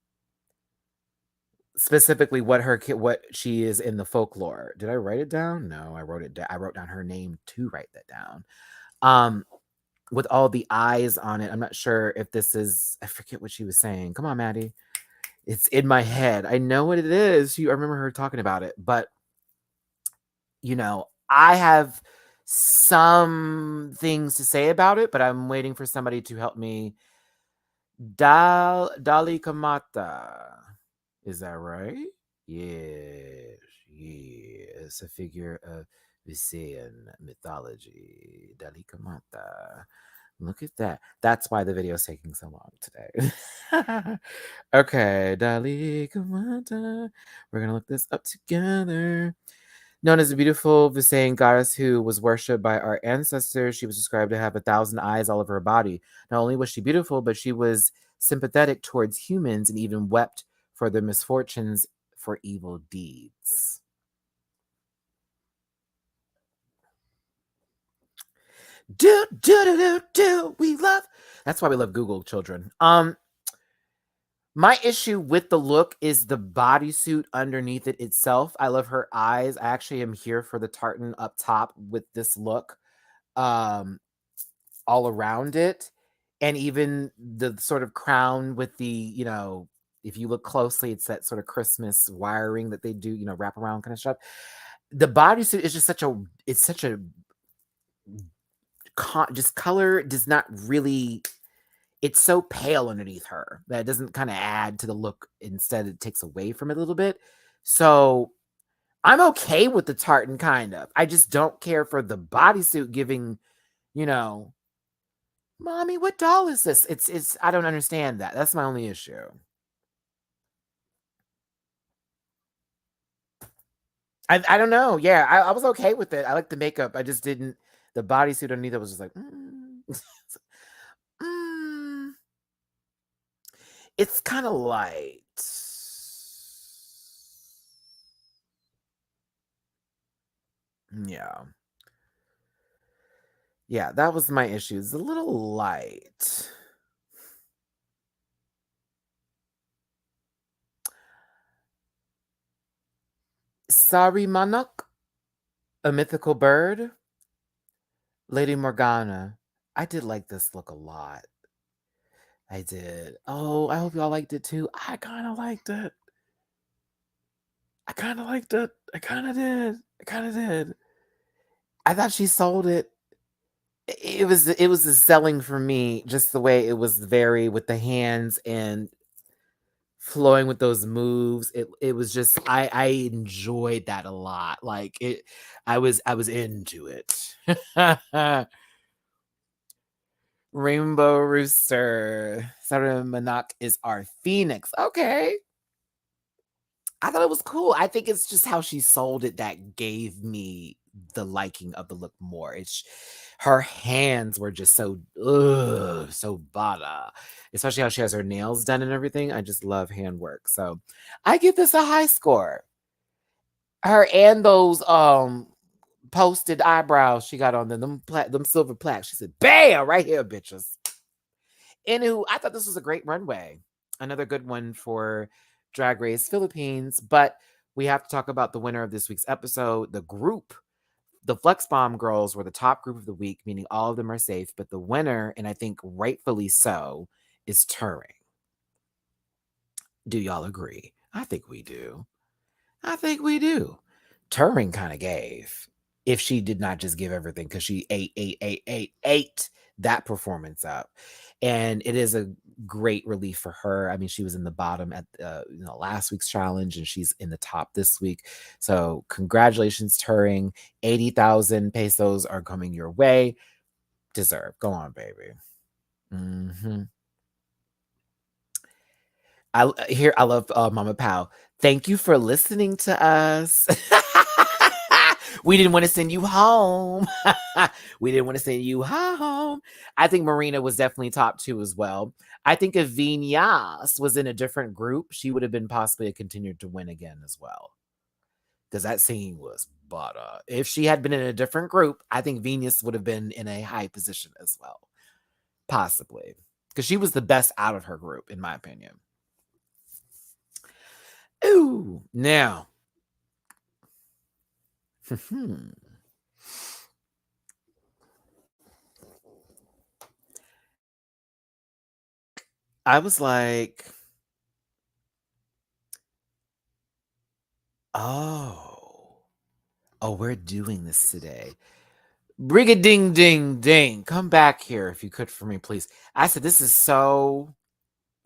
Specifically, what she is in the folklore. Did I write it down? No, I wrote it down. I wrote down her name to write that down. With all the eyes on it. I'm not sure if this is. I forget what she was saying. Come on, Matty. It's in my head. I know what it is. I remember her talking about it, but I have some things to say about it, but I'm waiting for somebody to help me. Dali Kamata. Is that right? Yes. It's a figure of Visayan mythology. Dali Kamata. Look at that. That's why the video is taking so long today. Okay, Dali Kamata. We're going to look this up together. Known as a beautiful Visayan goddess who was worshipped by our ancestors, she was described to have 1,000 eyes all over her body. Not only was she beautiful, but she was sympathetic towards humans and even wept for their misfortunes for evil deeds. Do. We love. That's why we love Google, children. My issue with the look is the bodysuit underneath it itself. I love her eyes. I actually am here for the tartan up top with this look, all around it, and even the sort of crown with the, if you look closely, it's that sort of Christmas wiring that they do, wrap around kind of stuff. The bodysuit is just such a just color does not really. It's so pale underneath her that it doesn't kind of add to the look. Instead, it takes away from it a little bit. So I'm okay with the tartan, kind of. I just don't care for the bodysuit giving, mommy, what doll is this? It's. I don't understand that. That's my only issue. I don't know. Yeah, I was okay with it. I like the makeup. I just didn't. The bodysuit underneath it was just like. Mm. It's kind of light. Yeah. Yeah, that was my issue. It's a little light. Sorry, Manok, a mythical bird. Lady Morgana. I did like this look a lot. I did. Oh, I hope y'all liked it too. I kind of liked it. I kind of liked it. I kind of did. I kind of did. I thought she sold it. It was the selling for me, just the way it was, very with the hands and flowing with those moves. It was just, I enjoyed that a lot. Like it, I was into it. Rainbow Rooster. Sarah Manak is our Phoenix. Okay. I thought it was cool. I think it's just how she sold it that gave me the liking of the look more. It's her hands were just so so bada. Especially how she has her nails done and everything. I just love handwork. So I give this a high score. Her and those posted eyebrows she got on them silver plaques. She said, "Bam, right here, bitches." Anywho, I thought this was a great runway. Another good one for Drag Race Philippines. But we have to talk about the winner of this week's episode. The group, the Flex Bomb girls, were the top group of the week, meaning all of them are safe. But the winner, and I think rightfully so, is Turing. Do y'all agree? I think we do. I think we do. Turing kind of gave, if she did not just give everything, because she ate that performance up. And it is a great relief for her. I mean, she was in the bottom at last week's challenge, and she's in the top this week. So congratulations, Turing. 80,000 pesos are coming your way. Deserve. Go on, baby. Mm-hmm. I love Mama Pow. Thank you for listening to us. We didn't want to send you home. We didn't want to send you home. I think Marina was definitely top 2 as well. I think if Vinyas was in a different group, she would have been possibly continued to win again as well. Because that scene was butter. If she had been in a different group, I think Venus would have been in a high position as well. Possibly. Because she was the best out of her group, in my opinion. Ooh. Now. I was like, oh, we're doing this today. Bring a ding, ding, ding. Come back here if you could for me, please. I said, this is so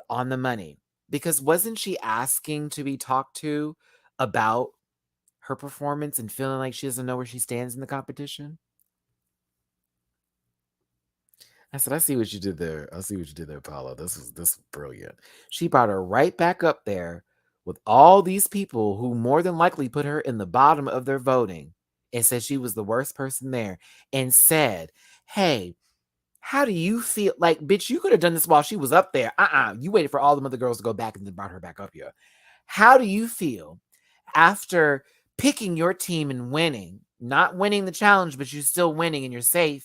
on the money. Because wasn't she asking to be talked to about her performance and feeling like she doesn't know where she stands in the competition? I said, I see what you did there. I see what you did there, Paula. This was brilliant. She brought her right back up there with all these people who more than likely put her in the bottom of their voting and said she was the worst person there and said, hey, how do you feel? Like, bitch, you could have done this while she was up there. You waited for all the other girls to go back and then brought her back up here. How do you feel after picking your team and winning, not winning the challenge, but you're still winning and you're safe,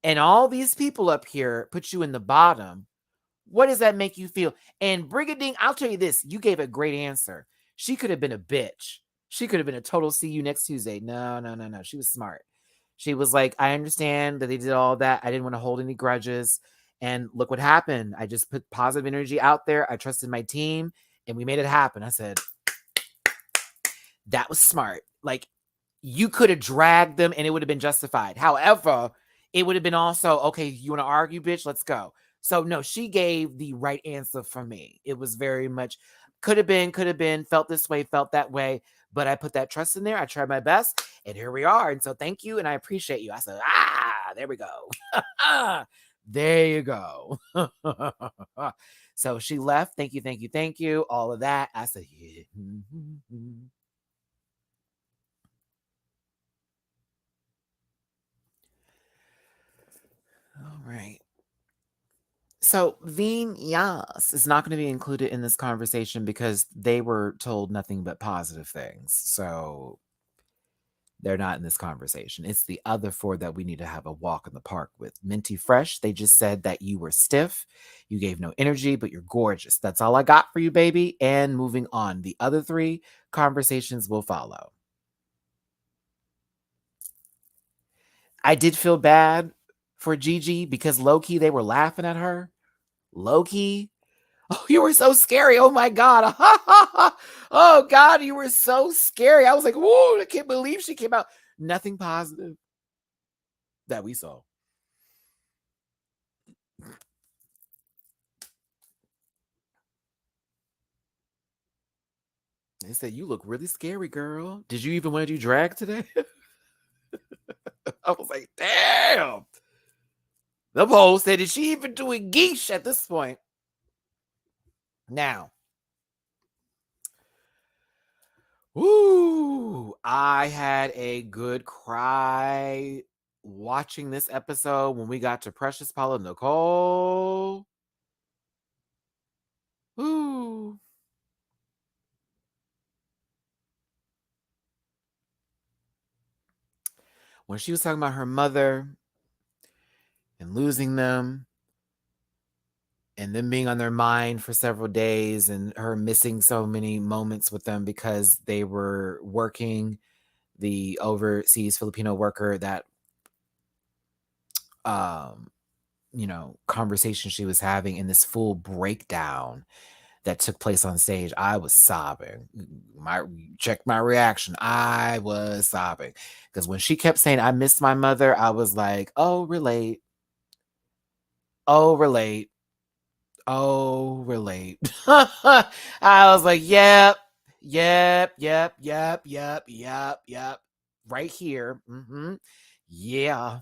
and all these people up here put you in the bottom? What does that make you feel? And Brigadine, I'll tell you this, you gave a great answer. She could have been a bitch. She could have been a total see you next Tuesday. No. She was smart. She was like, I understand that they did all that. I didn't want to hold any grudges. And look what happened. I just put positive energy out there. I trusted my team and we made it happen. I said, that was smart. Like, you could have dragged them and it would have been justified. However, it would have been also, okay, you want to argue, bitch? Let's go. So no, she gave the right answer for me. It was very much could have been, felt this way, felt that way. But I put that trust in there. I tried my best. And here we are. And so thank you. And I appreciate you. I said, there we go. There you go. So she left. Thank you. All of that. I said, yeah. All right. So Vinyas is not going to be included in this conversation because they were told nothing but positive things. So they're not in this conversation. It's the other 4 that we need to have a walk in the park with. Minty Fresh, they just said that you were stiff, you gave no energy, but you're gorgeous. That's all I got for you, baby. And moving on. The other 3 conversations will follow. I did feel bad for Gigi because low-key they were laughing at her. Low-key. Oh, you were so scary. Oh my God. Oh God, you were so scary. I was like, whoa, I can't believe she came out. Nothing positive that we saw. They said, you look really scary, girl. Did you even want to do drag today? I was like, damn. The poll said, is she even doing geesh at this point? Now, ooh, I had a good cry watching this episode when we got to Precious Paula Nicole. Ooh. When she was talking about her mother and losing them and them being on their mind for several days and her missing so many moments with them because they were working the overseas Filipino worker, that conversation she was having in this full breakdown that took place on stage. I was sobbing. Check my reaction. I was sobbing because when she kept saying, I miss my mother, I was like, oh, relate. Oh, relate. Oh, relate. I was like, yep. Right here. Yeah.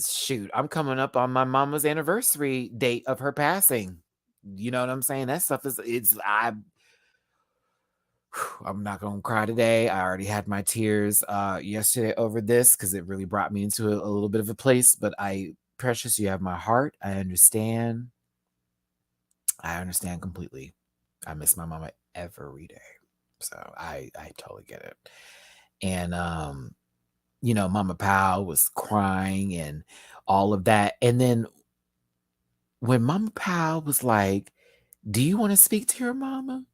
Shoot, I'm coming up on my mama's anniversary date of her passing. You know what I'm saying? That stuff is, I'm not gonna cry today. I already had my tears yesterday over this because it really brought me into a little bit of a place. But Precious, you have my heart. I understand. I understand completely. I miss my mama every day. So I totally get it. And Mama Powell was crying and all of that. And then when Mama Powell was like, "Do you want to speak to your mama?"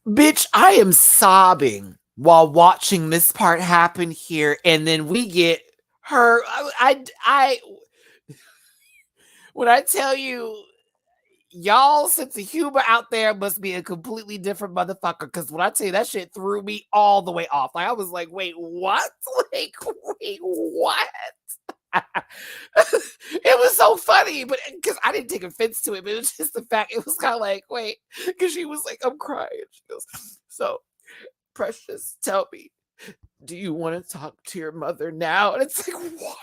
Bitch, I am sobbing while watching this part happen here, and then we get her. When I tell you, y'all sense of humor out there must be a completely different motherfucker. Because when I tell you that shit threw me all the way off, like I was like, wait, what? Like, wait, what? It was so funny, but because I didn't take offense to it, but it was just the fact it was kind of like, wait, because she was like, I'm crying. She goes, so Precious, tell me, do you want to talk to your mother now? And it's like, what?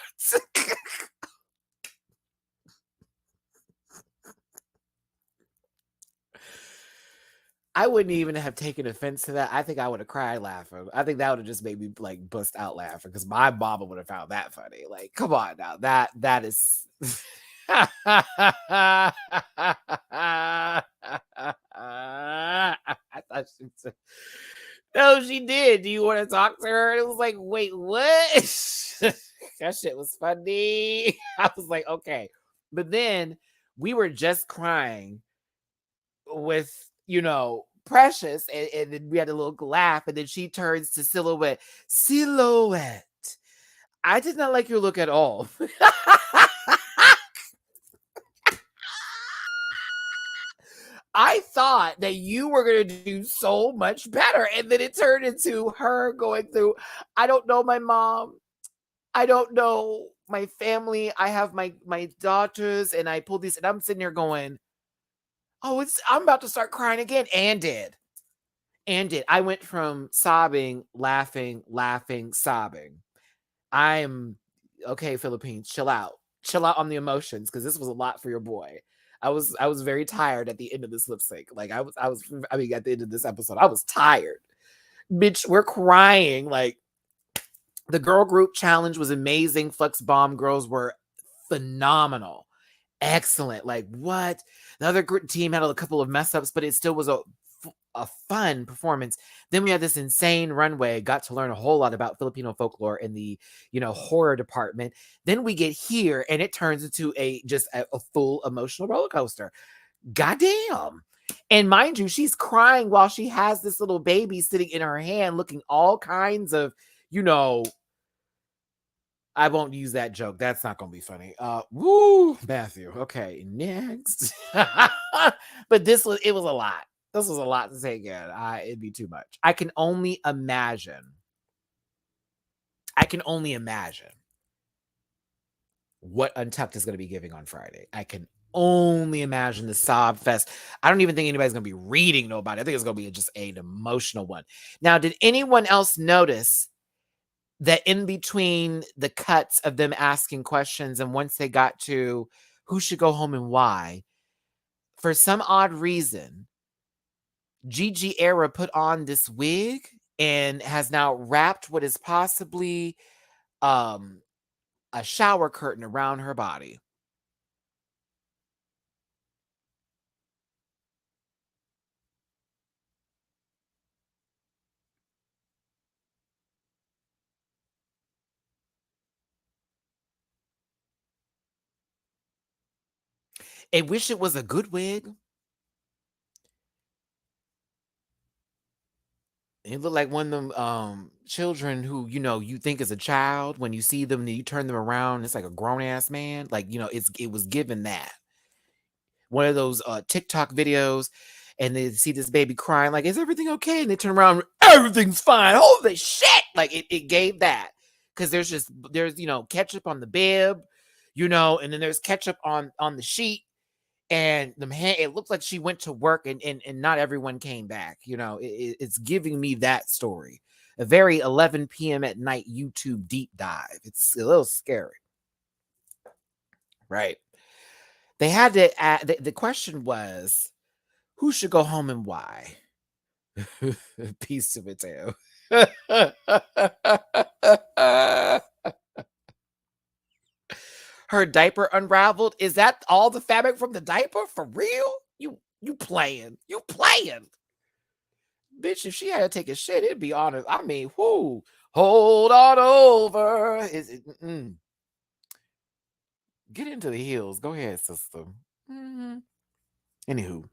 I wouldn't even have taken offense to that. I think I would have cried laughing. I think that would have just made me like bust out laughing because my mama would have found that funny. Like, come on now, that is. I thought she said, no, she did. Do you want to talk to her? And it was like, wait, what? That shit was funny. I was like, okay. But then we were just crying with, Precious, and then we had a little laugh, and then she turns to Silhouette. Silhouette, I did not like your look at all. I thought that you were going to do so much better. And then it turned into her going through, I don't know my mom. I don't know my family. I have my daughters, and I pulled these, and I'm sitting there going, oh, I'm about to start crying again. And did. I went from sobbing, laughing, sobbing. I'm okay, Philippines, chill out. Chill out on the emotions because this was a lot for your boy. I was very tired at the end of this lip sync. Like I mean at the end of this episode, I was tired. Bitch, we're crying. Like the girl group challenge was amazing. Flex Bomb girls were phenomenal. Excellent. Like what? The other team had a couple of mess ups, but it still was a fun performance. Then we had this insane runway, got to learn a whole lot about Filipino folklore in the, horror department. Then we get here and it turns into a full emotional roller coaster. Goddamn. And mind you, she's crying while she has this little baby sitting in her hand looking all kinds of, I won't use that joke. That's not going to be funny. Woo, Matthew. Okay, next. But it was a lot. This was a lot to take in. It'd be too much. I can only imagine what Untucked is going to be giving on Friday. I can only imagine the sob fest. I don't even think anybody's going to be reading nobody. I think it's going to be just an emotional one. Now, did anyone else notice that in between the cuts of them asking questions and once they got to who should go home and why, for some odd reason, Gigi Era put on this wig and has now wrapped what is possibly a shower curtain around her body. I wish it was a good wig. It looked like one of them children who, you think is a child. When you see them, you turn them around, it's like a grown-ass man. Like, it was given that. One of those TikTok videos, and they see this baby crying, like, is everything okay? And they turn around, everything's fine. Holy shit! Like it gave that. Because there's ketchup on the bib, and then there's ketchup on the sheet. And it looks like she went to work and not everyone came back. It's giving me that story. A very 11 p.m. at night YouTube deep dive. It's a little scary. right? They had to the question was, who should go home and why? Piece to it too. Her diaper unraveled. Is that all the fabric from the diaper? For real? You playing. You playing. Bitch, if she had to take a shit, it'd be honest. I mean, whoo. Hold on over. Get into the heels. Go ahead, sister. Anywho.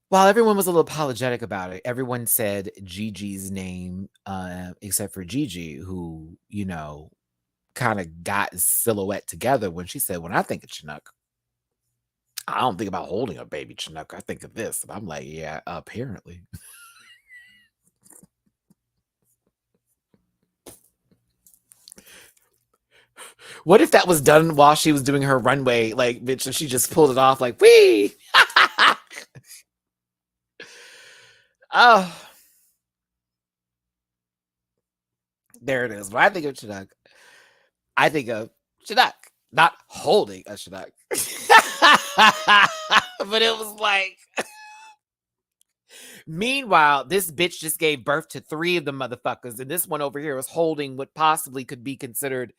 While everyone was a little apologetic about it, everyone said Gigi's name, except for Gigi, who, kind of got Silhouette together when she said, when I think of Chinook, I don't think about holding a baby Chinook. I think of this. And I'm like, yeah, apparently. What if that was done while she was doing her runway? Like, bitch, and she just pulled it off like, wee! Oh. There it is. When I think of Chinook, I think of Chinook, not holding a Chinook. But it was like... Meanwhile, this bitch just gave birth to 3 of the motherfuckers, and this one over here was holding what possibly could be considered...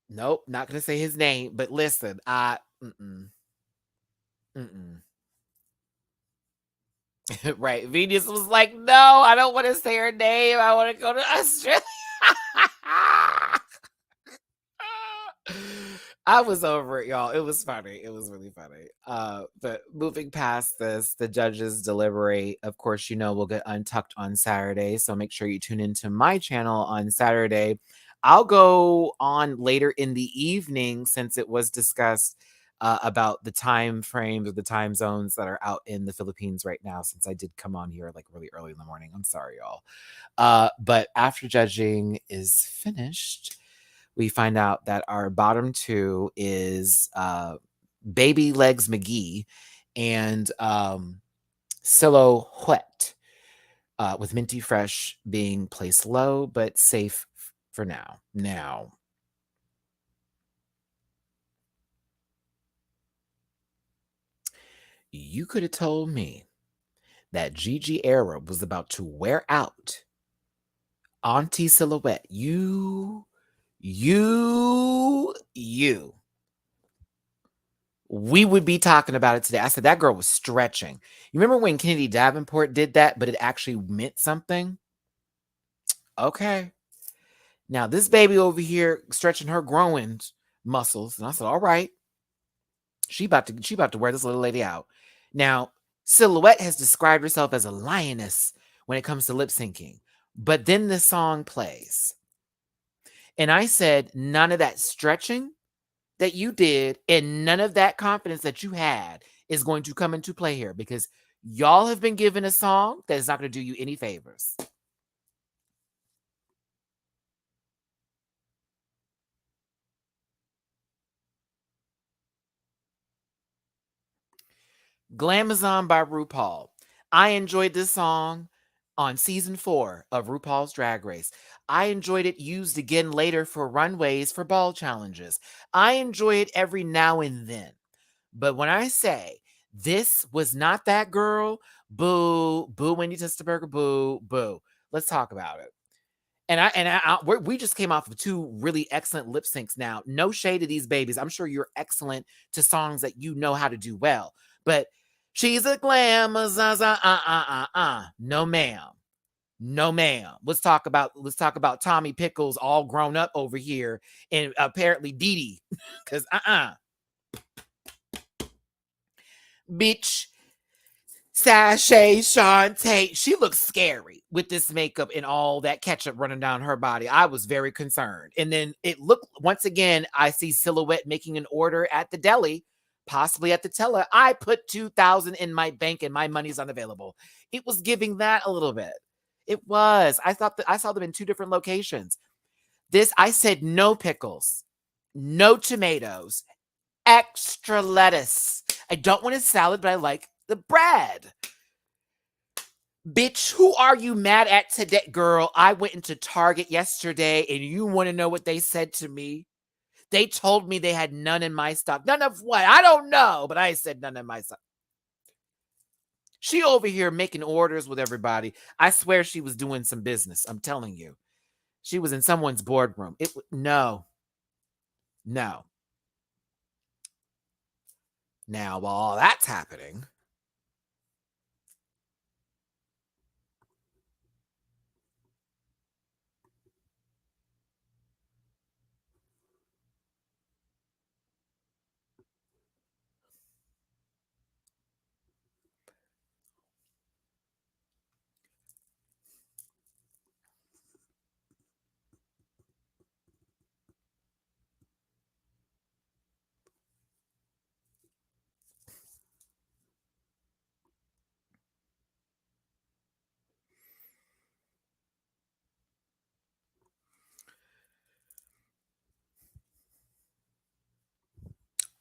Nope, not going to say his name, but listen, Right, Venus was like, no, I don't want to say her name. I want to go to Australia. I was over it, y'all. It was funny. It was really funny. But moving past this, the judges deliberate. Of course, we'll get Untucked on Saturday. So make sure you tune into my channel on Saturday. I'll go on later in the evening since it was discussed about the time frames or the time zones that are out in the Philippines right now, since I did come on here like really early in the morning. I'm sorry, y'all. But after judging is finished, we find out that our bottom 2 is Baby Legs McGee and Silhouette, with Minty Fresh being placed low but safe for now. Now, you could have told me that Gigi era was about to wear out. Auntie Silhouette, you. We would be talking about it today. I said that girl was stretching. You remember when Kennedy Davenport did that, but it actually meant something? Okay. Now this baby over here stretching her growing muscles. And I said, all right. She about to wear this little lady out. Now, Silhouette has described herself as a lioness when it comes to lip syncing. But then the song plays. And I said, none of that stretching that you did and none of that confidence that you had is going to come into play here, because y'all have been given a song that is not going to do you any favors. Glamazon by RuPaul. I enjoyed this song on season 4 of RuPaul's Drag Race. I enjoyed it used again later for runways for ball challenges. I enjoy it every now and then. But when I say this was not that girl, boo, boo, Wendy Testerberger, boo, boo. Let's talk about it. We just came off of 2 really excellent lip syncs now. No shade to these babies. I'm sure you're excellent to songs that you know how to do well. But she's a glamour, no ma'am. No ma'am. Let's talk about Tommy Pickles all grown up over here and apparently Dee Dee. Cause bitch, Sashay Shantae, she looks scary with this makeup and all that ketchup running down her body. I was very concerned. And then it looked, once again, I see Silhouette making an order at the deli, possibly at the teller. I put $2,000 in my bank and my money's unavailable. It was giving that a little bit. It was. I saw them in 2 different locations. I said no pickles, no tomatoes, extra lettuce. I don't want a salad, but I like the bread. Bitch, who are you mad at today? Girl, I went into Target yesterday and you want to know what they said to me? They told me they had none in my stock. None of what? I don't know, but I said none in my stock. She over here making orders with everybody. I swear she was doing some business. I'm telling you. She was in someone's boardroom. No. No. Now, while all that's happening,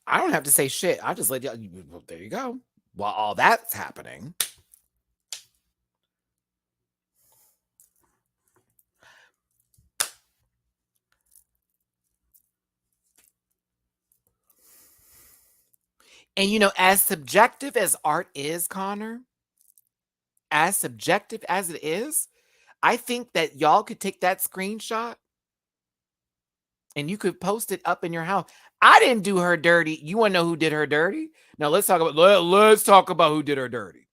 I don't have to say shit. I just let y'all. Well, there you go. While all that's happening, and as subjective as art is, Connor, as subjective as it is, I think that y'all could take that screenshot and you could post it up in your house. I didn't do her dirty. You want to know who did her dirty? Now let's talk about who did her dirty.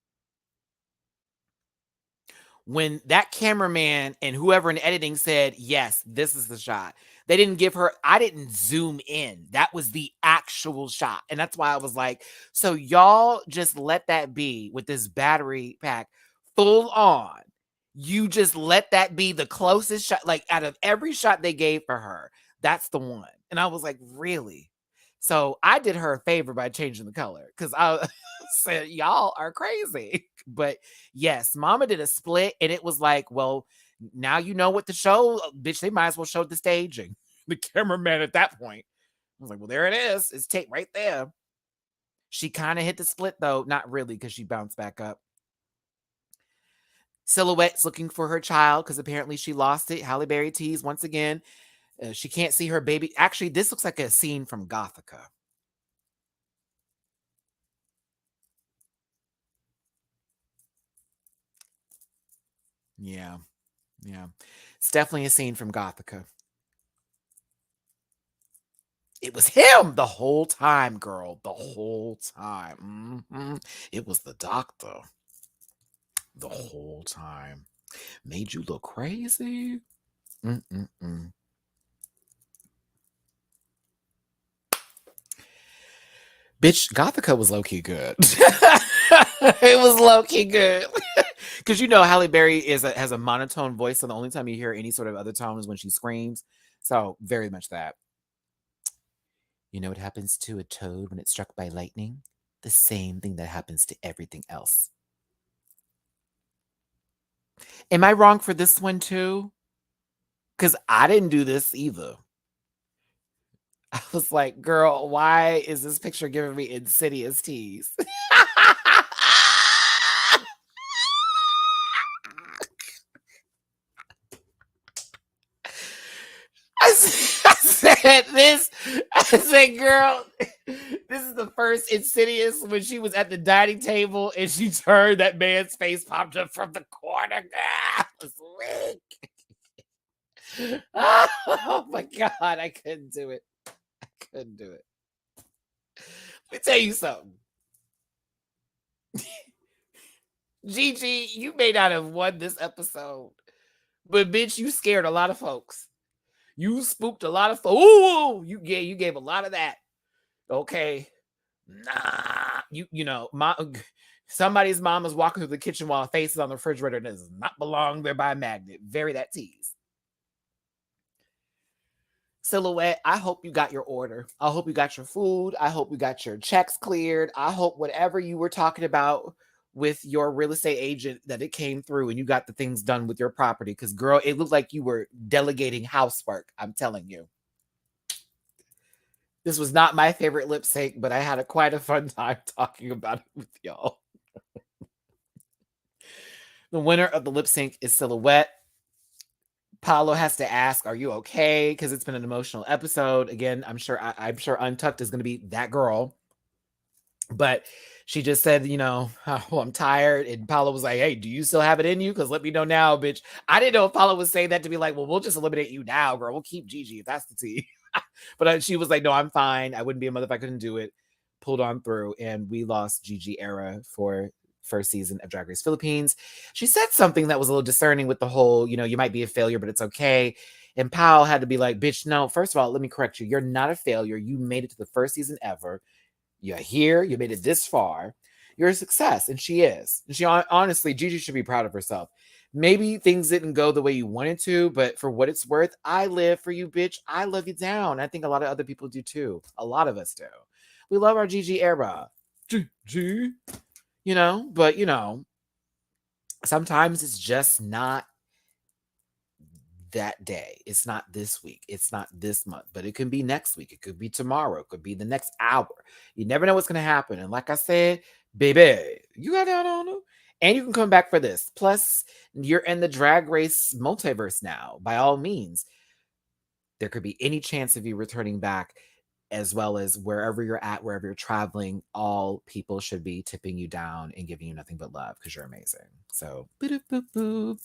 When that cameraman and whoever in editing said, yes, this is the shot, they didn't give her, I didn't zoom in. That was the actual shot. And that's why I was like, so y'all just let that be with this battery pack full on. You just let that be the closest shot, like out of every shot they gave for her, that's the one. And I was like, really? So I did her a favor by changing the color because I said, y'all are crazy. But yes, Mama did a split and it was like, well, now you know what the show, bitch, they might as well show the staging. The cameraman at that point. I was like, well, there it is. It's tape right there. She kind of hit the split though. Not really because she bounced back up. Silhouette's looking for her child because apparently she lost it. Halle Berry tease once again. She can't see her baby. Actually, this looks like a scene from Gothica. Yeah. Yeah. It's definitely a scene from Gothica. It was him the whole time, girl. The whole time. It was the doctor. The whole time. Made you look crazy. Bitch, Gothica was low-key good. It was low-key good. Because Halle Berry has a monotone voice, so the only time you hear any sort of other tone is when she screams. So very much that. You know what happens to a toad when it's struck by lightning? The same thing that happens to everything else. Am I wrong for this one too? Because I didn't do this either. I was like, girl, why is this picture giving me insidious tease? I said, girl, this is the first Insidious when she was at the dining table and she turned, that man's face popped up from the corner. Ah, it was weak. Oh my God, I couldn't do it. I couldn't do it. Let me tell you something. Gigi, you may not have won this episode, but bitch, you scared a lot of folks. You spooked a lot of folks. Ooh, you gave a lot of that. Okay. Nah, somebody's mom is walking through the kitchen while a face is on the refrigerator and does not belong there by magnet. Very that tease. Silhouette, I hope you got your order. I hope you got your food. I hope you got your checks cleared. I hope whatever you were talking about with your real estate agent that it came through and you got the things done with your property. Because girl, it looked like you were delegating housework. I'm telling you. This was not my favorite lip sync, but I had quite a fun time talking about it with y'all. The winner of the lip sync is Silhouette. Paolo has to ask, "Are you okay?" Because it's been an emotional episode. Again, I'm sure Untucked is going to be that girl, but she just said, "Oh, I'm tired." And Paolo was like, "Hey, do you still have it in you? Because let me know now, bitch." I didn't know if Paolo was saying that to be like, "Well, we'll just eliminate you now, girl. We'll keep Gigi if that's the tea." But she was like, "No, I'm fine. I wouldn't be a mother if I couldn't do it." Pulled on through, and we lost Gigi Era for first season of Drag Race Philippines. She said something that was a little discerning with the whole, you might be a failure, but it's okay. And Powell had to be like, "Bitch, no, first of all, let me correct you. You're not a failure. You made it to the first season ever. You're here. You made it this far. You're a success." And she is. And she honestly, Gigi should be proud of herself. Maybe things didn't go the way you wanted to, but for what it's worth, I live for you, bitch. I love you down. I think a lot of other people do too. A lot of us do. We love our Gigi era. Gigi. But sometimes it's just not that day. It's not this week. It's not this month, but it can be next week. It could be tomorrow. It could be the next hour. You never know what's going to happen. And like I said, baby, you got that on her. And you can come back for this. Plus, you're in the Drag Race multiverse now. By all means, there could be any chance of you returning back, as well as wherever you're at, wherever you're traveling, all people should be tipping you down and giving you nothing but love because you're amazing. So, boop, boop, boop.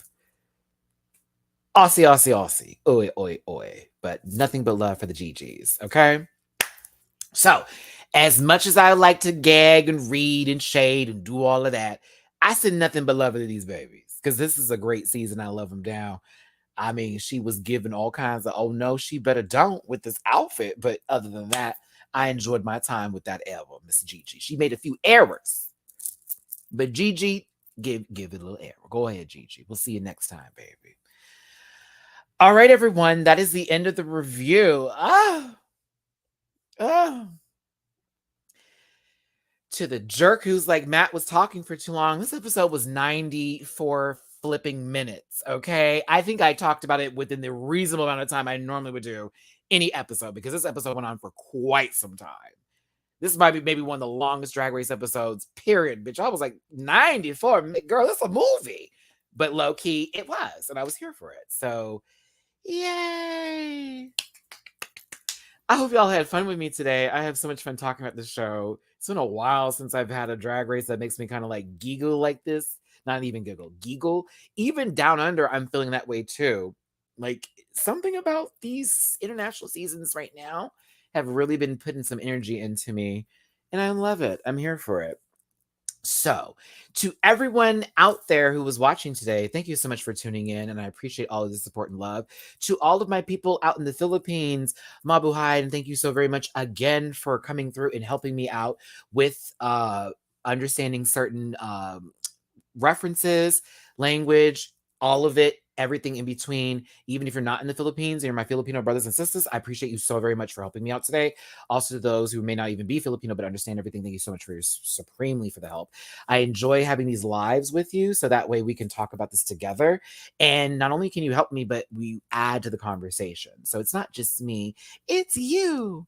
Aussie, Aussie, Aussie. Oi, oi, oi. But nothing but love for the GGs, okay? So, as much as I like to gag and read and shade and do all of that, I said nothing but love for these babies because this is a great season. I love them down. I mean, she was given all kinds of, oh no, she better don't with this outfit. But other than that, I enjoyed my time with that ever, Miss Gigi. She made a few errors, but Gigi, give it a little error. Go ahead, Gigi. We'll see you next time, baby. All right, everyone. That is the end of the review. To the jerk who's like, Matt was talking for too long. This episode was 94 flipping minutes. Okay. I think I talked about it within the reasonable amount of time I normally would do any episode because this episode went on for quite some time. This might be maybe one of the longest Drag Race episodes, period. Bitch, I was like 94. Girl, that's a movie. But low key, it was. And I was here for it. So, yay. I hope y'all had fun with me today. I have so much fun talking about this show. It's been a while since I've had a Drag Race that makes me kind of like giggle like this. Not even giggle. Even down under, I'm feeling that way too. Like something about these international seasons right now have really been putting some energy into me. And I love it. I'm here for it. So, to everyone out there who was watching today, thank you so much for tuning in, and I appreciate all of the support and love. To all of my people out in the Philippines, Mabuhay, and thank you so very much again for coming through and helping me out with understanding certain references, language, all of it, everything in between. Even if you're not in the Philippines and you're my Filipino brothers and sisters, I appreciate you so very much for helping me out today. Also, to those who may not even be Filipino but understand everything, thank you so much for your supremely for the help. I enjoy having these lives with you so that way we can talk about this together. And not only can you help me, but we add to the conversation. So it's not just me, it's you.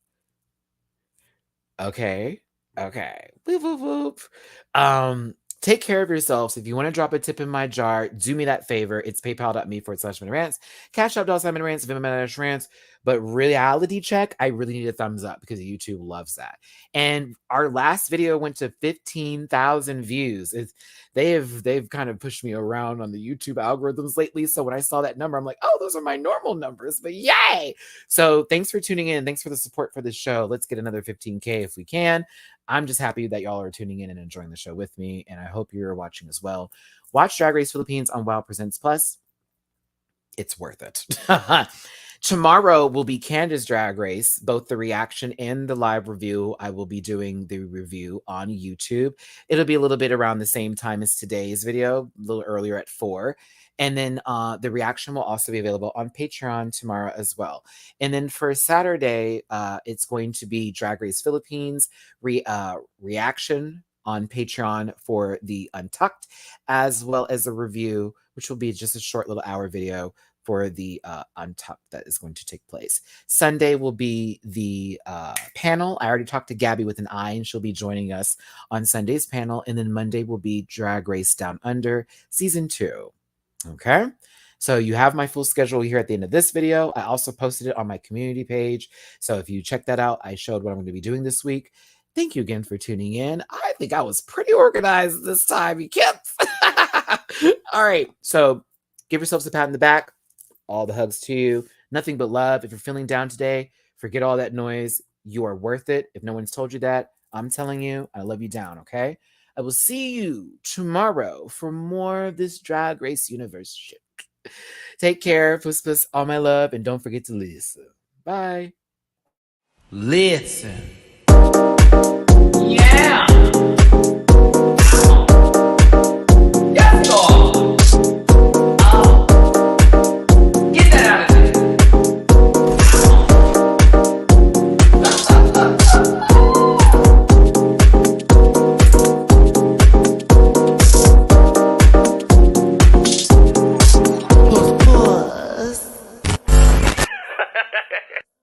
Okay. Okay. Boop, boop, boop. Take care of yourselves. If you want to drop a tip in my jar, do me that favor. It's paypal.me/MattyRants. Cash App $MattyRants, Venmo MattyRants. But reality check, I really need a thumbs up because YouTube loves that. And our last video went to 15,000 views. They've kind of pushed me around on the YouTube algorithms lately. So when I saw that number, I'm like, oh, those are my normal numbers. But yay! So thanks for tuning in. Thanks for the support for the show. Let's get another 15K if we can. I'm just happy that y'all are tuning in and enjoying the show with me, and I hope you're watching as well. Watch Drag Race Philippines on Wow Presents Plus. It's worth it. Tomorrow will be Candace Drag Race, both the reaction and the live review. I will be doing the review on YouTube. It'll be a little bit around the same time as today's video, a little earlier at 4. And then the reaction will also be available on Patreon tomorrow as well. And then for Saturday, it's going to be Drag Race Philippines reaction on Patreon for the Untucked, as well as a review, which will be just a short little hour video for the Untucked that is going to take place. Sunday will be the panel. I already talked to Gabby with an I, and she'll be joining us on Sunday's panel. And then Monday will be Drag Race Down Under Season 2. Okay? So you have my full schedule here at the end of this video. I also posted it on my community page. So if you check that out, I showed what I'm going to be doing this week. Thank you again for tuning in. I think I was pretty organized this time, you kids. All right. So give yourselves a pat on the back. All the hugs to you. Nothing but love. If you're feeling down today, forget all that noise. You are worth it. If no one's told you that, I'm telling you, I love you down, okay? I will see you tomorrow for more of this Drag Race universe shit. Take care. Puss, all my love. And don't forget to listen. Bye. Listen.